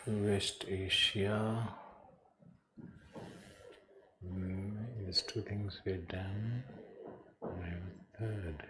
West Asia. These two things were done. I have a third.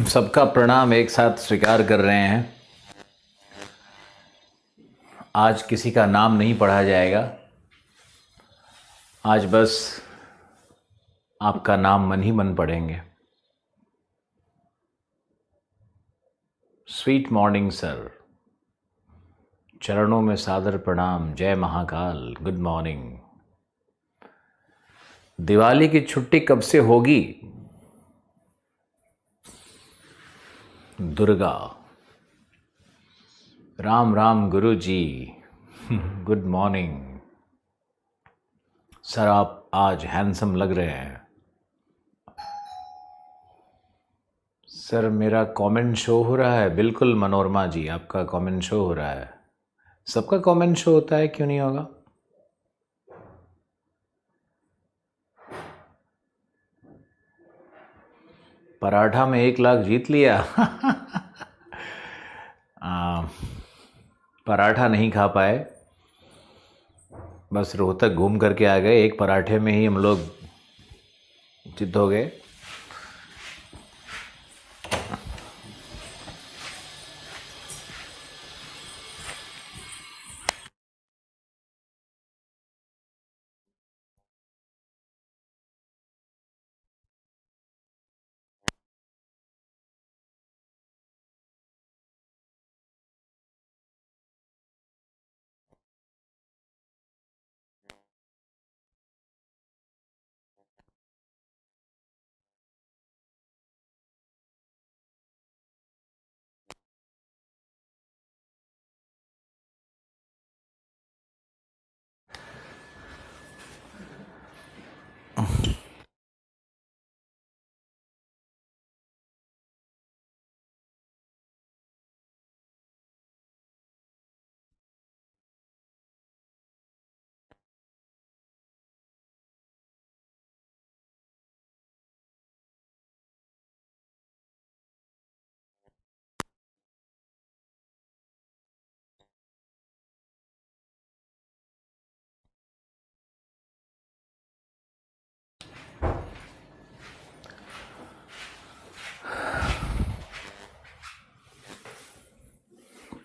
सबका प्रणाम एक साथ स्वीकार कर रहे हैं। आज किसी का नाम नहीं पढ़ा जाएगा। आज बस आपका नाम मन ही मन पढ़ेंगे। स्वीट मॉर्निंग सर, चरणों में सादर प्रणाम। जय महाकाल, गुड मॉर्निंग। दिवाली की छुट्टी कब से होगी? दुर्गा। राम राम गुरु जी, गुड मॉर्निंग सर। आप आज हैंडसम लग रहे हैं सर। मेरा कमेंट शो हो रहा है? बिल्कुल मनोरमा जी, आपका कमेंट शो हो रहा है। सबका कमेंट शो होता है, क्यों नहीं होगा? पराठा में 1 लाख जीत लिया। पराठा नहीं खा पाए, बस रोहतक घूम करके आ गए। एक पराठे में ही हम लोग जीत हो गए।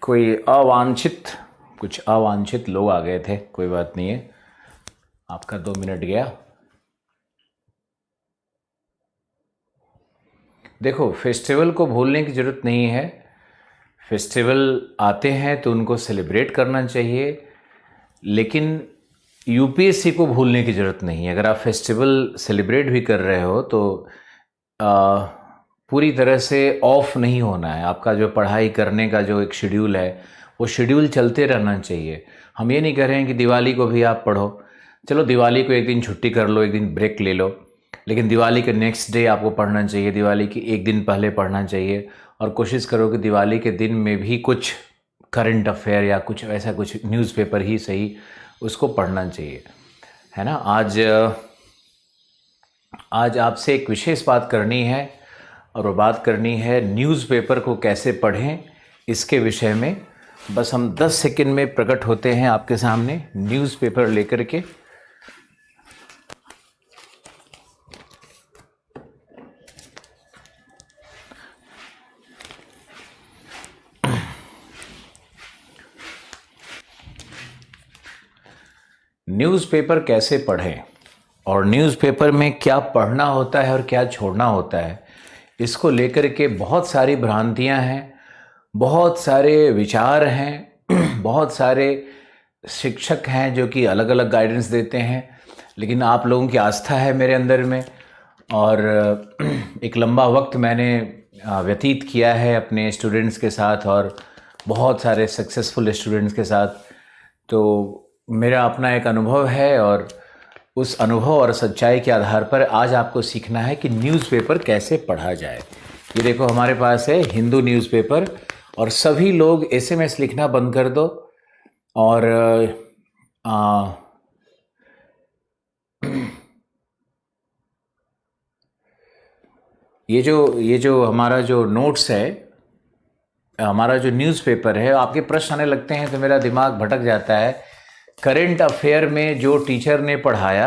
कोई कुछ अवांछित लोग आ गए थे, कोई बात नहीं है। आपका 2 मिनट गया। देखो, फेस्टिवल को भूलने की ज़रूरत नहीं है। फेस्टिवल आते हैं तो उनको सेलिब्रेट करना चाहिए, लेकिन यूपीएससी को भूलने की ज़रूरत नहीं है। अगर आप फेस्टिवल सेलिब्रेट भी कर रहे हो तो पूरी तरह से ऑफ नहीं होना है। आपका जो पढ़ाई करने का जो एक शेड्यूल है वो शेड्यूल चलते रहना चाहिए। हम ये नहीं कह रहे हैं कि दिवाली को भी आप पढ़ो, चलो दिवाली को एक दिन छुट्टी कर लो, एक दिन ब्रेक ले लो, लेकिन दिवाली के नेक्स्ट डे आपको पढ़ना चाहिए, दिवाली की एक दिन पहले पढ़ना चाहिए। और कोशिश करो कि दिवाली के दिन में भी कुछ करंट अफेयर या कुछ ऐसा कुछ न्यूज़पेपर ही सही उसको पढ़ना चाहिए, है ना। आज आपसे एक विशेष बात करनी है और वो बात करनी है न्यूज़पेपर को कैसे पढ़ें इसके विषय में। बस हम 10 सेकंड में प्रकट होते हैं आपके सामने न्यूज़पेपर लेकर के। न्यूज़पेपर कैसे पढ़ें और न्यूज़पेपर में क्या पढ़ना होता है और क्या छोड़ना होता है, इसको लेकर के बहुत सारी भ्रांतियां हैं, बहुत सारे विचार हैं, बहुत सारे शिक्षक हैं जो कि अलग अलग गाइडेंस देते हैं। लेकिन आप लोगों की आस्था है मेरे अंदर में, और एक लंबा वक्त मैंने व्यतीत किया है अपने स्टूडेंट्स के साथ और बहुत सारे सक्सेसफुल स्टूडेंट्स के साथ। तो मेरा अपना एक अनुभव है और उस अनुभव और सच्चाई के आधार पर आज आपको सीखना है कि न्यूज़पेपर कैसे पढ़ा जाए। ये देखो हमारे पास है हिंदू न्यूज़पेपर, और सभी लोग एसएमएस लिखना बंद कर दो। और ये जो हमारा जो नोट्स है, हमारा जो न्यूज़पेपर है, आपके प्रश्न आने लगते हैं तो मेरा दिमाग भटक जाता है। करंट अफेयर में जो टीचर ने पढ़ाया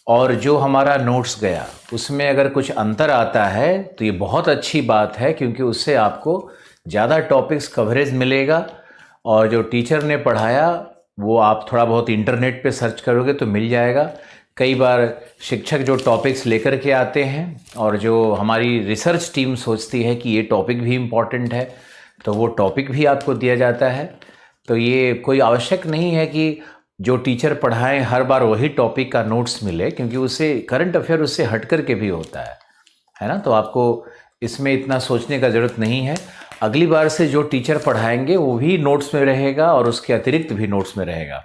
और जो हमारा नोट्स गया, उसमें अगर कुछ अंतर आता है तो ये बहुत अच्छी बात है, क्योंकि उससे आपको ज़्यादा टॉपिक्स कवरेज मिलेगा। और जो टीचर ने पढ़ाया वो आप थोड़ा बहुत इंटरनेट पे सर्च करोगे तो मिल जाएगा। कई बार शिक्षक जो टॉपिक्स लेकर के आते हैं और जो हमारी रिसर्च टीम सोचती है कि ये टॉपिक भी इम्पॉर्टेंट है, तो वो टॉपिक भी आपको दिया जाता है। तो ये कोई आवश्यक नहीं है कि जो टीचर पढ़ाएं हर बार वही टॉपिक का नोट्स मिले, क्योंकि उससे करंट अफेयर उससे हट कर के भी होता है ना। तो आपको इसमें इतना सोचने का ज़रूरत नहीं है। अगली बार से जो टीचर पढ़ाएंगे वो भी नोट्स में रहेगा और उसके अतिरिक्त भी नोट्स में रहेगा।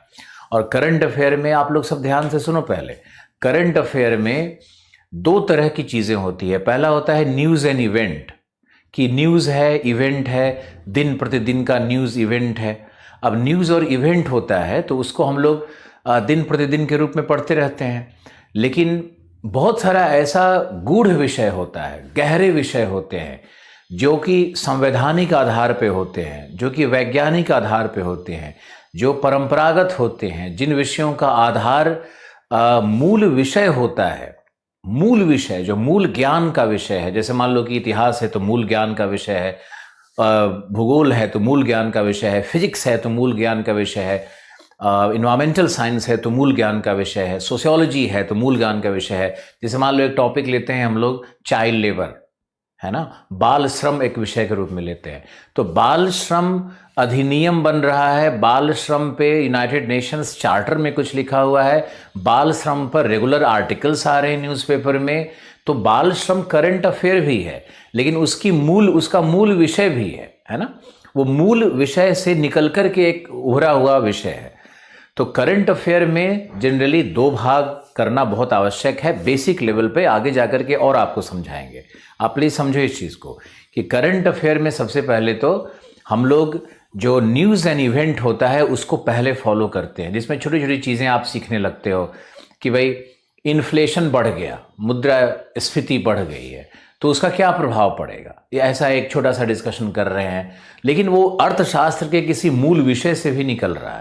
और करंट अफेयर में आप लोग सब ध्यान से सुनो। पहले करंट अफेयर में 2 तरह की चीज़ें होती है। पहला होता है न्यूज़ एंड इवेंट, कि न्यूज़ है, इवेंट है, दिन प्रतिदिन का न्यूज़ इवेंट है। अब न्यूज़ और इवेंट होता है तो उसको हम लोग दिन प्रतिदिन के रूप में पढ़ते रहते हैं। लेकिन बहुत सारा ऐसा गूढ़ विषय होता है, गहरे विषय होते हैं, जो कि संवैधानिक आधार पे होते हैं, जो कि वैज्ञानिक आधार पे होते हैं, जो परंपरागत होते हैं, जिन विषयों का आधार मूल विषय होता है। मूल विषय जो मूल ज्ञान का विषय है, जैसे मान लो कि इतिहास है तो मूल ज्ञान का विषय है, भूगोल है तो मूल ज्ञान का विषय है, फिजिक्स है तो मूल ज्ञान का विषय है, इन्वायरमेंटल साइंस है तो मूल ज्ञान का विषय है, सोशियोलॉजी है तो मूल ज्ञान का विषय है। जैसे मान लो एक टॉपिक लेते हैं हम लोग, चाइल्ड लेबर, है ना, बाल श्रम एक विषय के रूप में लेते हैं। तो बाल श्रम अधिनियम बन रहा है, बाल श्रम पे यूनाइटेड नेशंस चार्टर में कुछ लिखा हुआ है, बाल श्रम पर रेगुलर आर्टिकल्स आ रहे हैं न्यूज़पेपर में। तो बाल श्रम करंट अफेयर भी है, लेकिन उसका मूल विषय भी है ना। वो मूल विषय से निकल कर के एक उभरा हुआ विषय है। तो करंट अफेयर में जनरली 2 भाग करना बहुत आवश्यक है बेसिक लेवल पे। आगे जाकर के और आपको समझाएंगे। आप प्लीज समझो इस चीज को कि करंट अफेयर में सबसे पहले तो हम लोग जो न्यूज़ एंड इवेंट होता है उसको पहले फॉलो करते हैं, जिसमें छोटी छोटी चीज़ें आप सीखने लगते हो कि भाई इन्फ्लेशन बढ़ गया, मुद्रास्फीति बढ़ गई है, तो उसका क्या प्रभाव पड़ेगा। ये ऐसा एक छोटा सा डिस्कशन कर रहे हैं, लेकिन वो अर्थशास्त्र के किसी मूल विषय से भी निकल रहा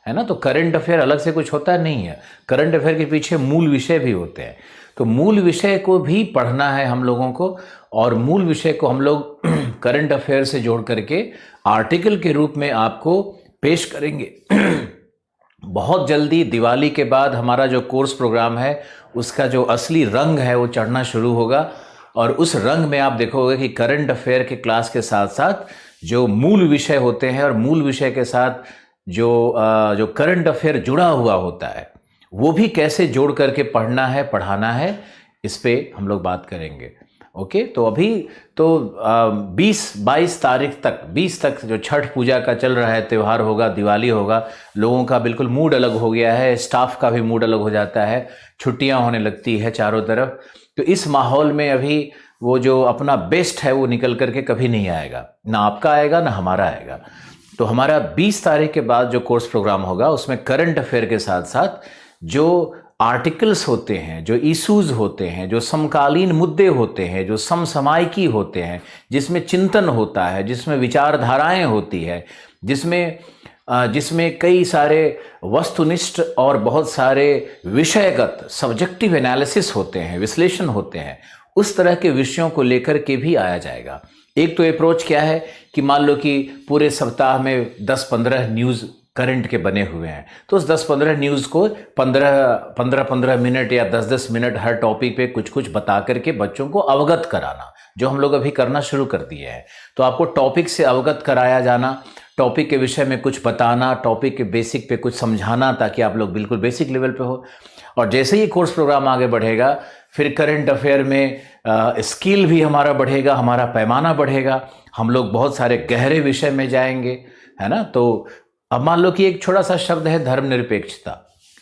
है ना। तो करंट अफेयर अलग से कुछ होता नहीं है, करंट अफेयर के पीछे मूल विषय भी होते हैं। तो मूल विषय को भी पढ़ना है हम लोगों को, और मूल विषय को हम लोग करंट अफेयर से जोड़ करके आर्टिकल के रूप में आपको पेश करेंगे। बहुत जल्दी दिवाली के बाद हमारा जो कोर्स प्रोग्राम है उसका जो असली रंग है वो चढ़ना शुरू होगा, और उस रंग में आप देखोगे कि करंट अफेयर के क्लास के साथ साथ जो मूल विषय होते हैं और मूल विषय के साथ जो करंट अफेयर जुड़ा हुआ होता है वो भी कैसे जोड़ करके पढ़ना है, पढ़ाना है, इस पे हम लोग बात करेंगे। ओके, तो अभी तो 20-22 तारीख तक, 20 तक जो छठ पूजा का चल रहा है, त्यौहार होगा, दिवाली होगा, लोगों का बिल्कुल मूड अलग हो गया है, स्टाफ का भी मूड अलग हो जाता है, छुट्टियां होने लगती है चारों तरफ। तो इस माहौल में अभी वो जो अपना बेस्ट है वो निकल करके कभी नहीं आएगा, ना आपका आएगा ना हमारा आएगा। तो हमारा 20 तारीख के बाद जो कोर्स प्रोग्राम होगा उसमें करंट अफेयर के साथ साथ जो आर्टिकल्स होते हैं, जो इश्यूज होते हैं, जो समकालीन मुद्दे होते हैं, जो समसामयिकी होते हैं, जिसमें चिंतन होता है, जिसमें विचारधाराएं होती है, जिसमें कई सारे वस्तुनिष्ठ और बहुत सारे विषयगत सब्जेक्टिव एनालिसिस होते हैं, विश्लेषण होते हैं, उस तरह के विषयों को लेकर के भी आया जाएगा। एक तो अप्रोच क्या है कि मान लो कि पूरे सप्ताह में 10-15 न्यूज़ करंट के बने हुए हैं, तो उस 10-15 न्यूज़ को 15 मिनट या 10-10 मिनट हर टॉपिक पे कुछ कुछ बता करके बच्चों को अवगत कराना, जो हम लोग अभी करना शुरू कर दिए हैं। तो आपको टॉपिक से अवगत कराया जाना, टॉपिक के विषय में कुछ बताना, टॉपिक के बेसिक पे कुछ समझाना, ताकि आप लोग बिल्कुल बेसिक लेवल पे हो। और जैसे ही कोर्स प्रोग्राम आगे बढ़ेगा, फिर करंट अफेयर में स्किल भी हमारा बढ़ेगा, हमारा पैमाना बढ़ेगा, हम लोग बहुत सारे गहरे विषय में जाएंगे, है ना। तो अब मान लो कि एक छोटा सा शब्द है धर्मनिरपेक्षता,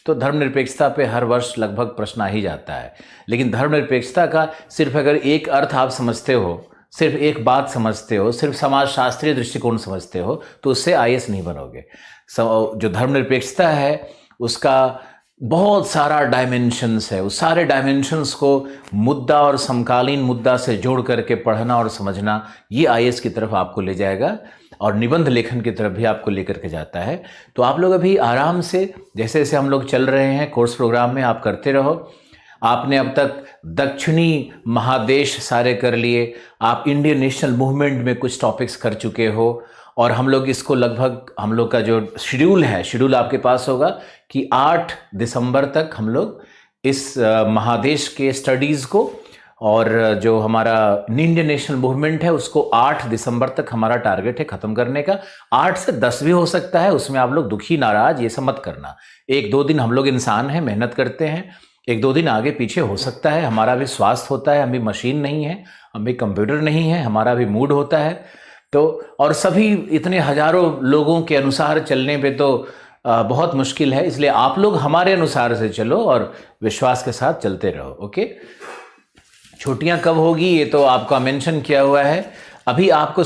तो धर्मनिरपेक्षता पे हर वर्ष लगभग प्रश्न आ ही जाता है, लेकिन धर्मनिरपेक्षता का सिर्फ अगर एक अर्थ आप समझते हो, सिर्फ एक बात समझते हो, सिर्फ समाजशास्त्रीय दृष्टिकोण समझते हो, तो उससे आईएएस नहीं बनोगे। जो धर्मनिरपेक्षता है उसका बहुत सारा डायमेंशंस है, उस सारे डायमेंशंस को मुद्दा और समकालीन मुद्दा से जोड़ करके पढ़ना और समझना, ये आईएएस की तरफ आपको ले जाएगा और निबंध लेखन की तरफ भी आपको लेकर के जाता है। तो आप लोग अभी आराम से, जैसे जैसे हम लोग चल रहे हैं कोर्स प्रोग्राम में, आप करते रहो। आपने अब तक दक्षिणी महादेश सारे कर लिए, आप इंडियन नेशनल मूवमेंट में कुछ टॉपिक्स कर चुके हो, और हम लोग इसको लगभग, हम लोग का जो शेड्यूल आपके पास होगा कि 8 दिसंबर तक हम लोग इस महादेश के स्टडीज़ को, और जो हमारा इंडियन नेशनल मूवमेंट है उसको 8 दिसंबर तक हमारा टारगेट है ख़त्म करने का। 8 से 10 भी हो सकता है, उसमें आप लोग दुखी नाराज ये सब मत करना। 1-2 दिन हम लोग इंसान हैं, मेहनत करते हैं, 1-2 दिन आगे पीछे हो सकता है, हमारा भी स्वास्थ्य होता है, हम भी मशीन नहीं है, हम भी कंप्यूटर नहीं है, हमारा भी मूड होता है। तो और सभी इतने हजारों लोगों के अनुसार चलने पे तो बहुत मुश्किल है, इसलिए आप लोग हमारे अनुसार से चलो और विश्वास के साथ चलते रहो। ओके, छुट्टियां कब होगी ये तो आपका मेंशन किया हुआ है। अभी आपको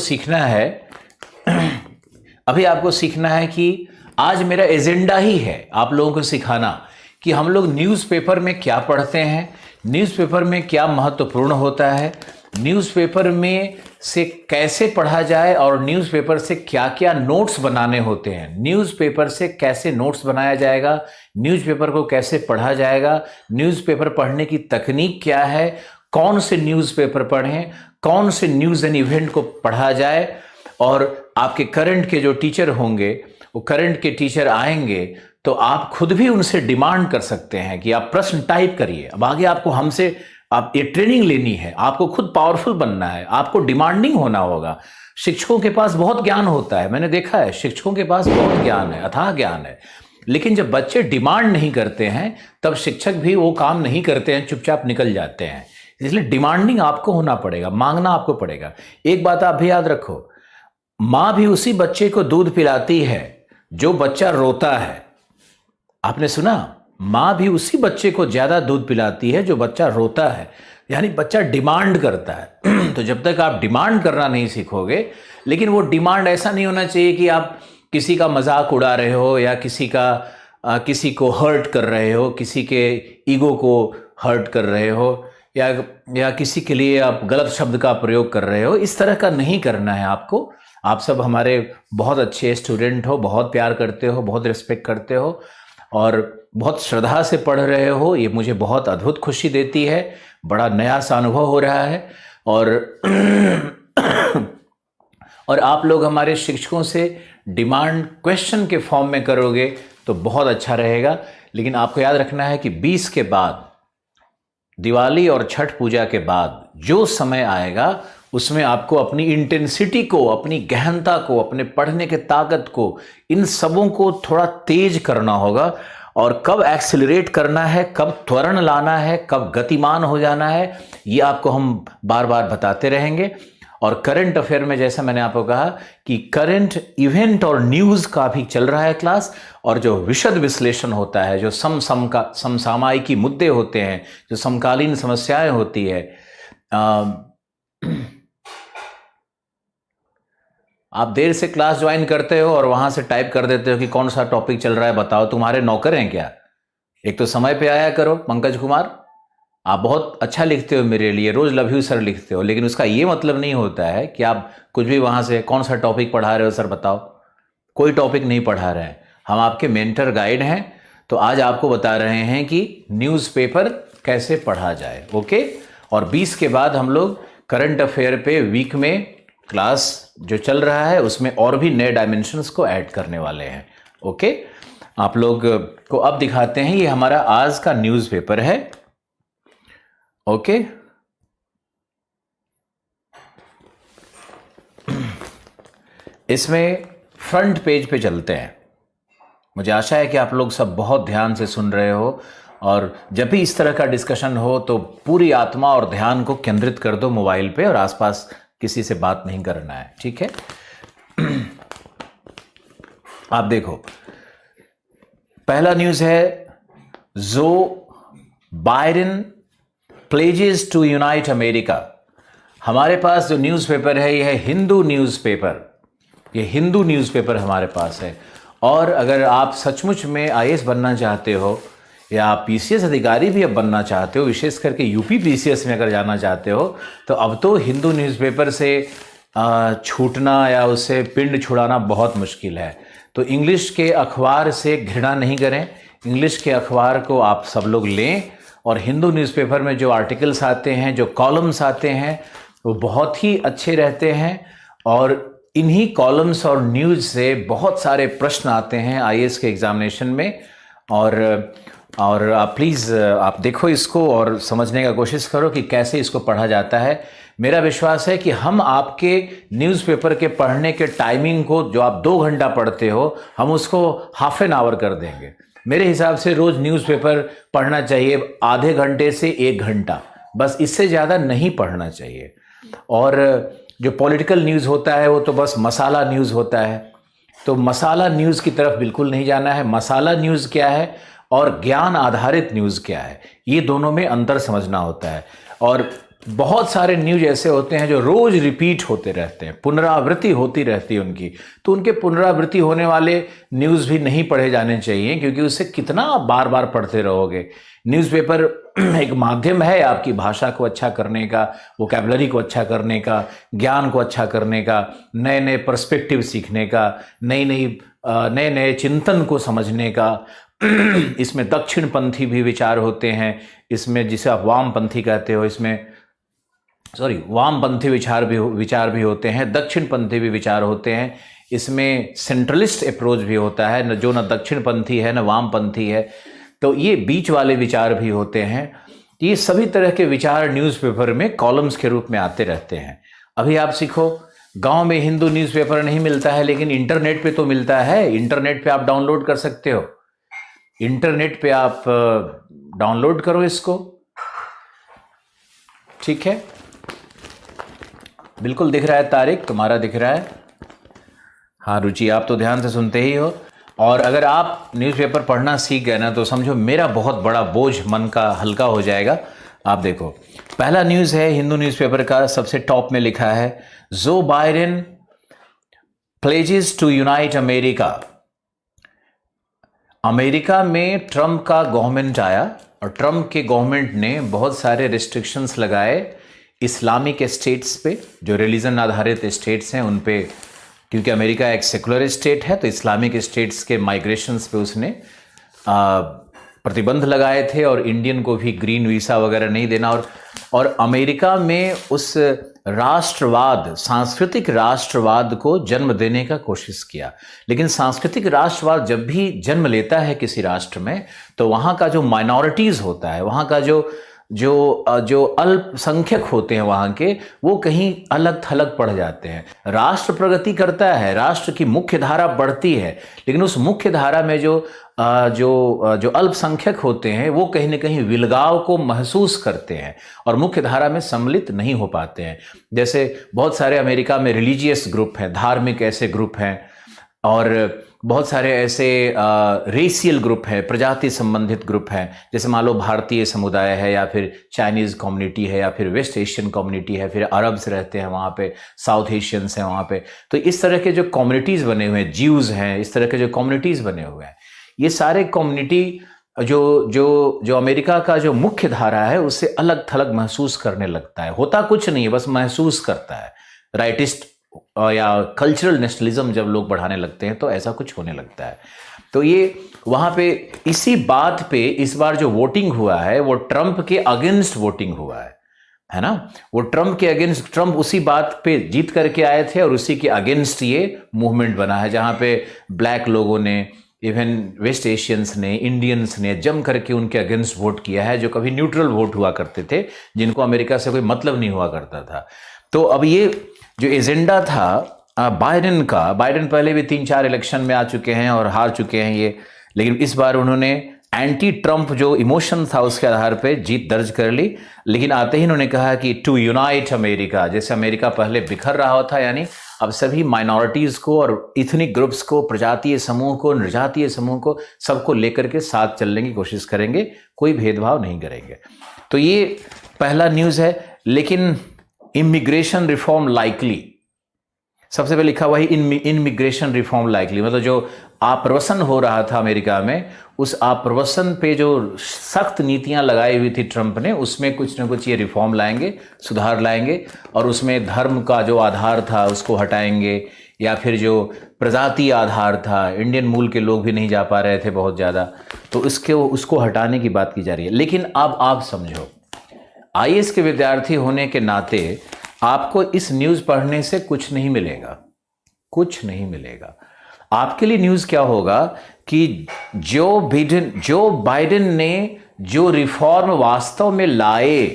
सीखना है कि आज मेरा एजेंडा ही है आप लोगों को सिखाना कि हम लोग न्यूज़पेपर में क्या पढ़ते हैं, न्यूज़पेपर में क्या महत्वपूर्ण होता है, न्यूज़पेपर में से कैसे पढ़ा जाए, और न्यूज़पेपर से क्या क्या नोट्स बनाने होते हैं, न्यूज़पेपर से कैसे नोट्स बनाया जाएगा, न्यूज़पेपर को कैसे पढ़ा जाएगा, न्यूज़पेपर पढ़ने की तकनीक क्या है, कौन से न्यूज़पेपर पढ़ें, कौन से न्यूज़ एंड इवेंट को पढ़ा जाए। और आपके करंट के जो टीचर होंगे, वो करंट के टीचर आएंगे तो आप खुद भी उनसे डिमांड कर सकते हैं कि आप प्रश्न टाइप करिए। अब आगे आपको हमसे आप ये ट्रेनिंग लेनी है, आपको खुद पावरफुल बनना है, आपको डिमांडिंग होना होगा। शिक्षकों के पास बहुत ज्ञान होता है, मैंने देखा है, शिक्षकों के पास बहुत ज्ञान है, अथाह ज्ञान है, लेकिन जब बच्चे डिमांड नहीं करते हैं तब शिक्षक भी वो काम नहीं करते हैं, चुपचाप निकल जाते हैं। इसलिए डिमांडिंग आपको होना पड़ेगा, मांगना आपको पड़ेगा। एक बात आप भी याद रखो, मां भी उसी बच्चे को दूध पिलाती है जो बच्चा रोता है। आपने सुना, मां भी उसी बच्चे को ज्यादा दूध पिलाती है जो बच्चा रोता है, यानी बच्चा डिमांड करता है। तो जब तक आप डिमांड करना नहीं सीखोगे, लेकिन वो डिमांड ऐसा नहीं होना चाहिए कि आप किसी का मजाक उड़ा रहे हो या किसी को हर्ट कर रहे हो, किसी के ईगो को हर्ट कर रहे हो, या किसी के लिए आप गलत शब्द का प्रयोग कर रहे हो। इस तरह का नहीं करना है आपको। आप सब हमारे बहुत अच्छे स्टूडेंट हो, बहुत प्यार करते हो, बहुत रिस्पेक्ट करते हो और बहुत श्रद्धा से पढ़ रहे हो, ये मुझे बहुत अद्भुत खुशी देती है, बड़ा नया सा अनुभव हो रहा है। और आप लोग हमारे शिक्षकों से डिमांड क्वेश्चन के फॉर्म में करोगे तो बहुत अच्छा रहेगा। लेकिन आपको याद रखना है कि 20 के बाद, दिवाली और छठ पूजा के बाद जो समय आएगा उसमें आपको अपनी इंटेंसिटी को, अपनी गहनता को, अपने पढ़ने के ताकत को, इन सबों को थोड़ा तेज करना होगा और कब एक्सिलरेट करना है, कब त्वरण लाना है, कब गतिमान हो जाना है, ये आपको हम बार बार बताते रहेंगे। और करंट अफेयर में जैसा मैंने आपको कहा कि करंट इवेंट और न्यूज़ का भी चल रहा है क्लास, और जो विशद विश्लेषण होता है, जो समसामयिकी मुद्दे होते हैं, जो समकालीन समस्याएं होती है, आप देर से क्लास ज्वाइन करते हो और वहां से टाइप कर देते हो कि कौन सा टॉपिक चल रहा है बताओ, तुम्हारे नौकर हैं क्या? एक तो समय पे आया करो। पंकज कुमार, आप बहुत अच्छा लिखते हो मेरे लिए, रोज लव यू सर लिखते हो, लेकिन उसका ये मतलब नहीं होता है कि आप कुछ भी वहां से कौन सा टॉपिक पढ़ा रहे हो सर बताओ। कोई टॉपिक नहीं पढ़ा रहे हैं, हम आपके मेंटर गाइड हैं। तो आज आपको बता रहे हैं कि न्यूज़पेपर कैसे पढ़ा जाए। ओके, और 20 के बाद हम लोग करंट अफेयर पे वीक में क्लास जो चल रहा है उसमें और भी नए डायमेंशंस को ऐड करने वाले हैं। ओके, आप लोग को अब दिखाते हैं, ये हमारा आज का न्यूज़पेपर है। ओके, इसमें फ्रंट पेज पे चलते हैं। मुझे आशा है कि आप लोग सब बहुत ध्यान से सुन रहे हो, और जब भी इस तरह का डिस्कशन हो तो पूरी आत्मा और ध्यान को केंद्रित कर दो मोबाइल पे, और आसपास किसी से बात नहीं करना है, ठीक है? आप देखो, पहला न्यूज़ है, Joe Biden pledges to unite America. हमारे पास जो न्यूज़पेपर है यह है हिंदू न्यूज़पेपर, ये हिंदू न्यूज़पेपर हमारे पास है। और अगर आप सचमुच में आईएएस बनना चाहते हो या आप पीसीएस अधिकारी भी अब बनना चाहते हो, विशेष करके यूपी पीसीएस में अगर जाना चाहते हो, तो अब तो हिंदू न्यूज़पेपर से छूटना या उससे पिंड छुड़ाना बहुत मुश्किल है। तो इंग्लिश के अखबार से घृणा नहीं करें, इंग्लिश के अखबार को आप सब लोग लें, और हिंदू न्यूज़पेपर में जो आर्टिकल्स आते हैं, जो कॉलम्स आते हैं, वो बहुत ही अच्छे रहते हैं। और इन्हीं कॉलम्स और न्यूज़ से बहुत सारे प्रश्न आते हैं आईएएस के एग्जामिनेशन में। और आप प्लीज़ आप देखो इसको और समझने का कोशिश करो कि कैसे इसको पढ़ा जाता है। मेरा विश्वास है कि हम आपके न्यूज़पेपर के पढ़ने के टाइमिंग को, जो आप 2 घंटा पढ़ते हो, हम उसको हाफ एन आवर कर देंगे। मेरे हिसाब से रोज़ न्यूज़पेपर पढ़ना चाहिए आधे घंटे से 1 घंटा, बस इससे ज़्यादा नहीं पढ़ना चाहिए। और जो पॉलिटिकल न्यूज़ होता है वो तो बस मसाला न्यूज़ होता है, तो मसाला न्यूज़ की तरफ बिल्कुल नहीं जाना है। मसाला न्यूज़ क्या है और ज्ञान आधारित न्यूज़ क्या है, ये दोनों में अंतर समझना होता है। और बहुत सारे न्यूज़ ऐसे होते हैं जो रोज़ रिपीट होते रहते हैं, पुनरावृत्ति होती रहती है उनकी, तो उनके पुनरावृत्ति होने वाले न्यूज़ भी नहीं पढ़े जाने चाहिए, क्योंकि उससे कितना बार बार पढ़ते रहोगे। न्यूज़पेपर एक माध्यम है आपकी भाषा को अच्छा करने का, वोकैबुलरी को अच्छा करने का, ज्ञान को अच्छा करने का, नए नए पर्सपेक्टिव सीखने का, नए नए चिंतन को समझने का। इसमें दक्षिणपंथी भी विचार होते हैं, इसमें जिसे आप वामपंथी कहते हो, इसमें वामपंथी विचार भी होते हैं, दक्षिणपंथी भी विचार होते हैं। इसमें सेंट्रलिस्ट अप्रोच भी होता है, जो न दक्षिणपंथी है न वामपंथी है, तो ये बीच वाले विचार भी होते हैं। ये सभी तरह के विचार न्यूज़पेपर में कॉलम्स के रूप में आते रहते हैं। अभी आप सीखो, गांव में हिंदू न्यूज़पेपर नहीं मिलता है, लेकिन इंटरनेट पे तो मिलता है। इंटरनेट पे आप डाउनलोड कर सकते हो, इंटरनेट पे आप डाउनलोड करो इसको, ठीक है? बिल्कुल दिख रहा है तारिक, तुम्हारा दिख रहा है। हाँ रुचि, आप तो ध्यान से सुनते ही हो। और अगर आप न्यूज़पेपर पढ़ना सीख गए ना, तो समझो मेरा बहुत बड़ा बोझ मन का हल्का हो जाएगा। आप देखो, पहला न्यूज़ है हिंदू न्यूज़पेपर का, सबसे टॉप में लिखा है, Joe Biden pledges to unite America. America में ट्रंप का गवर्नमेंट आया और ट्रंप के गवर्नमेंट ने बहुत सारे रिस्ट्रिक्शंस लगाए इस्लामिक स्टेट्स पे, जो रिलीजन आधारित स्टेट्स हैं उन पे, क्योंकि अमेरिका एक सेकुलर स्टेट है, तो इस्लामिक स्टेट्स के माइग्रेशंस पे उसने प्रतिबंध लगाए थे, और इंडियन को भी ग्रीन वीसा वगैरह नहीं देना। और अमेरिका में उस राष्ट्रवाद, सांस्कृतिक राष्ट्रवाद को जन्म देने का कोशिश किया। लेकिन सांस्कृतिक राष्ट्रवाद जब भी जन्म लेता है किसी राष्ट्र में, तो वहाँ का जो माइनॉरिटीज होता है, वहाँ का जो अल्पसंख्यक होते हैं वहाँ के, वो कहीं अलग थलग पड़ जाते हैं। राष्ट्र प्रगति करता है, राष्ट्र की मुख्य धारा बढ़ती है, लेकिन उस मुख्य धारा में जो जो अल्पसंख्यक होते हैं वो कहीं ना कहीं विलगाव को महसूस करते हैं और मुख्य धारा में सम्मिलित नहीं हो पाते हैं। जैसे बहुत सारे अमेरिका में रिलीजियस ग्रुप हैं, धार्मिक ऐसे ग्रुप हैं, और बहुत सारे ऐसे रेशियल ग्रुप हैं, प्रजाति संबंधित ग्रुप हैं। जैसे मान लो भारतीय समुदाय है, या फिर चाइनीज़ कम्युनिटी है, या फिर वेस्ट एशियन कम्युनिटी है, फिर अरब्स रहते हैं वहाँ पे, साउथ एशियंस हैं वहाँ पे। तो इस तरह के जो कम्युनिटीज़ बने हुए हैं, ज्यूज़ हैं, इस तरह के जो कम्युनिटीज़ बने हुए हैं, ये सारे कम्युनिटी जो अमेरिका का जो मुख्य धारा है उससे अलग थलग महसूस करने लगता है। होता कुछ नहीं है, बस महसूस करता है। राइटिस्ट या कल्चरल नेशनलिज्म जब लोग बढ़ाने लगते हैं तो ऐसा कुछ होने लगता है। तो ये वहाँ पे इसी बात पे इस बार जो वोटिंग हुआ है वो ट्रंप के अगेंस्ट वोटिंग हुआ है ना। वो ट्रंप के अगेंस्ट, ट्रंप उसी बात पे जीत करके आए थे और उसी के अगेंस्ट ये मूवमेंट बना है, जहाँ पे ब्लैक लोगों ने, इवन वेस्ट एशियंस ने, इंडियंस ने जम करके उनके अगेंस्ट वोट किया है, जो कभी न्यूट्रल वोट हुआ करते थे, जिनको अमेरिका से कोई मतलब नहीं हुआ करता था। तो अब ये जो एजेंडा था बाइडेन का, बाइडेन पहले भी 3-4 इलेक्शन में आ चुके हैं और हार चुके हैं ये, लेकिन इस बार उन्होंने एंटी ट्रंप जो इमोशन था उसके आधार पे जीत दर्ज कर ली। लेकिन आते ही उन्होंने कहा कि टू यूनाइट अमेरिका, जैसे अमेरिका पहले बिखर रहा था, यानी अब सभी माइनॉरिटीज़ को और इथनिक ग्रुप्स को, प्रजातीय समूह को, नृजातीय समूह को, सबको लेकर के साथ चलने की कोशिश करेंगे, कोई भेदभाव नहीं करेंगे। तो ये पहला न्यूज़ है। लेकिन इमिग्रेशन रिफॉर्म लाइकली, सबसे पहले लिखा हुआ है इमिग्रेशन रिफॉर्म लाइकली, मतलब जो आप्रवसन हो रहा था अमेरिका में, उस आप्रवसन पे जो सख्त नीतियां लगाई हुई थी ट्रंप ने, उसमें कुछ ना कुछ ये रिफॉर्म लाएंगे, सुधार लाएंगे, और उसमें धर्म का जो आधार था उसको हटाएंगे, या फिर जो प्रजाति आधार था, इंडियन मूल के लोग भी नहीं जा पा रहे थे बहुत ज़्यादा, तो उसको हटाने की बात की जा रही है। लेकिन अब आप समझो, आईएएस के विद्यार्थी होने के नाते आपको इस न्यूज़ पढ़ने से कुछ नहीं मिलेगा, कुछ नहीं मिलेगा। आपके लिए न्यूज़ क्या होगा कि जो बाइडेन ने जो रिफॉर्म वास्तव में लाए,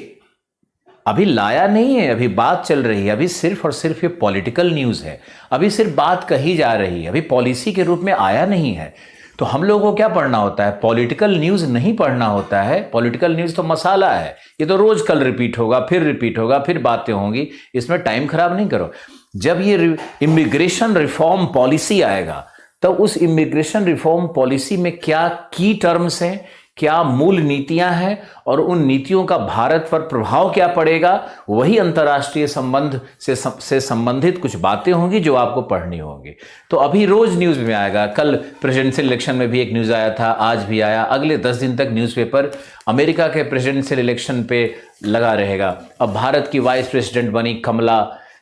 अभी लाया नहीं है, अभी बात चल रही है, अभी सिर्फ और सिर्फ ये पॉलिटिकल न्यूज़ है, अभी सिर्फ बात कही जा रही है, अभी पॉलिसी के रूप में आया नहीं है। तो हम लोगों को क्या पढ़ना होता है? पॉलिटिकल न्यूज़ नहीं पढ़ना होता है। पॉलिटिकल न्यूज़ तो मसाला है, ये तो रोज कल रिपीट होगा, फिर रिपीट होगा, फिर बातें होंगी, इसमें टाइम खराब नहीं करो। जब ये इमिग्रेशन रिफॉर्म पॉलिसी आएगा, तब उस इमिग्रेशन रिफॉर्म पॉलिसी में क्या की टर्म्स हैं, क्या मूल नीतियां हैं, और उन नीतियों का भारत पर प्रभाव क्या पड़ेगा, वही अंतर्राष्ट्रीय संबंध से संबंधित कुछ बातें होंगी जो आपको पढ़नी होंगी। तो अभी रोज न्यूज़ में आएगा, कल प्रेसिडेंशियल इलेक्शन में भी एक न्यूज़ आया था, आज भी आया, अगले 10 दिन तक न्यूज़पेपर अमेरिका के प्रेसिडेंशियल इलेक्शन पे लगा रहेगा। अब भारत की वाइस प्रेसिडेंट बनी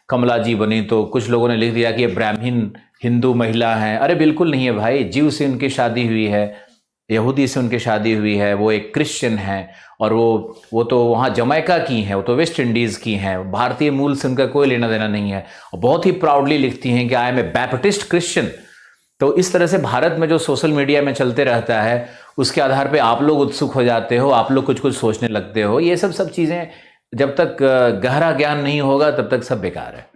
कमला जी बनी, तो कुछ लोगों ने लिख दिया कि ये ब्राह्मण हिंदू महिला हैं। अरे बिल्कुल नहीं है भाई, जीव से उनकी शादी हुई है, यहूदी से उनकी शादी हुई है, वो एक क्रिश्चियन हैं, और वो तो वहाँ जमैका की हैं, वो तो वेस्ट इंडीज़ की हैं, भारतीय मूल से उनका कोई लेना देना नहीं है। और बहुत ही प्राउडली लिखती हैं कि I am a Baptist Christian. तो इस तरह से भारत में जो सोशल मीडिया में चलते रहता है, उसके आधार पे आप लोग उत्सुक हो जाते हो, आप लोग कुछ कुछ सोचने लगते हो। ये सब चीज़ें जब तक गहरा ज्ञान नहीं होगा तब तक सब बेकार है।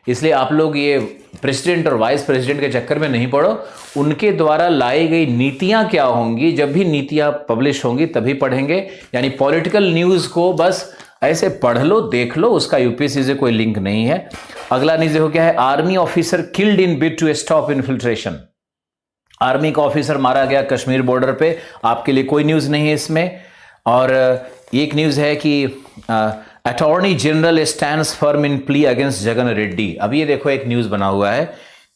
इसलिए आप लोग ये प्रेसिडेंट और वाइस प्रेसिडेंट के चक्कर में नहीं पड़ो, उनके द्वारा लाई गई नीतियां क्या होंगी, जब भी नीतियां पब्लिश होंगी तभी पढ़ेंगे। यानी पॉलिटिकल न्यूज़ को बस ऐसे पढ़ लो, देख लो, उसका यूपीएससी से कोई लिंक नहीं है। अगला न्यूज़ देखो क्या है, army officer killed in bid to stop infiltration. Army का ऑफिसर मारा गया कश्मीर बॉर्डर पे, आपके लिए कोई न्यूज़ नहीं है इसमें। और एक न्यूज़ है कि अटॉर्नी जनरल स्टैंड्स फर्म इन प्ली अगेंस्ट जगन रेड्डी। अब ये देखो एक न्यूज़ बना हुआ है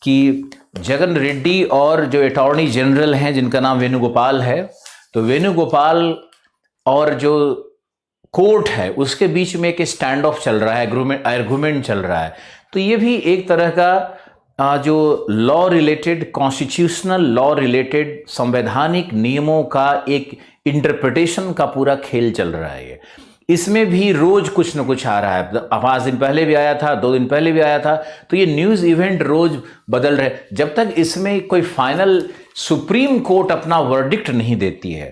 कि जगन रेड्डी और जो अटॉर्नी जनरल हैं जिनका नाम वेणुगोपाल है, तो वेणुगोपाल और जो कोर्ट है उसके बीच में एक स्टैंड ऑफ चल रहा है, आर्गुमेंट चल रहा है। तो ये भी एक तरह का जो law related, constitutional law related संवैधानिक नियमों का एक इंटरप्रिटेशन का पूरा खेल चल रहा है। ये इसमें भी रोज कुछ न कुछ आ रहा है। 5 दिन पहले भी आया था, 2 दिन पहले भी आया था। तो ये न्यूज़ इवेंट रोज बदल रहे। जब तक इसमें कोई फाइनल सुप्रीम कोर्ट अपना वर्डिक्ट नहीं देती है,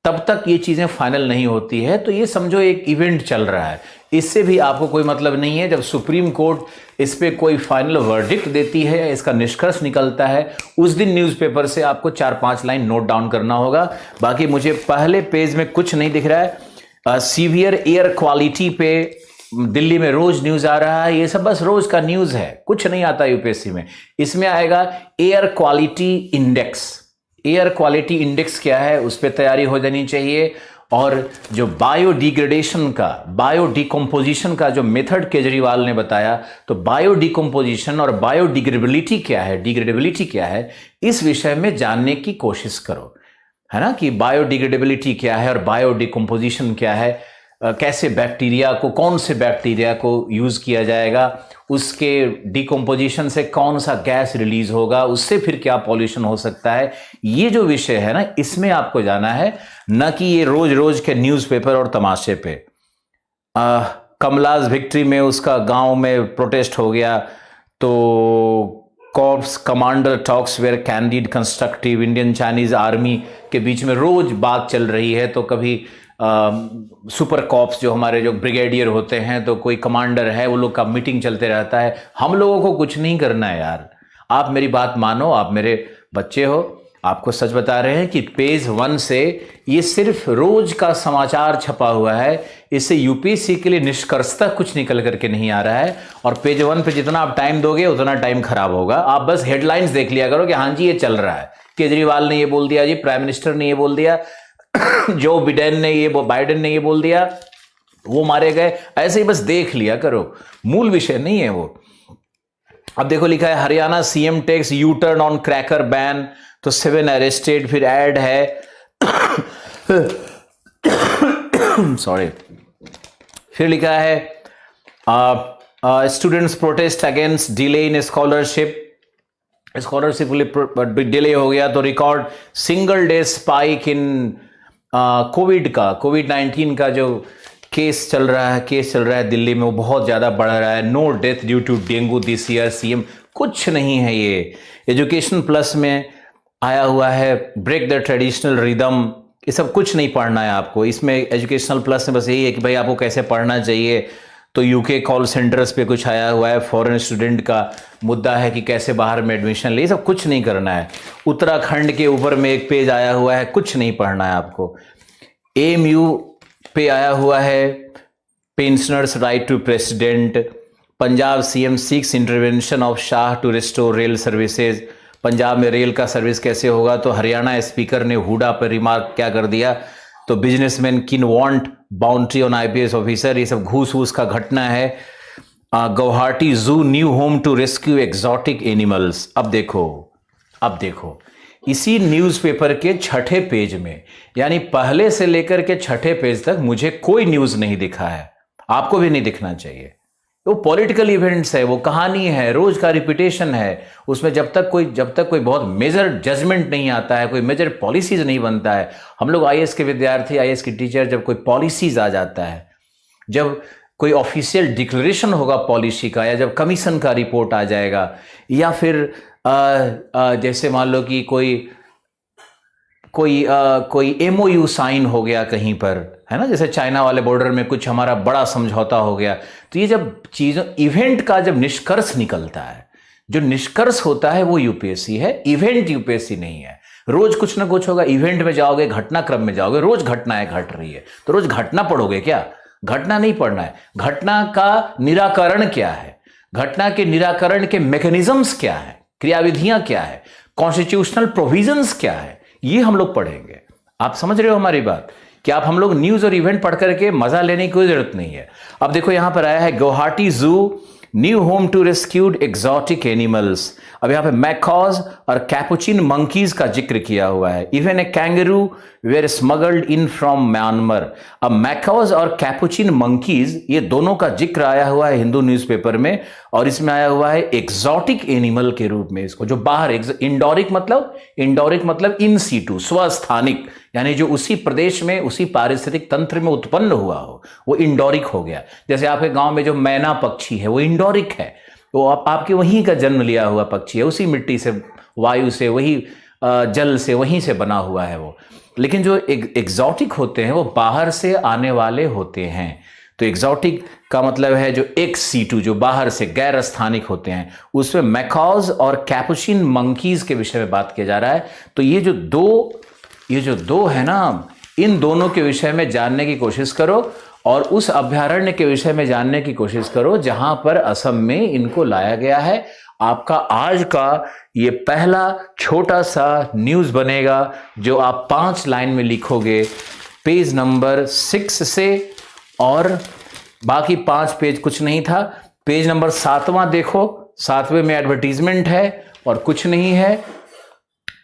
तब तक ये चीज़ें फाइनल नहीं होती है। तो ये समझो एक इवेंट चल रहा है। इससे भी आपको कोई मतलब नहीं है। जब सुप्रीम कोर्ट इस पे कोई फाइनल वर्डिक्ट देती है, इसका निष्कर्ष निकलता है, उस दिन न्यूज़पेपर से आपको 4-5 लाइन नोट डाउन करना होगा। बाकी मुझे पहले पेज में कुछ नहीं दिख रहा है। सीवियर एयर क्वालिटी पे दिल्ली में रोज न्यूज आ रहा है, ये सब बस रोज का न्यूज है, कुछ नहीं आता यूपीएससी में। इसमें आएगा air quality index. Air quality index क्या है, उस पर तैयारी हो जानी चाहिए। और जो बायोडिग्रेडेशन का, बायोडिकम्पोजिशन का जो मेथड केजरीवाल ने बताया, तो बायोडिकम्पोजिशन और बायोडिग्रेडेबिलिटी क्या है, डिग्रेडेबिलिटी क्या है, इस विषय में जानने की कोशिश करो, है ना, कि बायोडिग्रेडेबिलिटी क्या है और बायोडिकम्पोजिशन क्या है, कैसे बैक्टीरिया को, कौन से बैक्टीरिया को यूज किया जाएगा, उसके डिकम्पोजिशन से कौन सा गैस रिलीज होगा, उससे फिर क्या पॉल्यूशन हो सकता है। ये जो विषय है ना, इसमें आपको जाना है, न कि ये रोज रोज के न्यूज़पेपर और तमाशे पे। कमलाज विक्ट्री में उसका गांव में प्रोटेस्ट हो गया, तो corps commander talks were candid constructive, Indian Chinese army के बीच में रोज बात चल रही है। तो कभी सुपर कॉप्स जो हमारे जो ब्रिगेडियर होते हैं, तो कोई कमांडर है, वो लोग का मीटिंग चलते रहता है। हम लोगों को कुछ नहीं करना है यार, आप मेरी बात मानो, आप मेरे बच्चे हो, आपको सच बता रहे हैं कि पेज 1 से ये सिर्फ रोज का समाचार छपा हुआ है, इससे यूपीएससी के लिए निष्कर्षता कुछ निकल करके नहीं आ रहा है। और पेज 1 पे जितना आप टाइम दोगे उतना टाइम खराब होगा। आप बस हेडलाइंस देख लिया करो कि हाँ जी ये चल रहा है, केजरीवाल ने ये बोल दिया जी, प्राइम मिनिस्टर ने ये बोल दिया, जो बाइडेन ने ये बोल दिया, वो मारे गए, ऐसे ही बस देख लिया करो, मूल विषय नहीं है वो। अब देखो लिखा है Haryana CM takes U turn on cracker ban, तो 7 अरेस्टेड, फिर ऐड है सॉरी, फिर लिखा है students protest against delay in scholarship delay हो गया, तो record single day spike in कोविड-19 का जो केस चल रहा है दिल्ली में, वो बहुत ज़्यादा बढ़ रहा है। No death due to dengue this year, CM कुछ नहीं है ये। एजुकेशन प्लस में आया हुआ है ब्रेक द ट्रेडिशनल रिदम, ये सब कुछ नहीं पढ़ना है आपको। इसमें एजुकेशनल प्लस में बस यही है कि भाई आपको कैसे पढ़ना चाहिए। तो यूके कॉल सेंटर्स पे कुछ आया हुआ है, फॉरेन स्टूडेंट का मुद्दा है कि कैसे बाहर में एडमिशन ले, सब कुछ नहीं करना है। उत्तराखंड के ऊपर में एक पेज आया हुआ है, कुछ नहीं पढ़ना है आपको। एएमयू पे आया हुआ है pensioners write to president, Punjab CM seeks intervention of Shah to restore rail services, Punjab में रेल का सर्विस कैसे होगा। तो हरियाणा स्पीकर ने हुडा पर रिमार्क क्या कर दिया, तो businessman kin want boundary on IPS officer, ये सब घूस वूस का घटना है। Guwahati zoo new home to rescue exotic animals. अब देखो इसी न्यूज़पेपर के 6ठे पेज में, यानी पहले से लेकर के 6ठे पेज तक मुझे कोई न्यूज़ नहीं दिखा है, आपको भी नहीं दिखना चाहिए। वो पॉलिटिकल इवेंट्स है, वो कहानी है, रोज का रिपीटेशन है। उसमें जब तक कोई बहुत मेजर जजमेंट नहीं आता है, कोई मेजर पॉलिसीज नहीं बनता है। हम लोग आईएएस के विद्यार्थी, आईएएस के टीचर, जब कोई पॉलिसीज आ जाता है, जब कोई ऑफिशियल डिक्लेरेशन होगा पॉलिसी का, या जब कमीशन का रिपोर्ट आ जाएगा, या फिर जैसे मान लो कि कोई एमओयू साइन हो गया कहीं पर, है ना, जैसे चाइना वाले बॉर्डर में कुछ हमारा बड़ा समझौता हो गया, तो ये जब चीज़ों इवेंट का जब निष्कर्ष निकलता है, जो निष्कर्ष होता है वो यूपीएससी है, इवेंट यूपीएससी नहीं है। रोज कुछ ना कुछ होगा, इवेंट में जाओगे, घटनाक्रम में जाओगे, रोज घटनाएं घट रही है, तो रोज घटना पढ़ोगे क्या? घटना नहीं पढ़ना है। घटना का निराकरण क्या है, घटना के निराकरण के मैकेनिज्म्स क्या है, क्रियाविधियां क्या है, कॉन्स्टिट्यूशनल प्रोविजंस क्या है, ये हम लोग पढ़ेंगे। आप समझ रहे हो हमारी बात, कि आप हम लोग न्यूज और इवेंट पढ़ करके मजा लेने की कोई जरूरत नहीं है। अब देखो यहां पर आया है Guwahati zoo new home to rescued exotic animals. अब यहां पे मैकॉज और कैपुचिन मंकीज का जिक्र किया हुआ है। Even a kangaroo were smuggled in from Myanmar. अब मैकॉज और कैपुचिन मंकीज, ये दोनों का जिक्र आया हुआ है हिंदू न्यूज़पेपर में, और इसमें आया हुआ है एक्सोटिक एनिमल के रूप में इसको, जो बाहर इंडोरिक मतलब इन सीटू, स्वस्थानिक, यानी जो उसी प्रदेश में, उसी पारिस्थितिक तंत्र में उत्पन्न हुआ हो, वो इंडोरिक हो गया। जैसे आपके गांव में जो मैना पक्षी है, वो इंडोरिक है, वो आपके वहीं का जन्म लिया हुआ पक्षी है, उसी मिट्टी से, वायु से, वही जल से, वहीं से बना हुआ है वो। लेकिन जो एग्जॉटिक होते हैं वो बाहर से आने वाले होते हैं। तो तो एग्जॉटिक का मतलब है जो एक्स सीटू, जो बाहर से गैर स्थानिक होते हैं, उसमें मैकॉज और कैपुचिन मंकीज के विषय में बात किया जा रहा है। तो ये जो दो है ना, इन दोनों के विषय में जानने की कोशिश करो और उस अभयारण्य के विषय में जानने की कोशिश करो जहां पर असम में इनको लाया गया है। आपका आज का ये पहला छोटा सा न्यूज बनेगा जो आप 5 लाइन में लिखोगे, पेज नंबर 6 से, और बाकी 5 पेज कुछ नहीं था। पेज नंबर 7वां देखो, 7वें में एडवर्टीजमेंट है और कुछ नहीं है।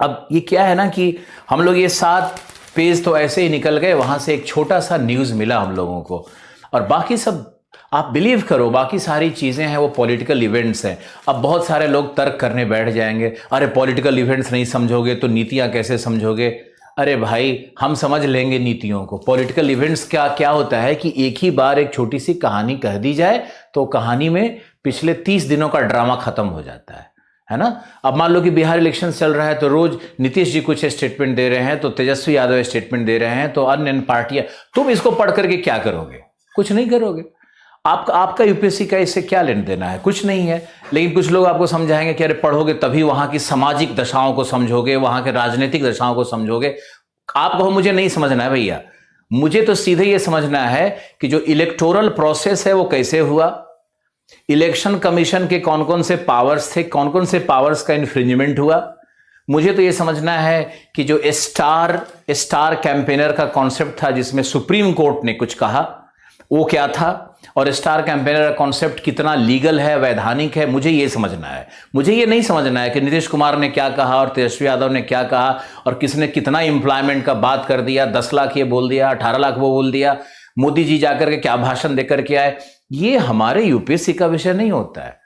अब ये क्या है ना कि हम लोग ये 7 पेज तो ऐसे ही निकल गए, वहां से एक छोटा सा न्यूज मिला हम लोगों को, और बाकी सब आप बिलीव करो, बाकी सारी चीजें हैं वो पॉलिटिकल इवेंट्स हैं। अब बहुत सारे लोग तर्क करने बैठ जाएंगे, अरे पॉलिटिकल इवेंट्स नहीं समझोगे तो नीतियां कैसे समझोगे। अरे भाई, हम समझ लेंगे नीतियों को। पॉलिटिकल इवेंट्स क्या होता है कि एक ही बार एक छोटी सी कहानी कह दी जाए तो कहानी में पिछले 30 दिनों का ड्रामा खत्म हो जाता है ना। अब मान लो कि बिहार इलेक्शन चल रहा है तो रोज नीतीश जी कुछ स्टेटमेंट दे रहे हैं, तो तेजस्वी यादव स्टेटमेंट दे रहे हैं, तो अन्य पार्टियां, तुम इसको पढ़ करके क्या करोगे? कुछ नहीं करोगे। आपका यूपीएससी का इससे क्या लेना देना है? कुछ नहीं है। लेकिन कुछ लोग आपको समझाएंगे कि अरे पढ़ोगे तभी वहां की सामाजिक दशाओं को समझोगे, वहां के राजनीतिक दशाओं को समझोगे। आप कहो मुझे नहीं समझना है भैया, मुझे तो सीधे ये समझना है कि जो इलेक्टोरल प्रोसेस है वो कैसे हुआ, इलेक्शन कमीशन के कौन कौन से पावर्स थे, कौन कौन से पावर्स का इन्फ्रिंजमेंट हुआ। मुझे तो ये समझना है कि जो स्टार कैंपेनर का कॉन्सेप्ट था जिसमें सुप्रीम कोर्ट ने कुछ कहा, वो क्या था, और स्टार कैंपेनर का कॉन्सेप्ट कितना लीगल है, वैधानिक है, मुझे ये समझना है। मुझे ये नहीं समझना है कि नीतीश कुमार ने क्या कहा और तेजस्वी यादव ने क्या कहा और किसने कितना एम्प्लॉयमेंट का बात कर दिया, 10 लाख ये बोल दिया, 18 लाख वो बोल दिया, मोदी जी जाकर के क्या भाषण देकर के आए। ये हमारे यूपीएससी का विषय नहीं होता है।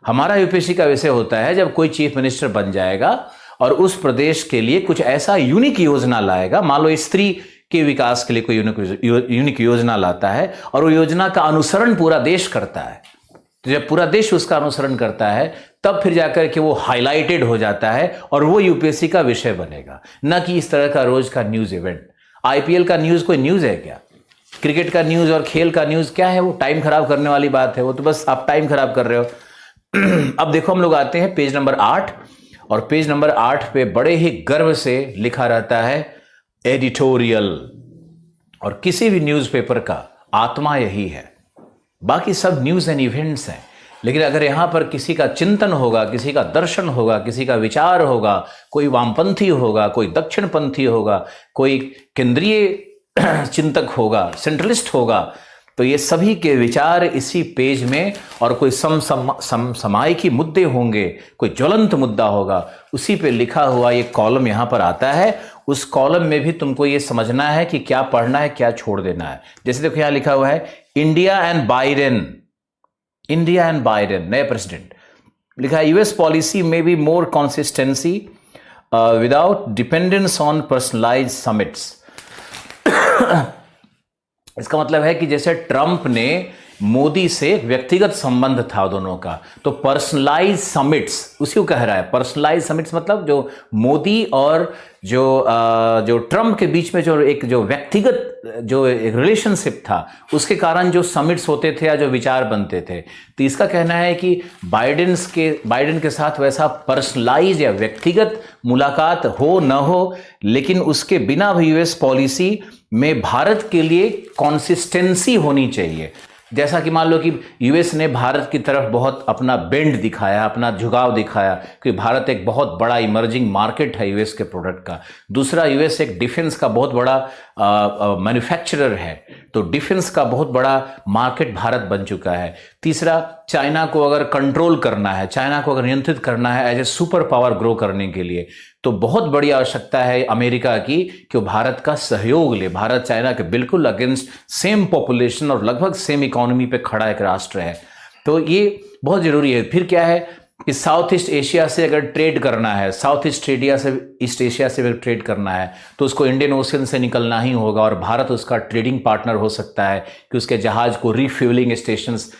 हमारा यूपीएससी का विषय होता है जब कोई चीफ मिनिस्टर बन जाएगा और उस प्रदेश के लिए कुछ ऐसा यूनिक योजना लाएगा, मान लो स्त्री के विकास के लिए कोई यूनिक योजना लाता है और वो योजना का अनुसरण पूरा देश करता है, तो जब पूरा देश उसका अनुसरण करता है तब फिर जाकर के वो हाईलाइटेड हो जाता है और वो यूपीएससी का विषय बनेगा, न कि इस तरह का रोज का न्यूज इवेंट। आईपीएल का न्यूज कोई न्यूज है क्या? क्रिकेट का न्यूज और खेल का न्यूज क्या है? वो टाइम खराब करने वाली बात है, वो तो बस आप टाइम खराब कर रहे हो। अब देखो हम लोग आते हैं पेज नंबर 8, और पेज नंबर 8 पे बड़े ही गर्व से लिखा रहता है एडिटोरियल, और किसी भी न्यूज़पेपर का आत्मा यही है। बाकी सब न्यूज़ एंड इवेंट्स हैं, लेकिन अगर यहां पर किसी का चिंतन होगा, किसी का दर्शन होगा, किसी का विचार होगा, कोई वामपंथी होगा, कोई दक्षिणपंथी होगा, कोई केंद्रीय चिंतक होगा, सेंट्रलिस्ट होगा, तो ये सभी के विचार इसी पेज में, और कोई समसामयिक मुद्दे होंगे, कोई ज्वलंत मुद्दा होगा, उसी पे लिखा हुआ ये कॉलम यहां पर आता है। उस कॉलम में भी तुमको ये समझना है कि क्या पढ़ना है, क्या छोड़ देना है। जैसे देखो यहां लिखा हुआ है इंडिया एंड बाइडेन नए प्रेसिडेंट, लिखा है यूएस पॉलिसी में be more consistency without dependence on personalised summits. इसका मतलब है कि जैसे ट्रंप ने मोदी से व्यक्तिगत संबंध था दोनों का, तो पर्सनलाइज समिट्स उसी को कह रहा है। पर्सनलाइज समिट्स मतलब जो मोदी और जो ट्रंप के बीच में जो व्यक्तिगत जो एक रिलेशनशिप था, उसके कारण जो समिट्स होते थे या जो विचार बनते थे। तो इसका कहना है कि बाइडेन के साथ वैसा पर्सनलाइज या व्यक्तिगत मुलाकात हो न हो, लेकिन उसके बिना भी यूएस पॉलिसी में भारत के लिए कंसिस्टेंसी होनी चाहिए। जैसा कि मान लो कि यूएस ने भारत की तरफ बहुत अपना बेंड दिखाया, अपना झुकाव दिखाया, क्योंकि भारत एक बहुत बड़ा इमर्जिंग मार्केट है यूएस के प्रोडक्ट का। दूसरा, यूएस एक डिफेंस का बहुत बड़ा मैन्युफैक्चरर है, तो डिफेंस का बहुत बड़ा मार्केट भारत बन चुका है। तीसरा, चाइना को अगर कंट्रोल करना है, चाइना को अगर नियंत्रित करना है as a super power grow करने के लिए, तो बहुत बड़ी आवश्यकता है अमेरिका की कि वो भारत का सहयोग ले। भारत चाइना के बिल्कुल अगेंस्ट सेम पॉपुलेशन और लगभग सेम इकोनॉमी पे खड़ा एक राष्ट्र है, तो ये बहुत जरूरी है। फिर क्या है कि साउथ ईस्ट एशिया से अगर ट्रेड करना है, साउथ ईस्ट एशिया से अगर ट्रेड करना है, तो उसको इंडियन ओशन से निकलना ही होगा, और भारत उसका ट्रेडिंग पार्टनर हो सकता है कि उसके जहाज को रिफ्यूलिंग स्टेशंस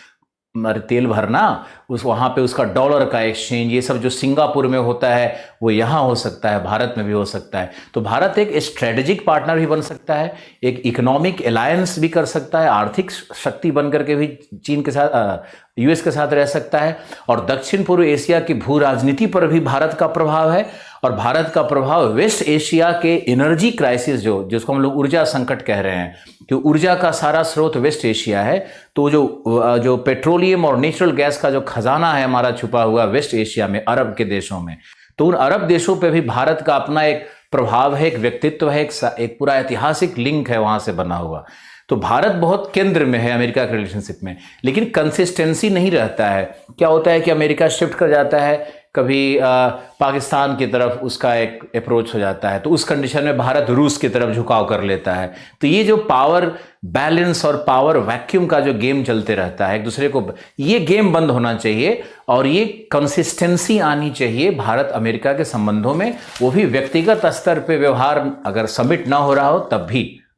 तेल भरना, उस वहाँ पे उसका डॉलर का एक्सचेंज, ये सब जो सिंगापुर में होता है वो यहाँ हो सकता है, भारत में भी हो सकता है। तो भारत एक स्ट्रेटेजिक पार्टनर भी बन सकता है, एक इकोनॉमिक अलायंस भी कर सकता है, आर्थिक शक्ति बन करके भी चीन के साथ, यूएस के साथ रह सकता है। और दक्षिण पूर्व एशिया की भू राजनीति पर भी भारत का प्रभाव है, और भारत का प्रभाव वेस्ट एशिया के एनर्जी क्राइसिस, जिसको हम लोग ऊर्जा संकट कह रहे हैं, कि ऊर्जा का सारा स्रोत वेस्ट एशिया है। तो जो पेट्रोलियम और नेचुरल गैस का जो खजाना है हमारा छुपा हुआ वेस्ट एशिया में, अरब के देशों में, तो उन अरब देशों पे भी भारत का अपना एक प्रभाव है, एक व्यक्तित्व है, एक पूरा ऐतिहासिक लिंक है वहां से बना हुआ। तो भारत बहुत केंद्र में है अमेरिका के रिलेशनशिप में, लेकिन कंसिस्टेंसी नहीं रहता है। क्या होता है कि अमेरिका शिफ्ट कर जाता है, कभी पाकिस्तान की तरफ उसका एक अप्रोच हो जाता है, तो उस कंडीशन में भारत रूस की तरफ झुकाव कर लेता है। तो ये जो पावर बैलेंस और पावर वैक्यूम का जो गेम चलते रहता है एक दूसरे को, ये गेम बंद होना चाहिए और ये कंसिस्टेंसी आनी चाहिए भारत अमेरिका के संबंधों में, वो भी व्यक्तिगत स्तर पे व्यवहार अगर समिट ना हो रहा हो तब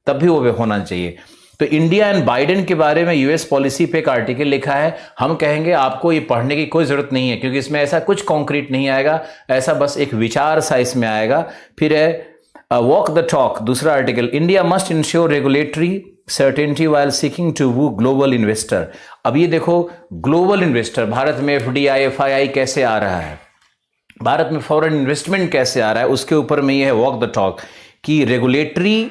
भी वो होना चाहिए। तो इंडिया एंड बाइडेन के बारे में यूएस पॉलिसी पे एक आर्टिकल लिखा है, हम कहेंगे आपको ये पढ़ने की कोई जरूरत नहीं है, क्योंकि इसमें ऐसा कुछ कॉन्क्रीट नहीं आएगा, ऐसा बस एक विचार सा इसमें आएगा। फिर है वॉक द टॉक, दूसरा article, India must ensure regulatory certainty while seeking to woo global investor. अब ये देखो, ग्लोबल इन्वेस्टर, भारत में एफडीआई एफआईआई कैसे आ रहा है, भारत में फॉरेन इन्वेस्टमेंट कैसे आ रहा है, उसके ऊपर में ये है वॉक द टॉक कि रेगुलेटरी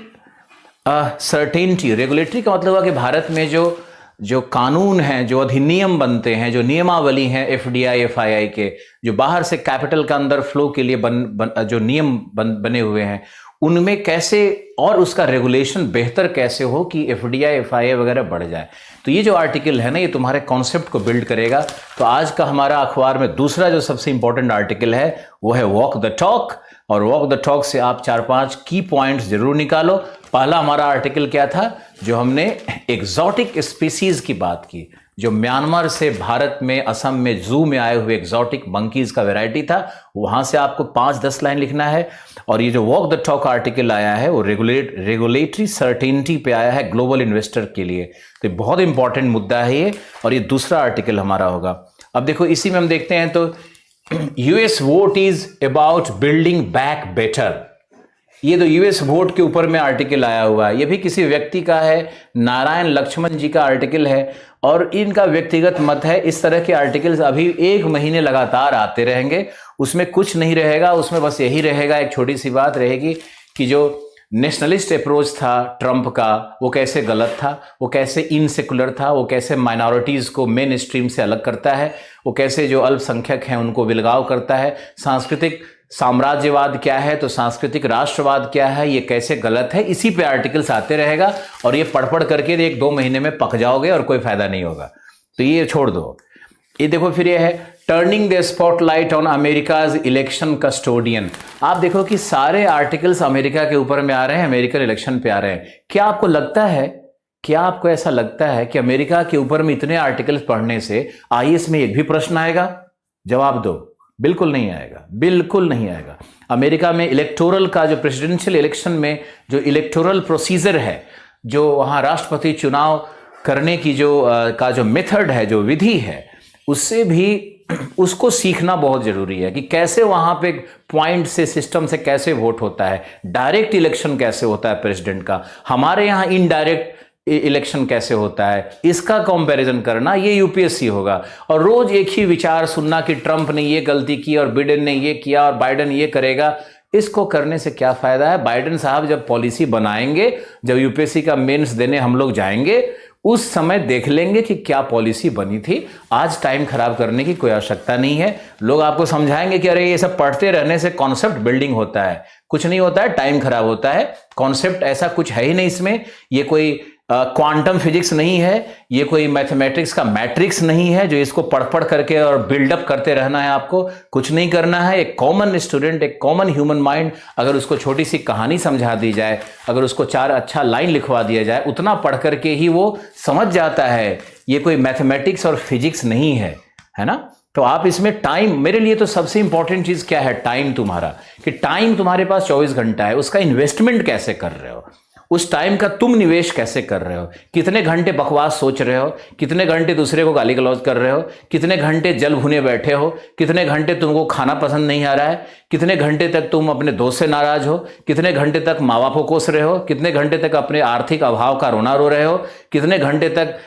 सर्टेनिटी। रेगुलेटरी का मतलब हुआ कि भारत में जो कानून हैं, जो अधिनियम बनते हैं, जो नियमावली हैं एफडीआई एफआईआई के, जो बाहर से कैपिटल का अंदर फ्लो के लिए जो नियम बने हुए हैं, उनमें कैसे और उसका रेगुलेशन बेहतर कैसे हो कि एफडीआई एफआईआई वगैरह बढ़ जाए। तो ये जो आर्टिकल है ना, ये तुम्हारे कॉन्सेप्ट को बिल्ड करेगा। तो आज का हमारा अखबार में दूसरा जो सबसे इंपॉर्टेंट आर्टिकल है वो है वॉक द टॉक, और वॉक द टॉक से आप 4-5 की पॉइंट्स जरूर निकालो। पहला हमारा आर्टिकल क्या था, जो हमने एग्जॉटिक स्पीसीज की बात की, जो म्यांमार से भारत में असम में जू में आए हुए एग्जॉटिक मंकीज का वैरायटी था, वहां से आपको 5-10 लाइन लिखना है। और ये जो वॉक द टॉक आर्टिकल आया है वो रेगुलेटरी सर्टेनिटी पे आया है ग्लोबल इन्वेस्टर के लिए, तो बहुत इंपॉर्टेंट मुद्दा है ये, और ये दूसरा आर्टिकल हमारा होगा। अब देखो इसी में हम देखते हैं, तो US vote is about building back better, ये तो यूएस वोट के ऊपर में आर्टिकल आया हुआ है, ये भी किसी व्यक्ति का है, नारायण लक्ष्मण जी का आर्टिकल है, और इनका व्यक्तिगत मत है। इस तरह के आर्टिकल्स अभी 1 महीने लगातार आते रहेंगे, उसमें कुछ नहीं रहेगा, उसमें बस यही रहेगा, एक छोटी सी बात रहेगी कि जो नेशनलिस्ट अप्रोच था ट्रंप का वो कैसे गलत था, वो कैसे इनसेकुलर था, वो कैसे माइनॉरिटीज़ को मेन स्ट्रीम से अलग करता है, वो कैसे जो अल्पसंख्यक हैं उनको विलगाव करता है, सांस्कृतिक साम्राज्यवाद क्या है, तो सांस्कृतिक राष्ट्रवाद क्या है, ये कैसे गलत है। इसी पे आर्टिकल्स आते रहेगा और ये पढ़ करके 1-2 महीने में पक जाओगे और कोई फायदा नहीं होगा, तो ये छोड़ दो। ये देखो फिर ये है turning the spotlight on America's election custodian. आप देखो कि सारे आर्टिकल्स अमेरिका के ऊपर में आ रहे हैं, अमेरिकन इलेक्शन पे आ रहे हैं। क्या आपको ऐसा लगता है कि अमेरिका के ऊपर में इतने आर्टिकल्स पढ़ने से आईएएस में एक भी प्रश्न आएगा? जवाब दो, बिल्कुल नहीं आएगा, बिल्कुल नहीं आएगा। अमेरिका में इलेक्टोरल का जो प्रेसिडेंशियल इलेक्शन में जो इलेक्टोरल प्रोसीजर है, जो वहां राष्ट्रपति चुनाव करने की जो मेथड है, जो विधि है, उससे भी उसको सीखना बहुत जरूरी है कि कैसे वहां पे पॉइंट से सिस्टम से कैसे वोट होता है, डायरेक्ट इलेक्शन कैसे होता है प्रेसिडेंट का, हमारे यहाँ इनडायरेक्ट इलेक्शन कैसे होता है, इसका कंपैरिजन करना ये यूपीएससी होगा। और रोज एक ही विचार सुनना कि ट्रंप ने ये गलती की और बिडेन ने ये किया और बाइडेन ये करेगा, इसको करने से क्या फायदा है। बाइडेन साहब जब पॉलिसी बनाएंगे, जब यूपीएससी का मेंस देने हम लोग जाएंगे, उस समय देख लेंगे कि क्या पॉलिसी बनी थी। आज टाइम खराब करने की कोई आवश्यकता नहीं है। लोग आपको समझाएंगे कि अरे ये सब पढ़ते रहने से कॉन्सेप्ट बिल्डिंग होता है, कुछ नहीं होता है, टाइम खराब होता है। कॉन्सेप्ट ऐसा कुछ है ही नहीं इसमें, ये कोई क्वांटम फिजिक्स नहीं है, ये कोई मैथमेटिक्स का मैट्रिक्स नहीं है जो इसको पढ़ करके और बिल्डअप करते रहना है। आपको कुछ नहीं करना है। एक कॉमन स्टूडेंट, एक कॉमन ह्यूमन माइंड, अगर उसको छोटी सी कहानी समझा दी जाए, अगर उसको 4 अच्छा लाइन लिखवा दिया जाए, उतना पढ़ करके ही वो समझ जाता है। ये कोई मैथमेटिक्स और फिजिक्स नहीं है ना। तो आप इसमें टाइम, मेरे लिए तो सबसे इंपॉर्टेंट चीज क्या है, टाइम तुम्हारा, कि टाइम तुम्हारे पास 24 घंटा है, उसका इन्वेस्टमेंट कैसे कर रहे हो, उस टाइम का तुम निवेश कैसे कर रहे हो, कितने घंटे बकवास सोच रहे हो, कितने घंटे दूसरे को गाली गलौज कर रहे हो, कितने घंटे जल भुने बैठे हो, कितने घंटे तुमको खाना पसंद नहीं आ रहा है, कितने घंटे तक तुम अपने दोस्त से नाराज हो, कितने घंटे तक माँ बाप को कोस रहे हो, कितने घंटे तक अपने आर्थिक अभाव का रोना रो रहे हो, कितने घंटे तक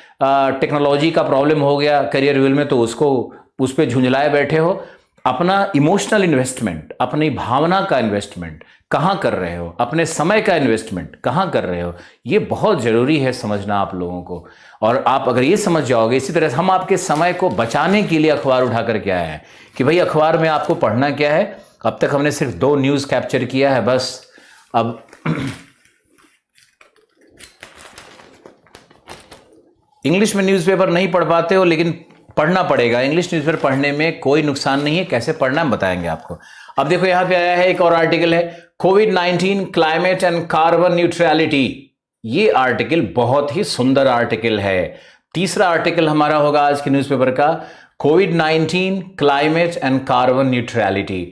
टेक्नोलॉजी का प्रॉब्लम हो गया करियर व्हील में तो उसको उस पर झुंझलाए बैठे हो। अपना इमोशनल इन्वेस्टमेंट, अपनी भावना का इन्वेस्टमेंट कहाँ कर रहे हो, अपने समय का इन्वेस्टमेंट कहाँ कर रहे हो, ये बहुत जरूरी है समझना आप लोगों को। और आप अगर ये समझ जाओगे, इसी तरह से हम आपके समय को बचाने के लिए अखबार उठा कर के आए हैं कि भाई अखबार में आपको पढ़ना क्या है। अब तक हमने सिर्फ 2 न्यूज कैप्चर किया है बस। अब इंग्लिश में न्यूज़पेपर नहीं पढ़ पाते हो लेकिन पढ़ना पड़ेगा। इंग्लिश न्यूज़पेपर पढ़ने में कोई नुकसान नहीं है, कैसे पढ़ना हम बताएंगे आपको। अब देखो यहां पे आया है एक और आर्टिकल है, कोविड-19 क्लाइमेट एंड कार्बन न्यूट्रलिटी। ये आर्टिकल बहुत ही सुंदर आर्टिकल है। तीसरा आर्टिकल हमारा होगा आज के न्यूज़पेपर का, कोविड-19 climate and carbon neutrality.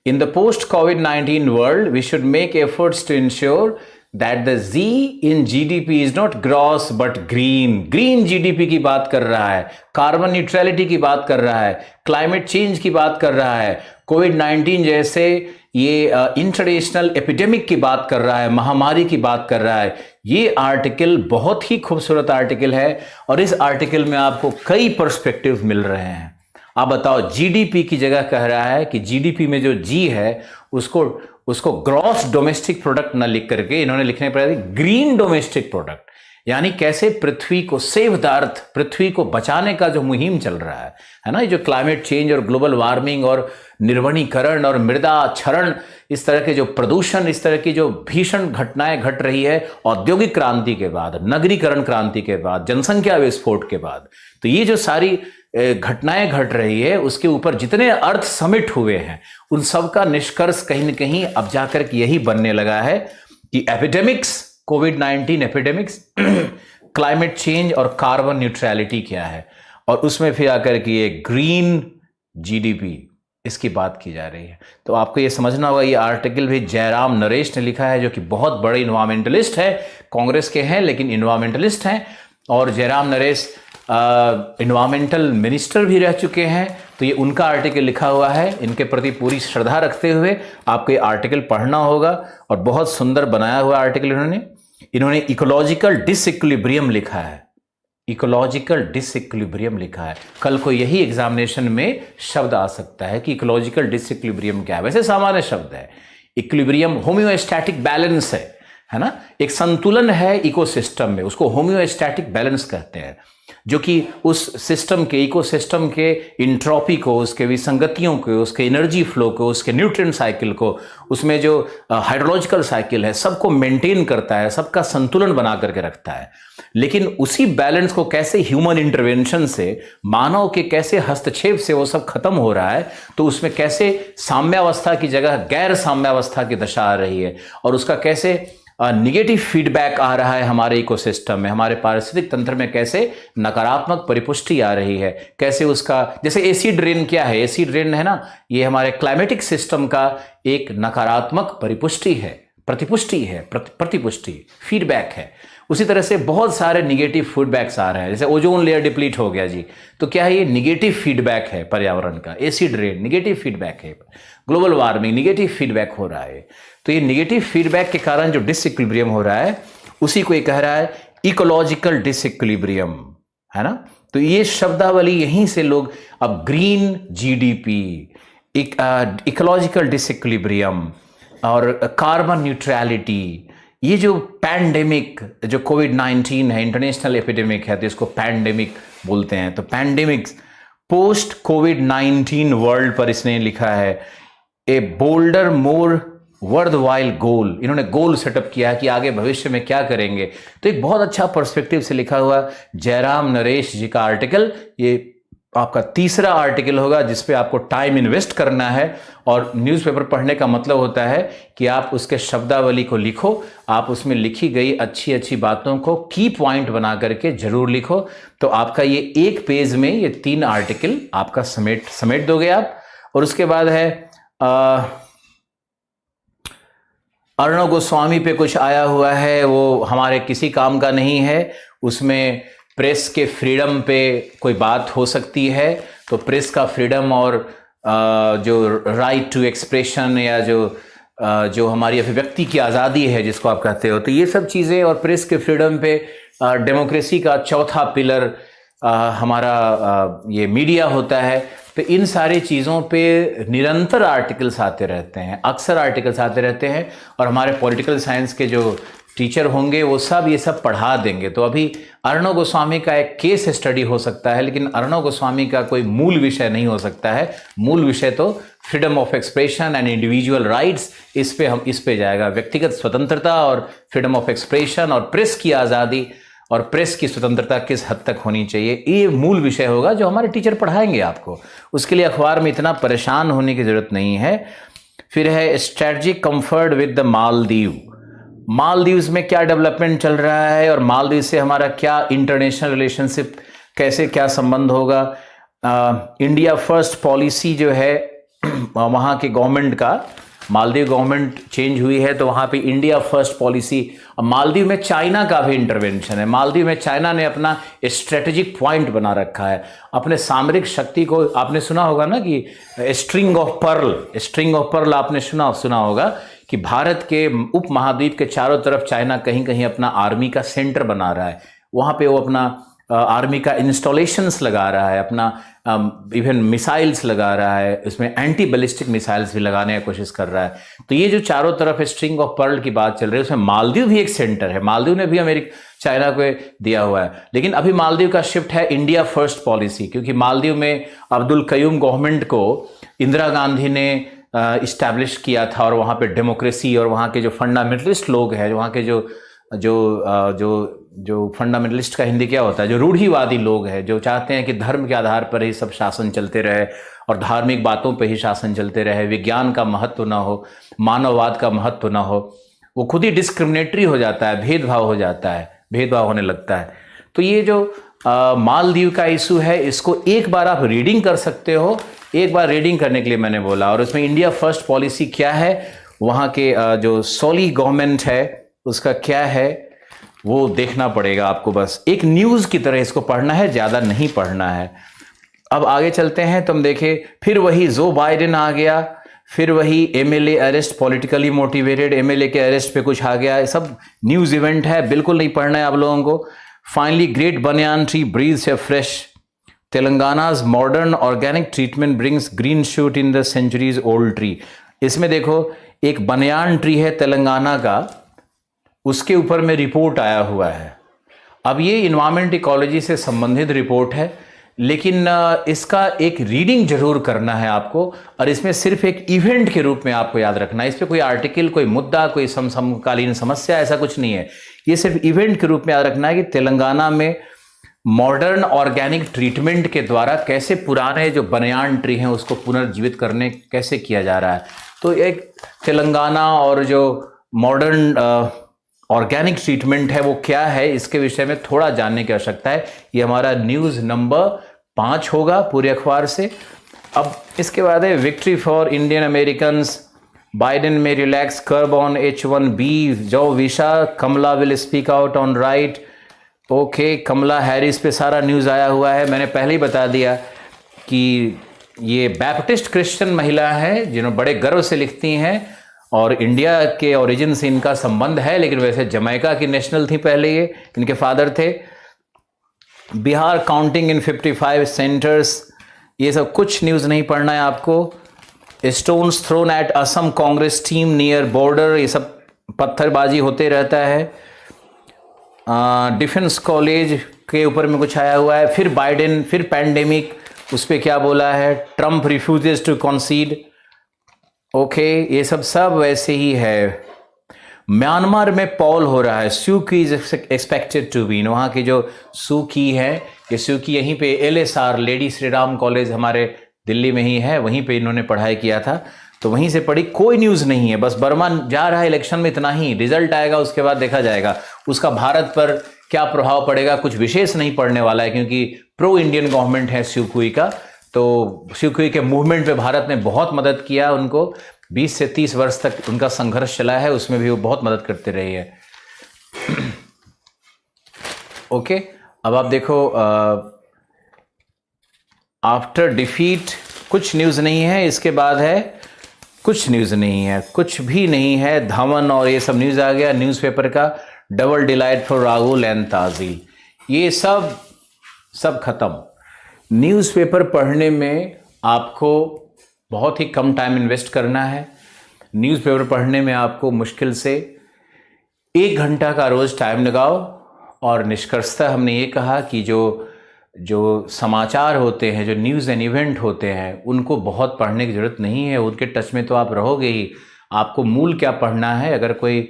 In the post कोविड-19 world we should make efforts to ensure that the Z in GDP is not gross but green. Green GDP की बात कर रहा है, कार्बन न्यूट्रलिटी की बात कर रहा है, क्लाइमेट चेंज की बात कर रहा है, कोविड-19 जैसे ये इंटरनेशनल एपिडेमिक की बात कर रहा है, महामारी की बात कर रहा है। ये आर्टिकल बहुत ही खूबसूरत आर्टिकल है और इस आर्टिकल में आपको कई पर्सपेक्टिव मिल रहे हैं। आप बताओ, जीडीपी की जगह कह रहा है कि जीडीपी में जो जी है उसको ग्रॉस डोमेस्टिक प्रोडक्ट ना लिख करके इन्होंने लिखने पर ग्रीन डोमेस्टिक प्रोडक्ट, यानी कैसे पृथ्वी को सेव द अर्थ, पृथ्वी को बचाने का जो मुहिम चल रहा है ना, ये जो क्लाइमेट चेंज और ग्लोबल वार्मिंग और निर्वनीकरण और मृदा क्षरण, इस तरह के जो प्रदूषण, इस तरह की जो भीषण घटनाएं घट रही है औद्योगिक क्रांति के बाद, नगरीकरण क्रांति के बाद, जनसंख्या विस्फोट के बाद, तो ये जो सारी घटनाएं घट रही है उसके ऊपर जितने अर्थ समिट हुए हैं उन सब का निष्कर्ष कहीं न कहीं अब जाकर के यही बनने लगा है कि एपिडेमिक्स, कोविड-19 एपिडेमिक्स, क्लाइमेट चेंज और कार्बन न्यूट्रलिटी क्या है, और उसमें फिर आकर के ये ग्रीन जीडीपी, इसकी बात की जा रही है। तो आपको ये समझना होगा, ये आर्टिकल भी जयराम नरेश ने लिखा है, जो कि बहुत बड़े इन्वायरमेंटलिस्ट है, कांग्रेस के हैं लेकिन इन्वायरमेंटलिस्ट हैं, और जयराम नरेश इन्वायरमेंटल मिनिस्टर भी रह चुके हैं। तो ये उनका आर्टिकल लिखा हुआ है, इनके प्रति पूरी श्रद्धा रखते हुए आपको ये आर्टिकल पढ़ना होगा। और बहुत सुंदर बनाया हुआ आर्टिकल इन्होंने इकोलॉजिकल डिसइक्विलिब्रियम लिखा है, इकोलॉजिकल डिसइक्विलिब्रियम लिखा है। कल को यही एग्जामिनेशन में शब्द आ सकता है कि इकोलॉजिकल डिसइक्विलिब्रियम क्या है। वैसे सामान्य शब्द है, इक्विलिब्रियम होम्योस्टैटिक बैलेंस है ना, एक संतुलन है इकोसिस्टम में, उसको होम्योस्टैटिक बैलेंस कहते हैं, जो कि उस सिस्टम के, इकोसिस्टम के इंट्रोपी को, उसके विसंगतियों को, उसके एनर्जी फ्लो को, उसके न्यूट्रिएंट साइकिल को, उसमें जो हाइड्रोलॉजिकल साइकिल है, सबको मेंटेन करता है, सबका संतुलन बना करके रखता है। लेकिन उसी बैलेंस को कैसे ह्यूमन इंटरवेंशन से, मानव के कैसे हस्तक्षेप से वो सब खत्म हो रहा है, तो उसमें कैसे साम्यावस्था की जगह गैर साम्यावस्था की दशा आ रही है, और उसका कैसे निगेटिव फीडबैक आ रहा है हमारे इकोसिस्टम में, हमारे पारिस्थितिक तंत्र में कैसे नकारात्मक परिपुष्टि आ रही है, कैसे उसका, जैसे एसिड रेन क्या है, एसिड रेन है ना, ये हमारे क्लाइमेटिक सिस्टम का एक नकारात्मक परिपुष्टि है, प्रतिपुष्टि है, प्रतिपुष्टि फीडबैक है। उसी तरह से बहुत सारे निगेटिव फीडबैक्स आ रहे हैं, जैसे ओजोन लेयर डिप्लीट हो गया जी, तो क्या है, ये निगेटिव फीडबैक है पर्यावरण का, एसिड रेन निगेटिव फीडबैक है, ग्लोबल वार्मिंग निगेटिव फीडबैक हो रहा है। तो ये निगेटिव फीडबैक के कारण जो डिसइक्विलिब्रियम हो रहा है, उसी को ये कह रहा है इकोलॉजिकल डिसइक्विलिब्रियम, है ना। तो ये शब्दावली यहीं से लोग अब ग्रीन जीडीपी, इकोलॉजिकल डिसइक्विलिब्रियम और कार्बन न्यूट्रलिटी, ये जो पैंडेमिक, जो कोविड-19 है, इंटरनेशनल एपिडेमिक है, तो इसको पैंडेमिक बोलते हैं। तो पैंडेमिक पोस्ट कोविड-19 वर्ल्ड पर इसने लिखा है, ए बोल्डर मोर वर्थवाइल गोल। इन्होंने गोल सेटअप किया है कि आगे भविष्य में क्या करेंगे। तो एक बहुत अच्छा पर्सपेक्टिव से लिखा हुआ जयराम नरेश जी का आर्टिकल, ये आपका तीसरा आर्टिकल होगा जिसपे आपको टाइम इन्वेस्ट करना है। और न्यूज़पेपर पढ़ने का मतलब होता है कि आप उसके शब्दावली को लिखो, आप उसमें लिखी गई अच्छी अच्छी बातों को की पॉइंट बना करके जरूर लिखो। तो आपका ये एक पेज में ये 3 आर्टिकल आपका समेट दोगे आप। और उसके बाद है अर्णव गोस्वामी पे कुछ आया हुआ है, वो हमारे किसी काम का नहीं है। उसमें प्रेस के फ्रीडम पे कोई बात हो सकती है, तो प्रेस का फ्रीडम और जो राइट टू एक्सप्रेशन या जो हमारी अभिव्यक्ति की आज़ादी है जिसको आप कहते हो, तो ये सब चीज़ें और प्रेस के फ्रीडम पे डेमोक्रेसी का चौथा पिलर हमारा ये मीडिया होता है। तो इन सारी चीज़ों पे निरंतर आर्टिकल्स आते रहते हैं, अक्सर आर्टिकल्स आते रहते हैं, और हमारे पॉलिटिकल साइंस के जो टीचर होंगे वो सब ये सब पढ़ा देंगे। तो अभी अर्णव गोस्वामी का एक केस स्टडी हो सकता है, लेकिन अर्णव गोस्वामी का कोई मूल विषय नहीं हो सकता है। मूल विषय तो freedom of expression and individual rights, इस पे जाएगा। व्यक्तिगत स्वतंत्रता और फ्रीडम ऑफ एक्सप्रेशन और प्रेस की आज़ादी और प्रेस की स्वतंत्रता किस हद तक होनी चाहिए, ये मूल विषय होगा जो हमारे टीचर पढ़ाएंगे आपको। उसके लिए अखबार में इतना परेशान होने की जरूरत नहीं है। फिर है strategic comfort with the Maldives. Maldives में क्या डेवलपमेंट चल रहा है और मालदीव से हमारा क्या इंटरनेशनल रिलेशनशिप, कैसे क्या संबंध होगा। इंडिया फर्स्ट पॉलिसी जो है वहाँ के गवर्नमेंट का, मालदीव गवर्नमेंट चेंज हुई है तो वहाँ पे इंडिया फर्स्ट पॉलिसी। मालदीव में चाइना का भी इंटरवेंशन है। मालदीव में चाइना ने अपना स्ट्रेटेजिक पॉइंट बना रखा है, अपने सामरिक शक्ति को। आपने सुना होगा ना कि स्ट्रिंग ऑफ पर्ल आपने सुना होगा कि भारत के उप महाद्वीप के चारों तरफ चाइना कहीं कहीं अपना आर्मी का सेंटर बना रहा है। वहाँ पे वो अपना आर्मी का इंस्टॉलेशंस लगा रहा है, अपना इवन मिसाइल्स लगा रहा है, इसमें एंटी बैलिस्टिक मिसाइल्स भी लगाने की कोशिश कर रहा है। तो ये जो चारों तरफ स्ट्रिंग ऑफ पर्ल की बात चल रही है, उसमें मालदीव भी एक सेंटर है। मालदीव ने भी चाइना को दिया हुआ है, लेकिन अभी मालदीव का शिफ्ट है इंडिया फर्स्ट पॉलिसी, क्योंकि मालदीव में अब्दुल कयूम गवर्नमेंट को इंदिरा गांधी ने इस्टेब्लिश किया था, और वहाँ पे डेमोक्रेसी और वहाँ के जो फंडामेंटलिस्ट लोग हैं, वहाँ के जो फंडामेंटलिस्ट का हिंदी क्या होता है, जो रूढ़िवादी लोग हैं, जो चाहते हैं कि धर्म के आधार पर ही सब शासन चलते रहे और धार्मिक बातों पे ही शासन चलते रहे, विज्ञान का महत्व ना हो, मानववाद का महत्व ना हो, वो खुद ही डिस्क्रिमिनेटरी हो जाता है, भेदभाव हो जाता है, भेदभाव होने लगता है। तो ये जो मालदीव का इशू है, इसको एक बार आप रीडिंग कर सकते हो, एक बार रीडिंग करने के लिए मैंने बोला। और उसमें इंडिया फर्स्ट पॉलिसी क्या है, वहाँ के जो सोली गवर्नमेंट है उसका क्या है, वो देखना पड़ेगा आपको। बस एक न्यूज़ की तरह इसको पढ़ना है, ज़्यादा नहीं पढ़ना है। अब आगे चलते हैं। तुम देखे, फिर वही जो बाइडेन आ गया, फिर वही MLA arrest, politically motivated MLA के अरेस्ट पे कुछ आ गया। सब न्यूज़ इवेंट है, बिल्कुल नहीं पढ़ना है आप लोगों को। Finally great banyan tree breathes a fresh, Telangana's modern organic treatment brings green shoot in the centuries old tree। इसमें देखो, एक बनियान ट्री है तेलंगाना का, उसके ऊपर में रिपोर्ट आया हुआ है। अब ये इन्वायरमेंट इकोलॉजी से संबंधित रिपोर्ट है, लेकिन इसका एक रीडिंग जरूर करना है आपको, और इसमें सिर्फ एक इवेंट के रूप में आपको याद रखना है। इस पर कोई आर्टिकल, कोई मुद्दा, कोई समकालीन समस्या, ऐसा कुछ नहीं है। ये सिर्फ इवेंट के रूप में याद रखना है कि तेलंगाना में मॉडर्न ऑर्गेनिक ट्रीटमेंट के द्वारा कैसे पुराने जो बनियान ट्री हैं उसको पुनर्जीवित करने कैसे किया जा रहा है। तो एक तेलंगाना और जो मॉडर्न ऑर्गेनिक ट्रीटमेंट है वो क्या है, इसके विषय में थोड़ा जानने की आवश्यकता है। ये हमारा न्यूज़ नंबर 5 होगा पूरे अखबार से। अब इसके बाद है victory for Indian Americans, Biden may relax curb on H1B, जो visa, Kamala will speak out on right. Okay, Kamala Harris पे सारा न्यूज़ आया हुआ है। मैंने पहले ही बता दिया कि ये बैप्टिस्ट क्रिश्चियन महिला है जिन्होंने बड़े गर्व से लिखती हैं, और इंडिया के ओरिजिन से इनका संबंध है, लेकिन वैसे जमैका की नेशनल थी पहले, ये इनके फादर थे। बिहार काउंटिंग इन 55 सेंटर्स, ये सब कुछ न्यूज़ नहीं पढ़ना है आपको। Stones thrown at Assam Congress team near border, ये सब पत्थरबाजी होते रहता है। डिफेंस कॉलेज के ऊपर में कुछ आया हुआ है। फिर बाइडेन, फिर पैंडेमिक, उस पर क्या बोला है, Trump refuses to concede. Okay, ये सब वैसे ही है। म्यांमार में पॉल हो रहा है, सू की इज एक्सपेक्टेड टू विन। वहाँ की जो सू की है, ये सू की यहीं पे LSR lady Shri Ram college हमारे दिल्ली में ही है, वहीं पे इन्होंने पढ़ाई किया था, तो वहीं से पढ़ी। कोई न्यूज़ नहीं है, बस बर्मा जा रहा है इलेक्शन में, इतना ही। रिजल्ट आएगा उसके बाद देखा जाएगा उसका भारत पर क्या प्रभाव पड़ेगा। कुछ विशेष नहीं पड़ने वाला है, क्योंकि प्रो इंडियन गवर्नमेंट है स्यूकुई का, तो स्यूकुई के मूवमेंट पे भारत ने बहुत मदद किया उनको, 20 से 30 वर्ष तक उनका संघर्ष चला है, उसमें भी वो बहुत मदद करते रही है। ओके, अब आप देखो, आफ्टर डिफीट कुछ न्यूज़ नहीं है, इसके बाद है कुछ न्यूज़ नहीं है, कुछ भी नहीं है, धवन और ये सब न्यूज़ आ गया। न्यूज़पेपर का double delight for Rahul and Tajil, ये सब खत्म। न्यूज़पेपर पढ़ने में आपको बहुत ही कम टाइम इन्वेस्ट करना है। न्यूज़पेपर पढ़ने में आपको मुश्किल से 1 घंटा का रोज़ टाइम लगाओ। और निष्कर्षतः हमने ये कहा कि जो समाचार होते हैं, जो न्यूज़ एंड इवेंट होते हैं, उनको बहुत पढ़ने की ज़रूरत नहीं है, उनके टच में तो आप रहोगे ही। आपको मूल क्या पढ़ना है, अगर कोई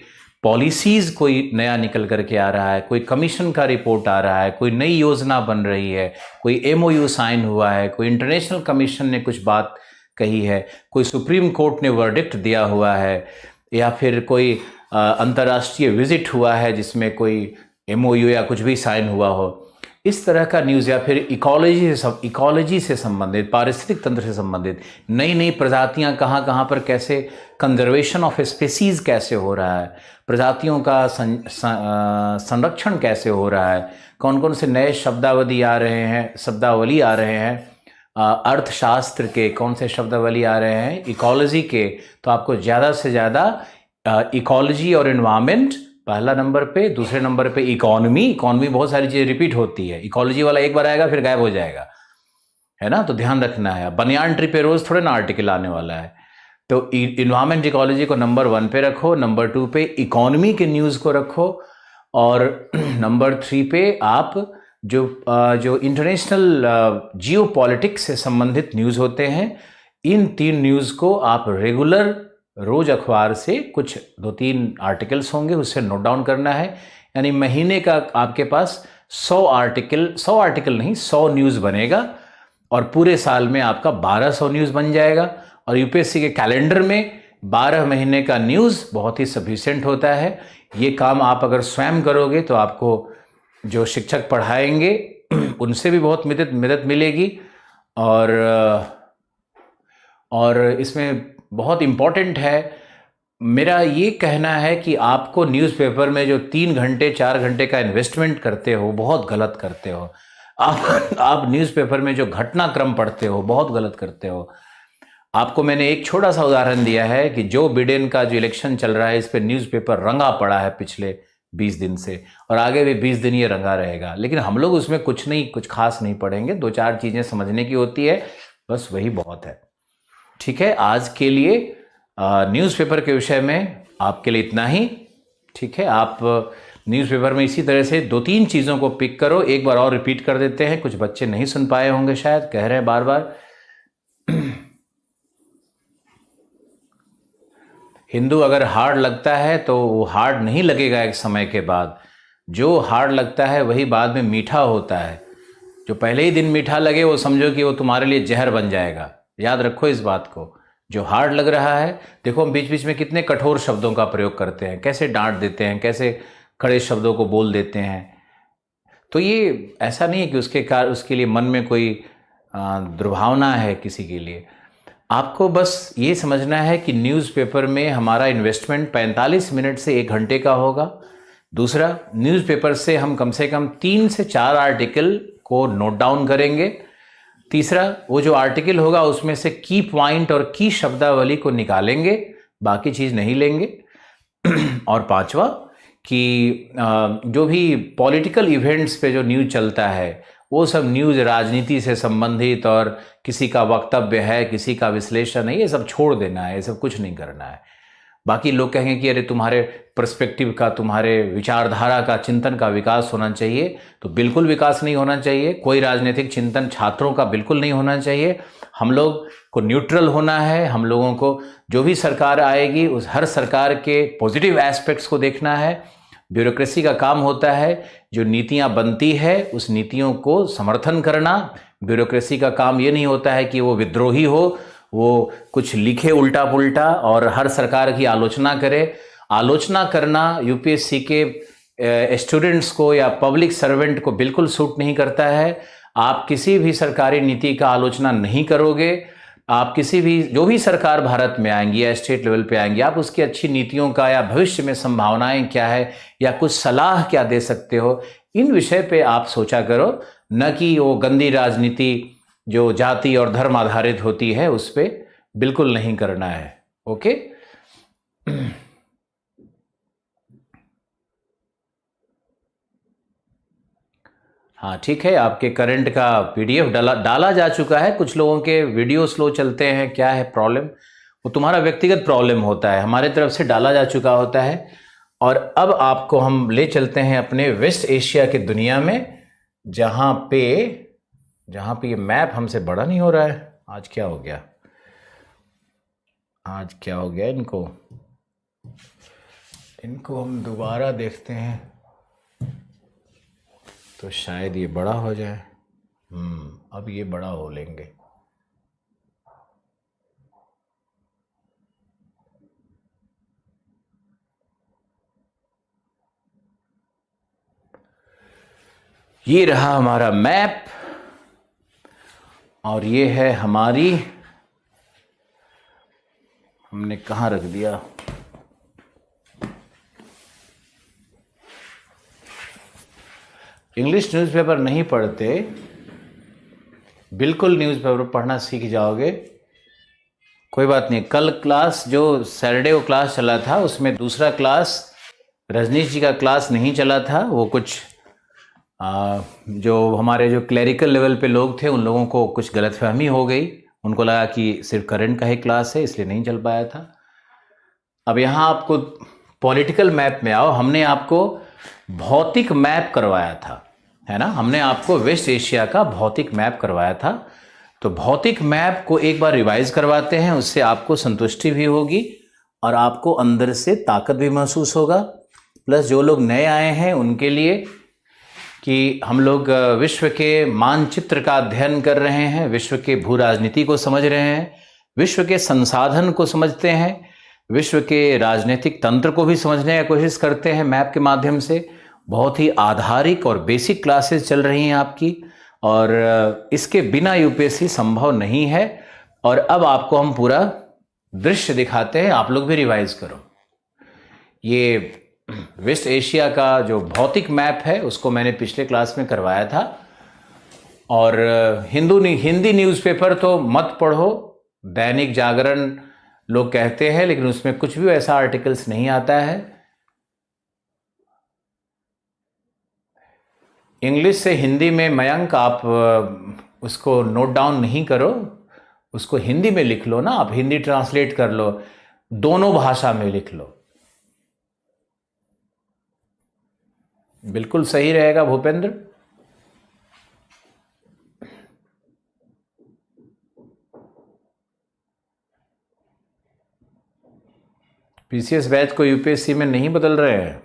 पॉलिसीज़ कोई नया निकल करके आ रहा है, कोई कमीशन का रिपोर्ट आ रहा है, कोई नई योजना बन रही है, कोई MOU साइन हुआ है, कोई इंटरनेशनल कमीशन ने कुछ बात कही है, कोई सुप्रीम कोर्ट ने वर्डिक्ट दिया हुआ है, या फिर कोई अंतर्राष्ट्रीय विजिट हुआ है जिसमें कोई MOU या कुछ भी साइन हुआ हो, इस तरह का न्यूज़, या फिर इकोलॉजी से संबंधित, पारिस्थितिक तंत्र से संबंधित, नई नई प्रजातियां कहाँ पर कैसे, कंजर्वेशन ऑफ स्पीसीज़ कैसे हो रहा है, प्रजातियों का संरक्षण कैसे हो रहा है, कौन कौन से नए शब्दावली आ रहे हैं, अर्थशास्त्र के कौन से शब्दावली आ रहे हैं, इकोलॉजी के, तो आपको ज़्यादा से ज़्यादा इकोलॉजी और एनवायरनमेंट पहला नंबर पे, दूसरे नंबर पे इकोनॉमी बहुत सारी चीज़ें रिपीट होती है। इकोलॉजी वाला एक बार आएगा फिर गायब हो जाएगा, है ना, तो ध्यान रखना है। बनियान ट्री पे रोज़ थोड़े ना आर्टिकल आने वाला है। तो इन्वायरमेंट इकोलॉजी को नंबर 1 पे रखो, नंबर 2 पे इकोनॉमी के न्यूज़ को रखो, और नंबर 3 पे आप जो इंटरनेशनल जियो पॉलिटिक्स से संबंधित न्यूज़ होते हैं, इन 3 न्यूज़ को आप रेगुलर रोज अखबार से कुछ 2-3 आर्टिकल्स होंगे, उससे नोट डाउन करना है। यानी महीने का आपके पास 100 आर्टिकल नहीं, 100 न्यूज़ बनेगा, और पूरे साल में आपका 1200 न्यूज़ बन जाएगा। और यूपीएससी के कैलेंडर में 12 महीने का न्यूज़ बहुत ही सफिशिएंट होता है। ये काम आप अगर स्वयं करोगे तो आपको जो शिक्षक पढ़ाएंगे उनसे भी बहुत मदद मिलेगी। और इसमें बहुत इम्पॉर्टेंट है, मेरा ये कहना है कि आपको न्यूज़पेपर में जो 3 घंटे 4 घंटे का इन्वेस्टमेंट करते हो, बहुत गलत करते हो। आप न्यूज़पेपर में जो घटनाक्रम पढ़ते हो, बहुत गलत करते हो। आपको मैंने एक छोटा सा उदाहरण दिया है कि जो बिडेन का जो इलेक्शन चल रहा है, इस पर न्यूज़पेपर रंगा पड़ा है पिछले 20 दिन से, और आगे भी 20 दिन ये रंगा रहेगा। लेकिन हम लोग उसमें कुछ खास नहीं पढ़ेंगे, 2-4 चीज़ें समझने की होती है, बस वही बहुत है। ठीक है, आज के लिए न्यूज़पेपर के विषय में आपके लिए इतना ही। ठीक है, आप न्यूज़पेपर में इसी तरह से 2-3 चीज़ों को पिक करो। एक बार और रिपीट कर देते हैं, कुछ बच्चे नहीं सुन पाए होंगे, शायद कह रहे हैं बार बार। हिंदू अगर हार्ड लगता है तो वो हार्ड नहीं लगेगा एक समय के बाद। जो हार्ड लगता है वही बाद में मीठा होता है। जो पहले ही दिन मीठा लगे वो समझो कि वो तुम्हारे लिए जहर बन जाएगा। याद रखो इस बात को। जो हार्ड लग रहा है, देखो हम बीच बीच में कितने कठोर शब्दों का प्रयोग करते हैं, कैसे डांट देते हैं, कैसे कड़े शब्दों को बोल देते हैं। तो ये ऐसा नहीं है कि उसके लिए मन में कोई दुर्भावना है किसी के लिए। आपको बस ये समझना है कि न्यूज़पेपर में हमारा इन्वेस्टमेंट 45 मिनट से 1 घंटे का होगा। दूसरा, न्यूज़पेपर से हम कम से कम 3 से 4 आर्टिकल को नोट डाउन करेंगे। तीसरा, वो जो आर्टिकल होगा उसमें से की पॉइंट और की शब्दावली को निकालेंगे, बाकी चीज़ नहीं लेंगे। और पांचवा, कि जो भी पॉलिटिकल इवेंट्स पे जो न्यूज़ चलता है वो सब न्यूज़ राजनीति से संबंधित और किसी का वक्तव्य है, किसी का विश्लेषण है, ये सब छोड़ देना है, ये सब कुछ नहीं करना है। बाकी लोग कहेंगे कि अरे तुम्हारे पर्सपेक्टिव का, तुम्हारे विचारधारा का, चिंतन का विकास होना चाहिए, तो बिल्कुल विकास नहीं होना चाहिए। कोई राजनीतिक चिंतन छात्रों का बिल्कुल नहीं होना चाहिए। हम लोग को न्यूट्रल होना है। हम लोगों को जो भी सरकार आएगी उस हर सरकार के पॉजिटिव एस्पेक्ट्स को देखना है। ब्यूरोक्रेसी का काम होता है जो नीतियां बनती है उस नीतियों को समर्थन करना। ब्यूरोक्रेसी का काम ये नहीं होता है कि वो विद्रोही हो, वो कुछ लिखे उल्टा पुल्टा और हर सरकार की आलोचना करे। आलोचना करना यूपीएससी के स्टूडेंट्स को या पब्लिक सर्वेंट को बिल्कुल सूट नहीं करता है। आप किसी भी सरकारी नीति का आलोचना नहीं करोगे आप किसी भी जो भी सरकार भारत में आएंगी या स्टेट लेवल पे आएंगी, आप उसकी अच्छी नीतियों का या भविष्य में संभावनाएं क्या है या कुछ सलाह क्या दे सकते हो, इन विषय पे आप सोचा करो, न कि वो गंदी राजनीति जो जाति और धर्म आधारित होती है उस पर बिल्कुल नहीं करना है। ओके। हाँ ठीक है, आपके करंट का पीडीएफ डाला जा चुका है। कुछ लोगों के वीडियो स्लो चलते हैं, क्या है प्रॉब्लम, वो तुम्हारा व्यक्तिगत प्रॉब्लम होता है, हमारे तरफ से डाला जा चुका होता है। और अब आपको हम ले चलते हैं अपने वेस्ट एशिया की दुनिया में, जहाँ पे ये मैप हमसे बड़ा नहीं हो रहा है। आज क्या हो गया, इनको हम दोबारा देखते हैं तो शायद ये बड़ा हो जाए। अब ये बड़ा हो लेंगे। ये रहा हमारा मैप और ये है हमारी, हमने कहाँ रख दिया, इंग्लिश न्यूज़पेपर नहीं पढ़ते, बिल्कुल न्यूज़पेपर पढ़ना सीख जाओगे। कोई बात नहीं, कल क्लास जो सैटरडे को क्लास चला था उसमें दूसरा क्लास रजनीश जी का क्लास नहीं चला था। वो कुछ जो हमारे जो क्लरिकल लेवल पे लोग थे उन लोगों को कुछ गलतफहमी हो गई, उनको लगा कि सिर्फ करंट का ही क्लास है, इसलिए नहीं चल पाया था। अब यहाँ आपको पॉलिटिकल मैप में आओ, हमने आपको भौतिक मैप करवाया था, है ना, हमने आपको वेस्ट एशिया का भौतिक मैप करवाया था। तो भौतिक मैप को एक बार रिवाइज करवाते हैं, उससे आपको संतुष्टि भी होगी और आपको अंदर से ताकत भी महसूस होगा। प्लस जो लोग नए आए हैं उनके लिए कि हम लोग विश्व के मानचित्र का अध्ययन कर रहे हैं, विश्व के भू राजनीति को समझ रहे हैं, विश्व के संसाधन को समझते हैं, विश्व के राजनीतिक तंत्र को भी समझने की कोशिश करते हैं मैप के माध्यम से। बहुत ही आधारिक और बेसिक क्लासेस चल रही हैं आपकी, और इसके बिना यूपीएससी संभव नहीं है। और अब आपको हम पूरा दृश्य दिखाते हैं, आप लोग भी रिवाइज करो। ये वेस्ट एशिया का जो भौतिक मैप है उसको मैंने पिछले क्लास में करवाया था। और हिंदी न्यूज़पेपर तो मत पढ़ो, दैनिक जागरण लोग कहते हैं, लेकिन उसमें कुछ भी ऐसा आर्टिकल्स नहीं आता है। इंग्लिश से हिंदी में मयंक आप उसको नोट डाउन नहीं करो, उसको हिंदी में लिख लो ना, आप हिंदी ट्रांसलेट कर लो, दोनों भाषा में लिख लो, बिल्कुल सही रहेगा भूपेंद्र। पीसीएस बैच को यूपीएससी में नहीं बदल रहे हैं।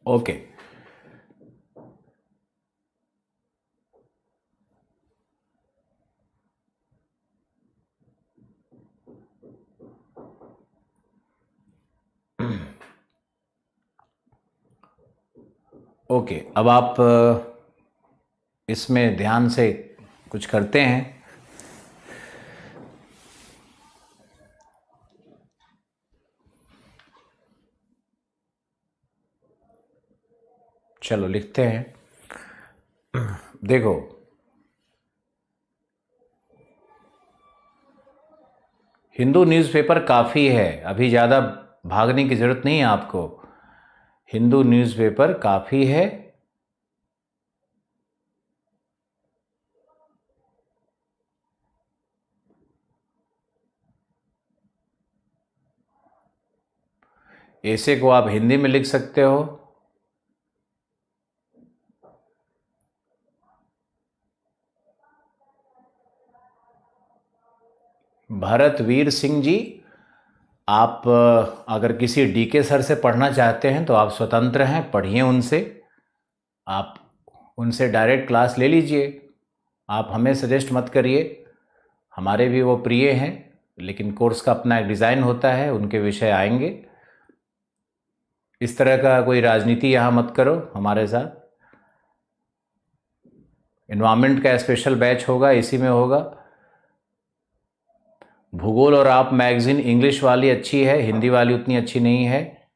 ओके, ओके, अब आप इसमें ध्यान से कुछ करते हैं। चलो लिखते हैं। देखो, हिंदू न्यूज़पेपर काफ़ी है, अभी ज़्यादा भागने की ज़रूरत नहीं है आपको, हिंदू न्यूज़पेपर काफ़ी है। ऐसे को आप हिंदी में लिख सकते हो। भरतवीर सिंह जी, आप अगर किसी डीके सर से पढ़ना चाहते हैं तो आप स्वतंत्र हैं, पढ़िए उनसे, आप उनसे डायरेक्ट क्लास ले लीजिए, आप हमें सजेस्ट मत करिए, हमारे भी वो प्रिय हैं, लेकिन कोर्स का अपना एक डिज़ाइन होता है, उनके विषय आएंगे। इस तरह का कोई राजनीति यहाँ मत करो हमारे साथ। एनवायरनमेंट का स्पेशल बैच होगा, इसी में होगा, भूगोल और आप मैगजीन इंग्लिश वाली अच्छी है, हिंदी वाली उतनी अच्छी नहीं है।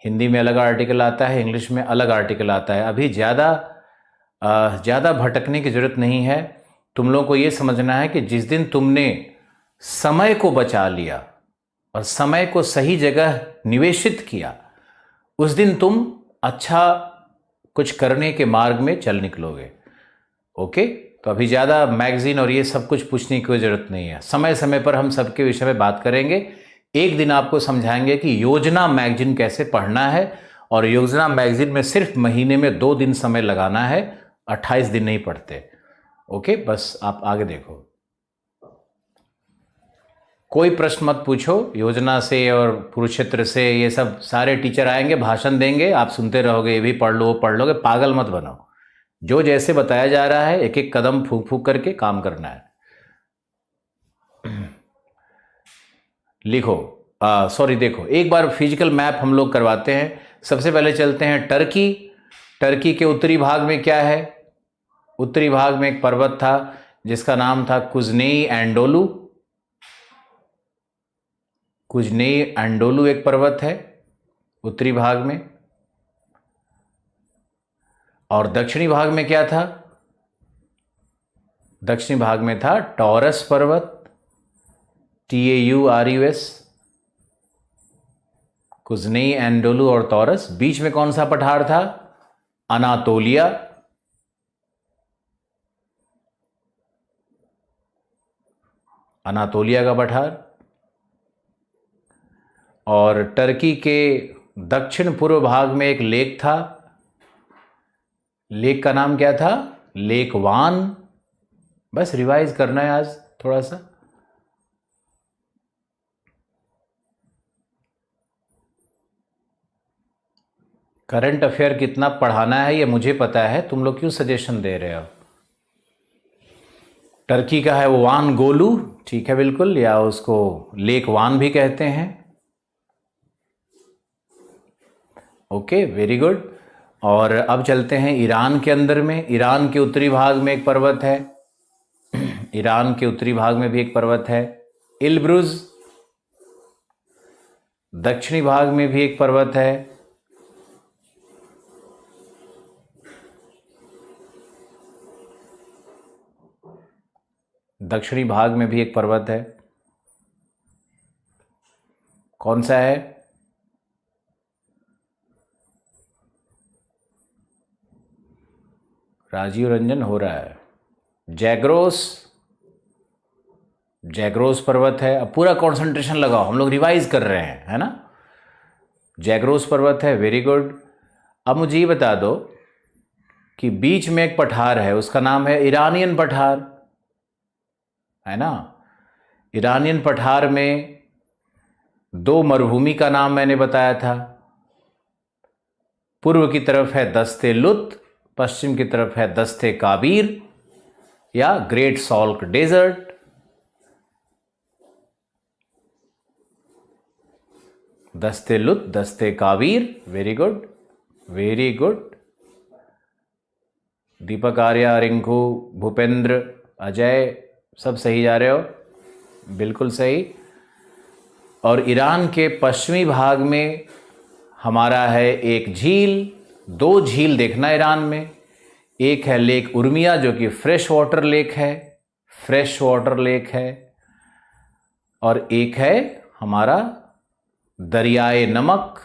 हिंदी में अलग आर्टिकल आता है, इंग्लिश में अलग आर्टिकल आता है। अभी ज़्यादा भटकने की ज़रूरत नहीं है। तुम लोगों को ये समझना है कि जिस दिन तुमने समय को बचा लिया और समय को सही जगह निवेशित किया, उस दिन तुम अच्छा कुछ करने के मार्ग में चल निकलोगे। ओके, तो अभी ज़्यादा मैगजीन और ये सब कुछ पूछने की कोई ज़रूरत नहीं है। समय समय पर हम सबके विषय में बात करेंगे। एक दिन आपको समझाएंगे कि योजना मैगजीन कैसे पढ़ना है, और योजना मैगजीन में सिर्फ महीने में 2 दिन समय लगाना है, 28 दिन नहीं पढ़ते। ओके, बस आप आगे देखो। कोई प्रश्न मत पूछो योजना से और कुरुक्षेत्र से, ये सब सारे टीचर आएंगे, भाषण देंगे, आप सुनते रहोगे, ये भी पढ़ लो वो पढ़ लोगे। पागल मत बनो। जो जैसे बताया जा रहा है एक एक कदम फूंक फूंक करके काम करना है। लिखो, सॉरी, देखो एक बार फिजिकल मैप हम लोग करवाते हैं। सबसे पहले चलते हैं टर्की। टर्की के उत्तरी भाग में क्या है? उत्तरी भाग में एक पर्वत था जिसका नाम था कुजनेई एंडोलू। कुजनेई एंडोलू एक पर्वत है उत्तरी भाग में। और दक्षिणी भाग में क्या था? दक्षिणी भाग में था टॉरस पर्वत, TAURUS, कुजनेई एंडोलू और टॉरस। बीच में कौन सा पठार था? अनातोलिया। अनातोलिया का पठार। और टर्की के दक्षिण पूर्व भाग में एक लेक था। लेक का नाम क्या था? लेक वान। बस रिवाइज करना है आज थोड़ा सा। करंट अफेयर कितना पढ़ाना है ये मुझे पता है, तुम लोग क्यों सजेशन दे रहे हो? टर्की का है वो वान गोलू, ठीक है बिल्कुल, या उसको लेक वान भी कहते हैं। Okay, very good. और अब चलते हैं ईरान के अंदर में। ईरान के उत्तरी भाग में एक पर्वत है। ईरान के उत्तरी भाग में भी एक पर्वत है, इलब्रुज। दक्षिणी भाग में भी एक पर्वत है, दक्षिणी भाग में भी एक पर्वत है। कौन सा है? राजीव रंजन हो रहा है। जैग्रोस। जैग्रोस पर्वत है। अब पूरा कंसंट्रेशन लगाओ, हम लोग रिवाइज कर रहे हैं, है ना। जैग्रोस पर्वत है, वेरी गुड। अब मुझे ये बता दो कि बीच में एक पठार है, उसका नाम है ईरानियन पठार, है ना। ईरानियन पठार में 2 मरुभूमि का नाम मैंने बताया था। पूर्व की तरफ है दस्ते लुत, पश्चिम की तरफ है दस्ते काबीर या ग्रेट सॉल्ट डेजर्ट। दस्ते लुत, दस्ते काबीर, वेरी गुड, वेरी गुड। दीपक, आर्या, रिंकू, भूपेंद्र, अजय, सब सही जा रहे हो, बिल्कुल सही। और ईरान के पश्चिमी भाग में हमारा है एक झील, 2 झील देखना ईरान में। एक है लेक उर्मिया जो कि फ्रेश वाटर लेक है, फ्रेश वाटर लेक है। और एक है हमारा दरियाए नमक,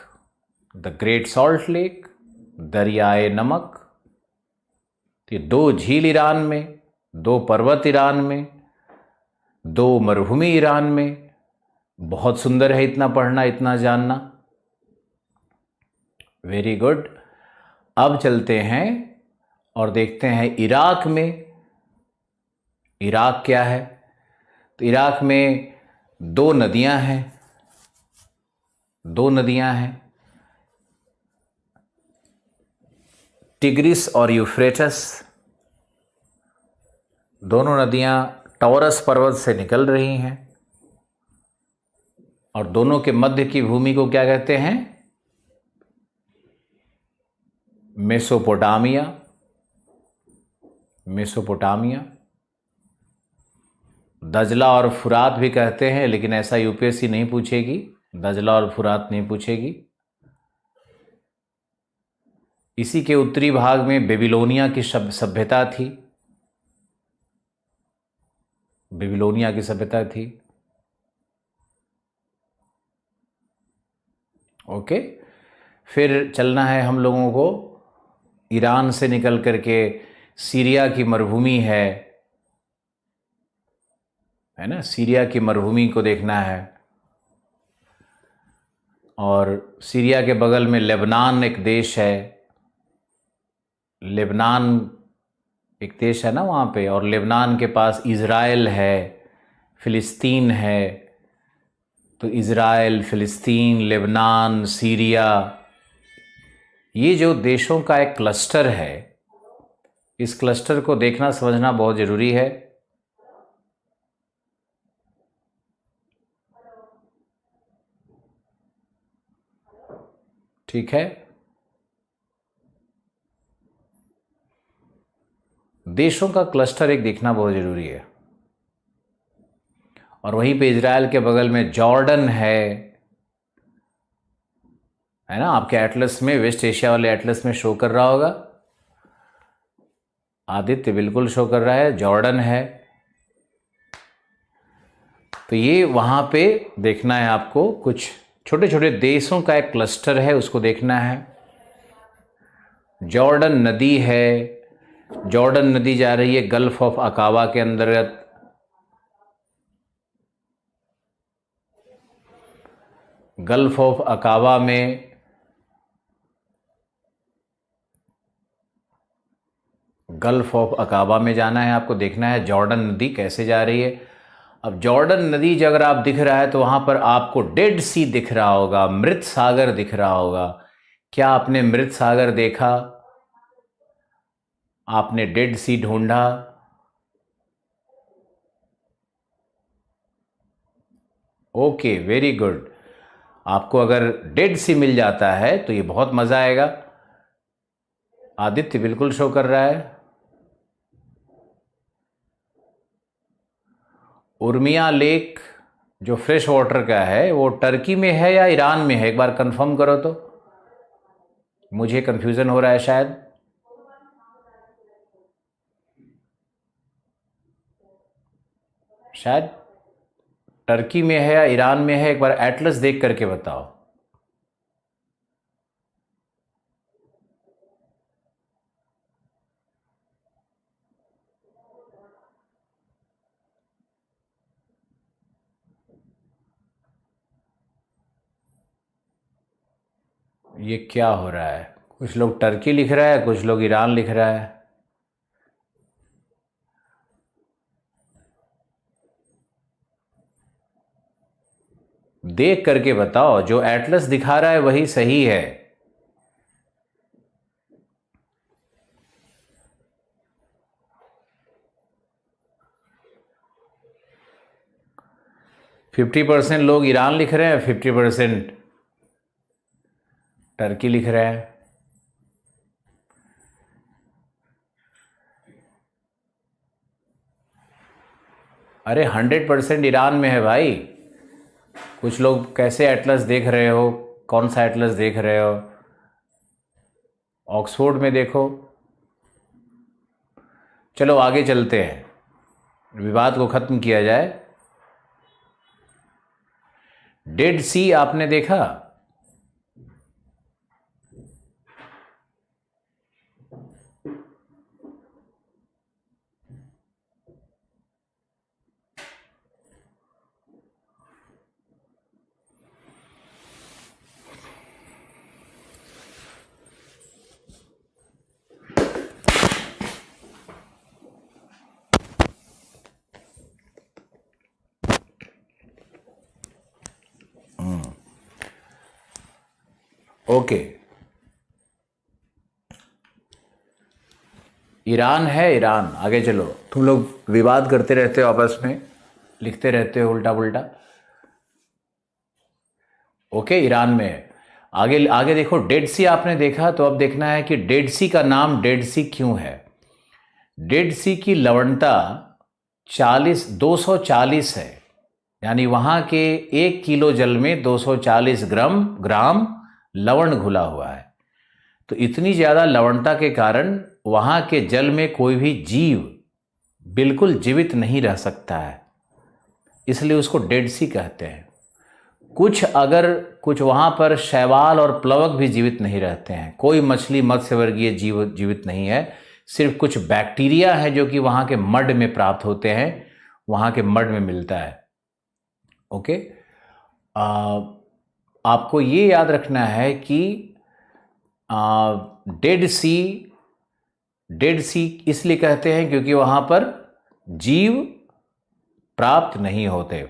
द ग्रेट सॉल्ट लेक, दरियाए नमक। तो 2 झील ईरान में, 2 पर्वत ईरान में, 2 मरुभूमि ईरान में। बहुत सुंदर है इतना पढ़ना, इतना जानना, वेरी गुड। अब चलते हैं और देखते हैं इराक में। इराक क्या है? तो इराक में 2 नदियां हैं, 2 नदियां हैं, टिग्रिस और यूफ्रेटस। दोनों नदियां टॉरस पर्वत से निकल रही हैं और दोनों के मध्य की भूमि को क्या कहते हैं? मेसोपोटामिया। मेसोपोटामिया। दजला और फुरात भी कहते हैं, लेकिन ऐसा यूपीएससी नहीं पूछेगी, दजला और फुरात नहीं पूछेगी। इसी के उत्तरी भाग में बेबीलोनिया की सभ्यता थी, बेबीलोनिया की सभ्यता थी। ओके, फिर चलना है हम लोगों को ईरान से निकल करके सीरिया की मरुभूमि है ना, सीरिया की मरुभूमि को देखना है। और सीरिया के बगल में लेबनान एक देश है, लेबनान एक देश है ना वहाँ पे, और लेबनान के पास इज़राइल है, फ़िलिस्तीन है। तो इज़राइल, फ़िलिस्तीन, लेबनान, सीरिया, ये जो देशों का एक क्लस्टर है, इस क्लस्टर को देखना समझना बहुत ज़रूरी है। ठीक है, देशों का क्लस्टर एक देखना बहुत ज़रूरी है। और वहीं पे इज़राइल के बगल में जॉर्डन है ना, आपके एटलस में, वेस्ट एशिया वाले एटलस में शो कर रहा होगा। आदित्य बिल्कुल शो कर रहा है, जॉर्डन है। तो ये वहाँ पे देखना है आपको, कुछ छोटे छोटे देशों का एक क्लस्टर है, उसको देखना है। जॉर्डन नदी है, जॉर्डन नदी जा रही है गल्फ ऑफ अकाबा के अंतर्गत। गल्फ ऑफ अकाबा में गल्फ ऑफ अकाबा में जाना है आपको, देखना है जॉर्डन नदी कैसे जा रही है। अब जॉर्डन नदी जो अगर आप दिख रहा है तो वहाँ पर आपको डेड सी दिख रहा होगा, मृत सागर दिख रहा होगा। क्या आपने मृत सागर देखा? आपने डेड सी ढूंढा? Okay, very good. आपको अगर डेड सी मिल जाता है तो ये बहुत मज़ा आएगा। आदित्य बिल्कुल शो कर रहा है। उर्मिया लेक जो फ्रेश वाटर का है वो टर्की में है या ईरान में है, एक बार कंफर्म करो तो, मुझे कंफ्यूजन हो रहा है शायद। शायद टर्की में है या ईरान में है, एक बार एटलस देख करके बताओ। ये क्या हो रहा है? कुछ लोग टर्की लिख रहा है, कुछ लोग ईरान लिख रहा है। देख करके बताओ, जो एटलस दिखा रहा है वही सही है। फिफ्टी % लोग ईरान लिख रहे हैं, 50% टर्की लिख रहे हैं। अरे 100% ईरान में है भाई। कुछ लोग कैसे एटलस देख रहे हो, कौन सा एटलस देख रहे हो? ऑक्सफोर्ड में देखो। चलो आगे चलते हैं, विवाद को खत्म किया जाए। डेड सी आपने देखा? ओके, ईरान है, ईरान। आगे चलो, तुम लोग विवाद करते रहते हो आपस में, लिखते रहते हो उल्टा पुल्टा। ओके, ईरान में है। आगे आगे देखो, डेड सी आपने देखा, तो अब देखना है कि डेड सी का नाम डेड सी क्यों है। डेड सी की लवणता 240 है, यानी वहाँ के 1 किलो जल में 240 ग्राम लवण घुला हुआ है। तो इतनी ज़्यादा लवणता के कारण वहाँ के जल में कोई भी जीव बिल्कुल जीवित नहीं रह सकता है, इसलिए उसको डेड सी कहते हैं। कुछ वहाँ पर शैवाल और प्लवक भी जीवित नहीं रहते हैं, कोई मछली मत्स्यवर्गीय जीव जीवित नहीं है, सिर्फ कुछ बैक्टीरिया है जो कि वहाँ के मड में प्राप्त होते हैं, वहाँ के मड में मिलता है। ओके, आपको ये याद रखना है कि डेड सी इसलिए कहते हैं क्योंकि वहाँ पर जीव प्राप्त नहीं होते।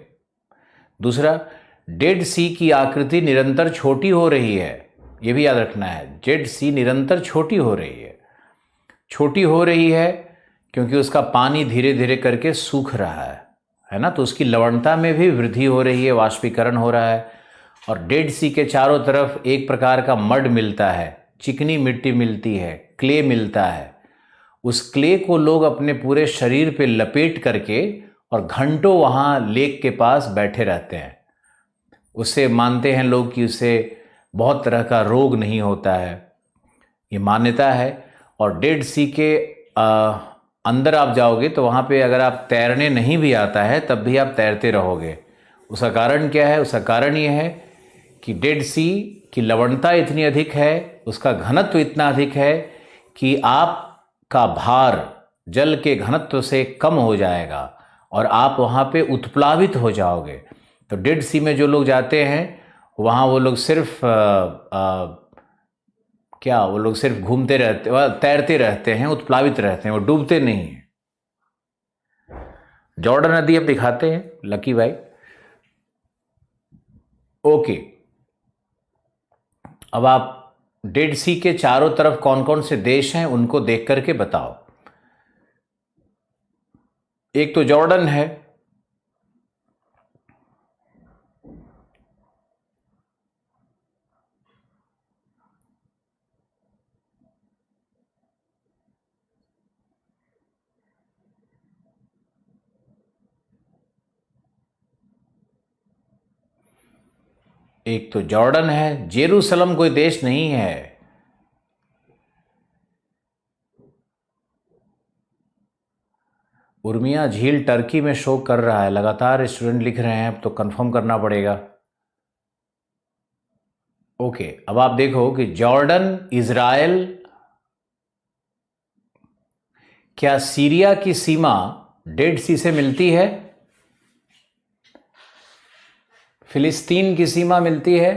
दूसरा, डेड सी की आकृति निरंतर छोटी हो रही है, ये भी याद रखना है। डेड सी निरंतर छोटी हो रही है क्योंकि उसका पानी धीरे धीरे करके सूख रहा है ना, तो उसकी लवणता में भी वृद्धि हो रही है, वाष्पीकरण हो रहा है। और डेड सी के चारों तरफ एक प्रकार का मड मिलता है, चिकनी मिट्टी मिलती है, क्ले मिलता है। उस क्ले को लोग अपने पूरे शरीर पे लपेट करके और घंटों वहाँ लेक के पास बैठे रहते हैं। उससे मानते हैं लोग कि उससे बहुत तरह का रोग नहीं होता है, ये मान्यता है। और डेड सी के अंदर आप जाओगे तो वहाँ पे अगर आप तैरने नहीं भी आता है तब भी आप तैरते रहोगे। उसका कारण क्या है? उसका कारण ये है कि डेड सी की लवणता इतनी अधिक है, उसका घनत्व इतना अधिक है कि आपका भार जल के घनत्व से कम हो जाएगा और आप वहाँ पे उत्प्लावित हो जाओगे। तो डेड सी में जो लोग जाते हैं वहाँ वो लोग सिर्फ वो लोग सिर्फ घूमते रहते, तैरते रहते हैं, उत्प्लावित रहते हैं, वो डूबते नहीं हैं। जॉर्डन नदी अब दिखाते हैं लकी भाई। ओके, अब आप डेड सी के चारों तरफ कौन कौन से देश हैं उनको देख करके बताओ। एक तो जॉर्डन है, जेरूसलम कोई देश नहीं है। उर्मिया झील टर्की में शो कर रहा है, लगातार स्टूडेंट लिख रहे हैं, तो कंफर्म करना पड़ेगा। ओके, अब आप देखो कि जॉर्डन, इजराइल, क्या सीरिया की सीमा डेड सी से मिलती है? फिलिस्तीन की सीमा मिलती है?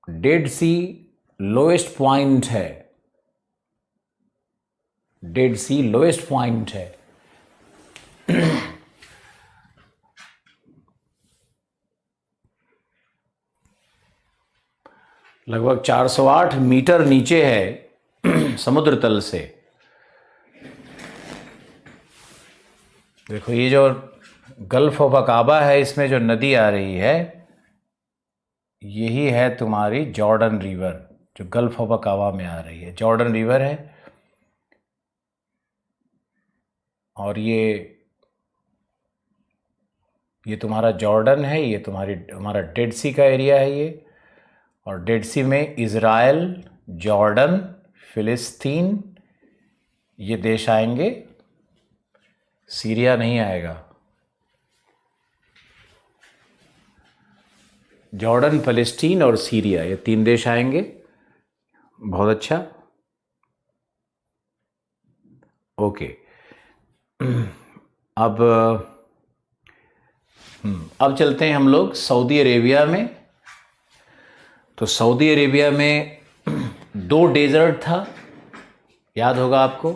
डेड सी लोएस्ट पॉइंट है, डेड सी लोएस्ट पॉइंट है। लगभग 408 मीटर नीचे है समुद्र तल से। देखो ये जो गल्फ ऑफ अकाबा है, इसमें जो नदी आ रही है यही है तुम्हारी जॉर्डन रिवर, जो गल्फ ऑफ अकाबा में आ रही है, जॉर्डन रिवर है। और ये तुम्हारा जॉर्डन है, ये हमारा डेड सी का एरिया है ये। और डेड सी में इजराइल, जॉर्डन, फिलिस्तीन ये देश आएंगे, सीरिया नहीं आएगा। जॉर्डन, फिलिस्तीन और सीरिया ये 3 देश आएंगे। बहुत अच्छा। ओके, अब चलते हैं हम लोग सऊदी अरेबिया में। तो सऊदी अरेबिया में 2 डेजर्ट था, याद होगा आपको,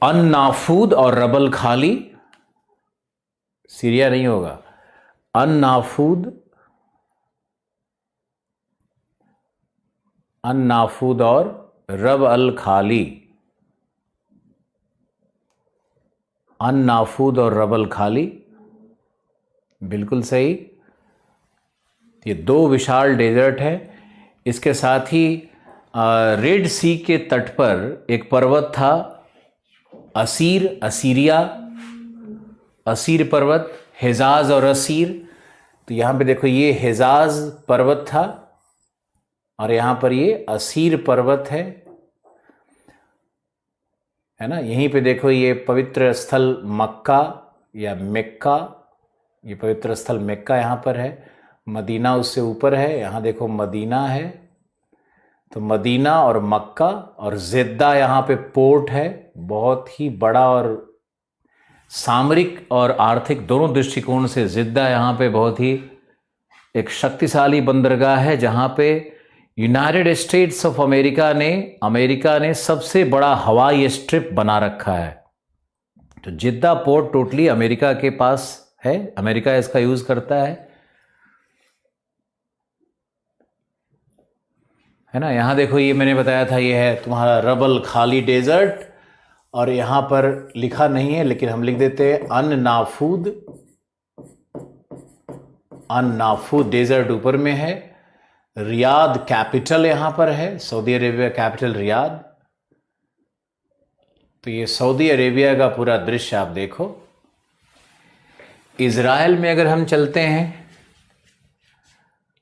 अन-नाफूद और रबल खाली। सीरिया नहीं होगा, अन-नाफूद और रब अल खाली, अन-नाफूद और रबल खाली, बिल्कुल सही। ये 2 विशाल डेजर्ट है। इसके साथ ही रेड सी के तट पर एक पर्वत था, असीरिया, असीर पर्वत, हेजाज और असीर। तो यहाँ पे देखो ये हेजाज पर्वत था और यहाँ पर ये असीर पर्वत है ना। यहीं पे देखो ये पवित्र स्थल मक्का या मेक्का, ये पवित्र स्थल मेक्का यहाँ पर है। मदीना उससे ऊपर है, यहाँ देखो मदीना है। तो मदीना और मक्का और जिद्दा यहाँ पे पोर्ट है, बहुत ही बड़ा और सामरिक और आर्थिक दोनों दृष्टिकोण से जिद्दा यहाँ पे बहुत ही एक शक्तिशाली बंदरगाह है, जहाँ पे यूनाइटेड स्टेट्स ऑफ अमेरिका ने सबसे बड़ा हवाई स्ट्रिप बना रखा है। तो जिद्दा पोर्ट टोटली अमेरिका के पास है, अमेरिका इसका यूज करता है ना। यहाँ देखो ये मैंने बताया था, ये है तुम्हारा रबल खाली डेजर्ट, और यहाँ पर लिखा नहीं है लेकिन हम लिख देते हैं अन-नाफूद डेजर्ट ऊपर में है। रियाद कैपिटल यहाँ पर है, सऊदी अरेबिया कैपिटल रियाद। तो ये सऊदी अरेबिया का पूरा दृश्य आप देखो। इज़राइल में अगर हम चलते हैं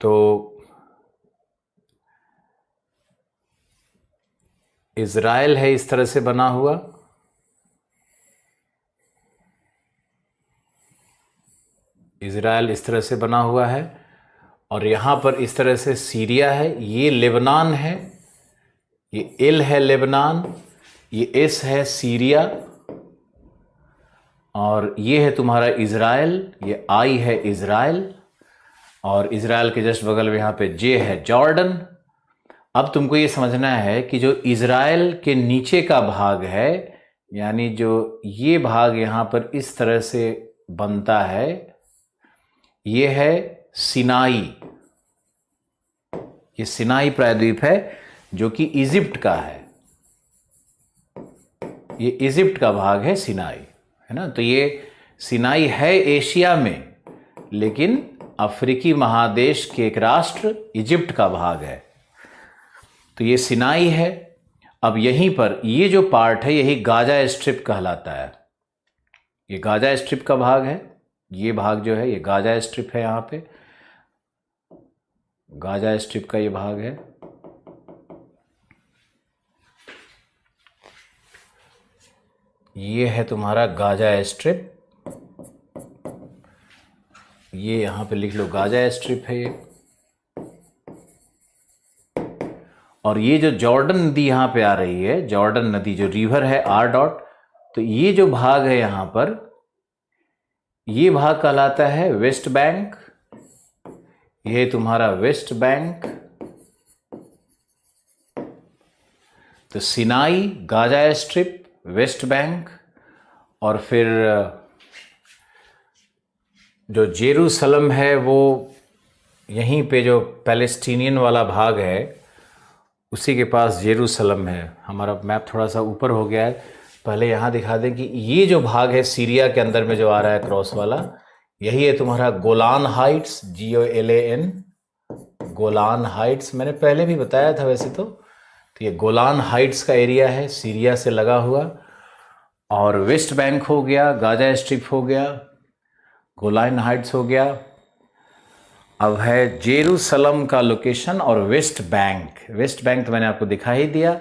तो इज़राइल है इस तरह से बना हुआ, इज़राइल इस तरह से बना हुआ है, और यहाँ पर इस तरह से सीरिया है, ये लेबनान है, ये एल है लेबनान, ये एस है सीरिया, और ये है तुम्हारा इज़राइल, ये आई है इज़राइल, और इज़राइल के जस्ट बगल में यहाँ पे जे है जॉर्डन। अब तुमको ये समझना है कि जो इज़राइल के नीचे का भाग है, यानी जो ये भाग यहाँ पर इस तरह से बनता है, ये है सिनाई। ये सिनाई प्रायद्वीप है जो कि इजिप्ट का है, ये इजिप्ट का भाग है सिनाई, है ना। तो ये सिनाई है एशिया में, लेकिन अफ्रीकी महादेश के एक राष्ट्र इजिप्ट का भाग है। तो ये सिनाई है। अब यहीं पर ये जो पार्ट है यही गाजा स्ट्रिप कहलाता है, ये गाजा स्ट्रिप का भाग है। ये भाग जो है ये गाजा स्ट्रिप है, यहाँ पे गाजा स्ट्रिप का ये भाग है। ये है तुम्हारा गाजा स्ट्रिप, ये यहाँ पे लिख लो गाजा स्ट्रिप है ये। और ये जो जॉर्डन नदी यहाँ पे आ रही है, जॉर्डन नदी जो रिवर है आर डॉट, तो ये जो भाग है यहाँ पर, ये भाग कहलाता है वेस्ट बैंक। ये तुम्हारा वेस्ट बैंक। तो Sinai, Gaza strip, West Bank, और फिर जो जेरूसलम है वो यहीं पे जो पैलेस्टीनियन वाला भाग है उसी के पास जेरूसलम है। हमारा मैप थोड़ा सा ऊपर हो गया है, पहले यहाँ दिखा दें कि ये जो भाग है सीरिया के अंदर में जो आ रहा है क्रॉस वाला, यही है तुम्हारा Golan Heights, GOLAN, Golan Heights. मैंने पहले भी बताया था वैसे तो ये गोलान हाइट्स का एरिया है सीरिया से लगा हुआ। और वेस्ट बैंक हो गया, गाजा स्ट्रिप हो गया, गोलान हाइट्स हो गया। अब है जेरूसलम का लोकेशन और वेस्ट बैंक। वेस्ट बैंक तो मैंने आपको दिखा ही दिया,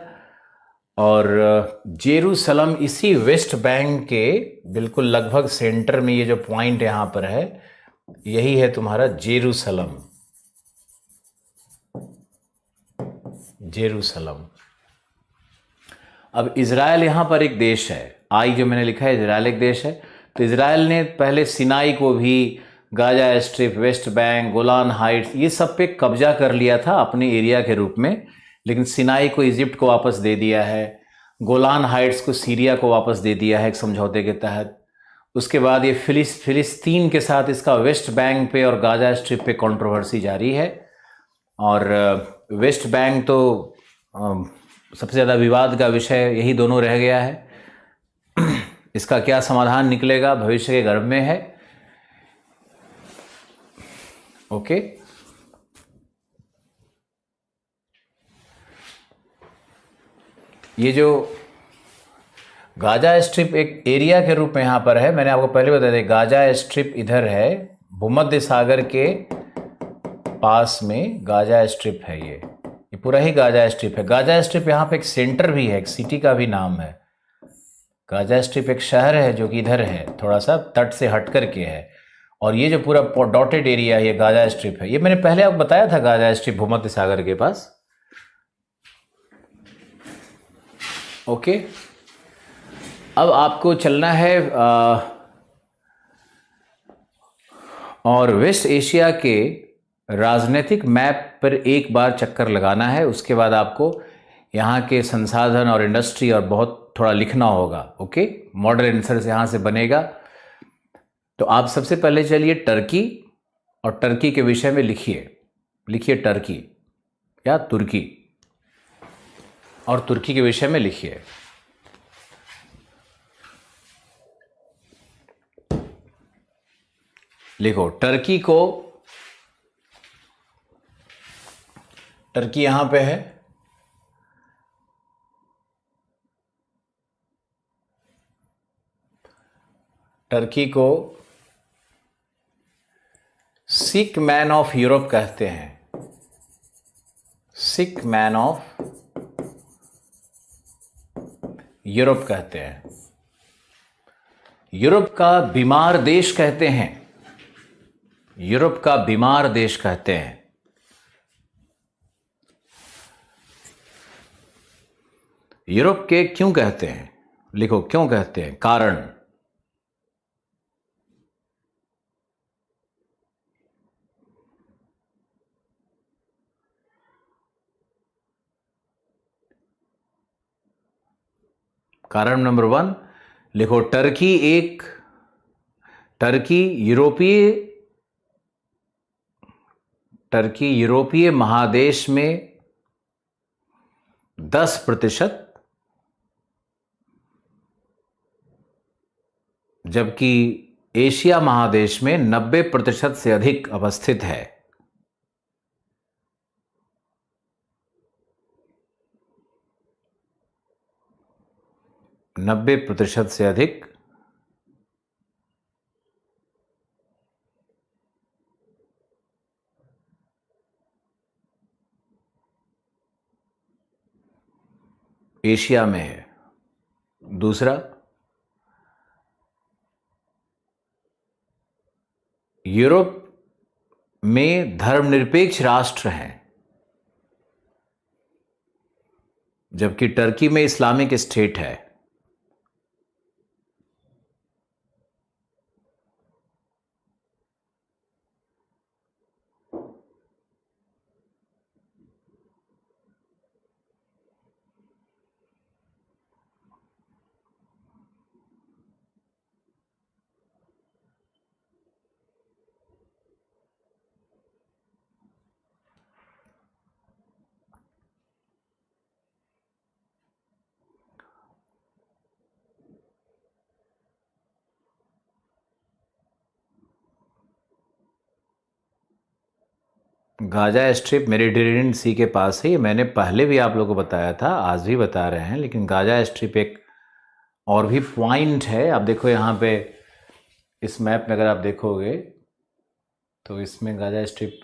और जेरूसलम इसी वेस्ट बैंक के बिल्कुल लगभग सेंटर में, ये जो पॉइंट यहाँ पर है यही है तुम्हारा जेरूसलम। जेरूसलम। अब इज़राइल यहाँ पर एक देश है, आई जो मैंने लिखा है इज़राइल एक देश है। तो इज़राइल ने पहले सिनाई को भी, Gaza strip, West Bank, Golan Heights, ये सब पे कब्जा कर लिया था अपने एरिया के रूप में, लेकिन सिनाई को इजिप्ट को वापस दे दिया है, गोलान हाइट्स को सीरिया को वापस दे दिया है एक समझौते के तहत। उसके बाद ये फिलिस्तीन के साथ इसका वेस्ट बैंक पे और गाजा स्ट्रिप पे कंट्रोवर्सी जारी है। और वेस्ट बैंक तो सबसे ज़्यादा विवाद का विषय यही दोनों रह गया है। इसका क्या समाधान निकलेगा भविष्य के गर्भ में है। ओके। ये जो गाजा स्ट्रिप एक एरिया के रूप में यहाँ पर है, मैंने आपको पहले बता दिया, गाजा स्ट्रिप इधर है, भूमध्य सागर के पास में गाजा स्ट्रिप है। ये पूरा ही गाजा स्ट्रिप है। गाजा स्ट्रिप यहाँ पे एक सेंटर भी है, एक सिटी का भी नाम है। गाजा स्ट्रिप एक शहर है जो कि इधर है, थोड़ा सा तट से हट करके है। और ये जो पूरा डॉटेड एरिया है ये गाजा स्ट्रिप है। ये मैंने पहले आपको बताया था, गाजा स्ट्रिप भूमध्य सागर के पास। ओके, अब आपको चलना है और वेस्ट एशिया के राजनीतिक मैप पर एक बार चक्कर लगाना है। उसके बाद आपको यहाँ के संसाधन और इंडस्ट्री और बहुत थोड़ा लिखना होगा। ओके, मॉडल आंसर यहाँ से बनेगा। तो आप सबसे पहले चलिए टर्की, और टर्की के विषय में लिखिए टर्की या तुर्की, और तुर्की के विषय में लिखिए। लिखो टर्की को, टर्की यहां पे है, टर्की को सिक मैन ऑफ यूरोप कहते हैं। सिक मैन ऑफ यूरोप कहते हैं। यूरोप का बीमार देश कहते हैं। यूरोप का बीमार देश कहते हैं। यूरोप के क्यों कहते हैं? लिखो क्यों कहते हैं, कारण। कारण नंबर 1 लिखो, टर्की यूरोपीय महादेश में 10%, जबकि एशिया महादेश में 90% से अधिक अवस्थित है। नब्बे प्रतिशत से अधिक एशिया में है। दूसरा, यूरोप में धर्मनिरपेक्ष राष्ट्र हैं, जबकि टर्की में इस्लामिक स्टेट है। गाजा स्ट्रिप मेडिटेरेनियन सी के पास है। ये मैंने पहले भी आप लोगों को बताया था, आज भी बता रहे हैं, लेकिन गाजा स्ट्रिप एक और भी पॉइंट है। आप देखो यहाँ पे इस मैप में अगर आप देखोगे तो इसमें गाजा स्ट्रिप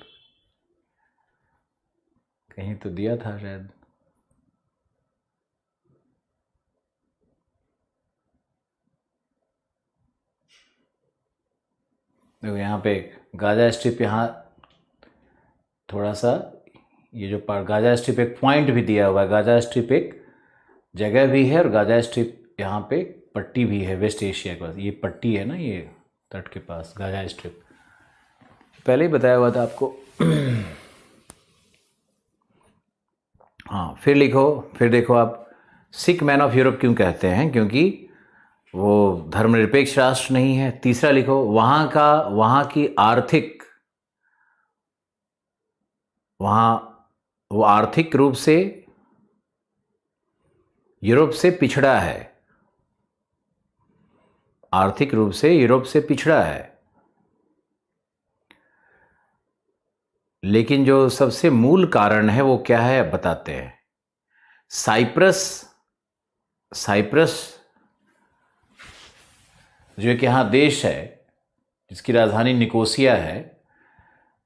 कहीं तो दिया था शायद। देखो यहाँ पे गाजा स्ट्रिप, यहाँ थोड़ा सा ये जो गाजा स्ट्रिप एक पॉइंट भी दिया हुआ है। गाजा स्ट्रिप एक जगह भी है और गाजा स्ट्रिप यहाँ पे पट्टी भी है वेस्ट एशिया के पास। ये पट्टी है ना, ये तट के पास गाजा स्ट्रिप, पहले ही बताया हुआ था आपको। हाँ, फिर लिखो, फिर देखो आप, सिक मैन ऑफ यूरोप क्यों कहते हैं? क्योंकि वो धर्मनिरपेक्ष राष्ट्र नहीं है। तीसरा लिखो, वो आर्थिक रूप से यूरोप से पिछड़ा है। आर्थिक रूप से यूरोप से पिछड़ा है। लेकिन जो सबसे मूल कारण है वो क्या है, अब बताते हैं। साइप्रस साइप्रस जो एक यहाँ देश है जिसकी राजधानी निकोसिया है,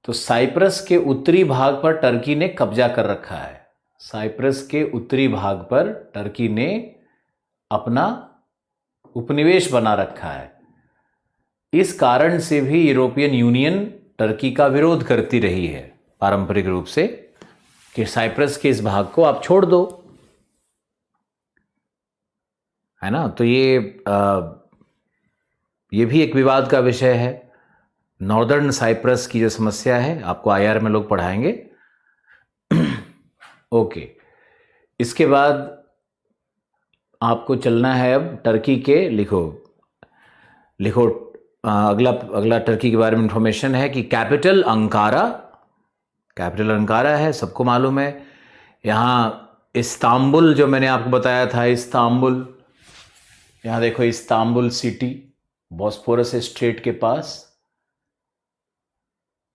तो साइप्रस के उत्तरी भाग पर टर्की ने कब्जा कर रखा है। साइप्रस के उत्तरी भाग पर टर्की ने अपना उपनिवेश बना रखा है। इस कारण से भी यूरोपियन यूनियन टर्की का विरोध करती रही है पारंपरिक रूप से कि साइप्रस के इस भाग को आप छोड़ दो, है ना। तो ये भी एक विवाद का विषय है। नॉर्दर्न साइप्रस की जो समस्या है आपको आईआर में लोग पढ़ाएंगे। ओके, इसके बाद आपको चलना है अब टर्की के, लिखो अगला टर्की के बारे में इंफॉर्मेशन है कि कैपिटल अंकारा है, सबको मालूम है। यहाँ इस्तांबुल जो मैंने आपको बताया था, इस्तांबुल, यहाँ देखो इस्तांबुल सिटी बॉस्फोरस स्ट्रेट के पास,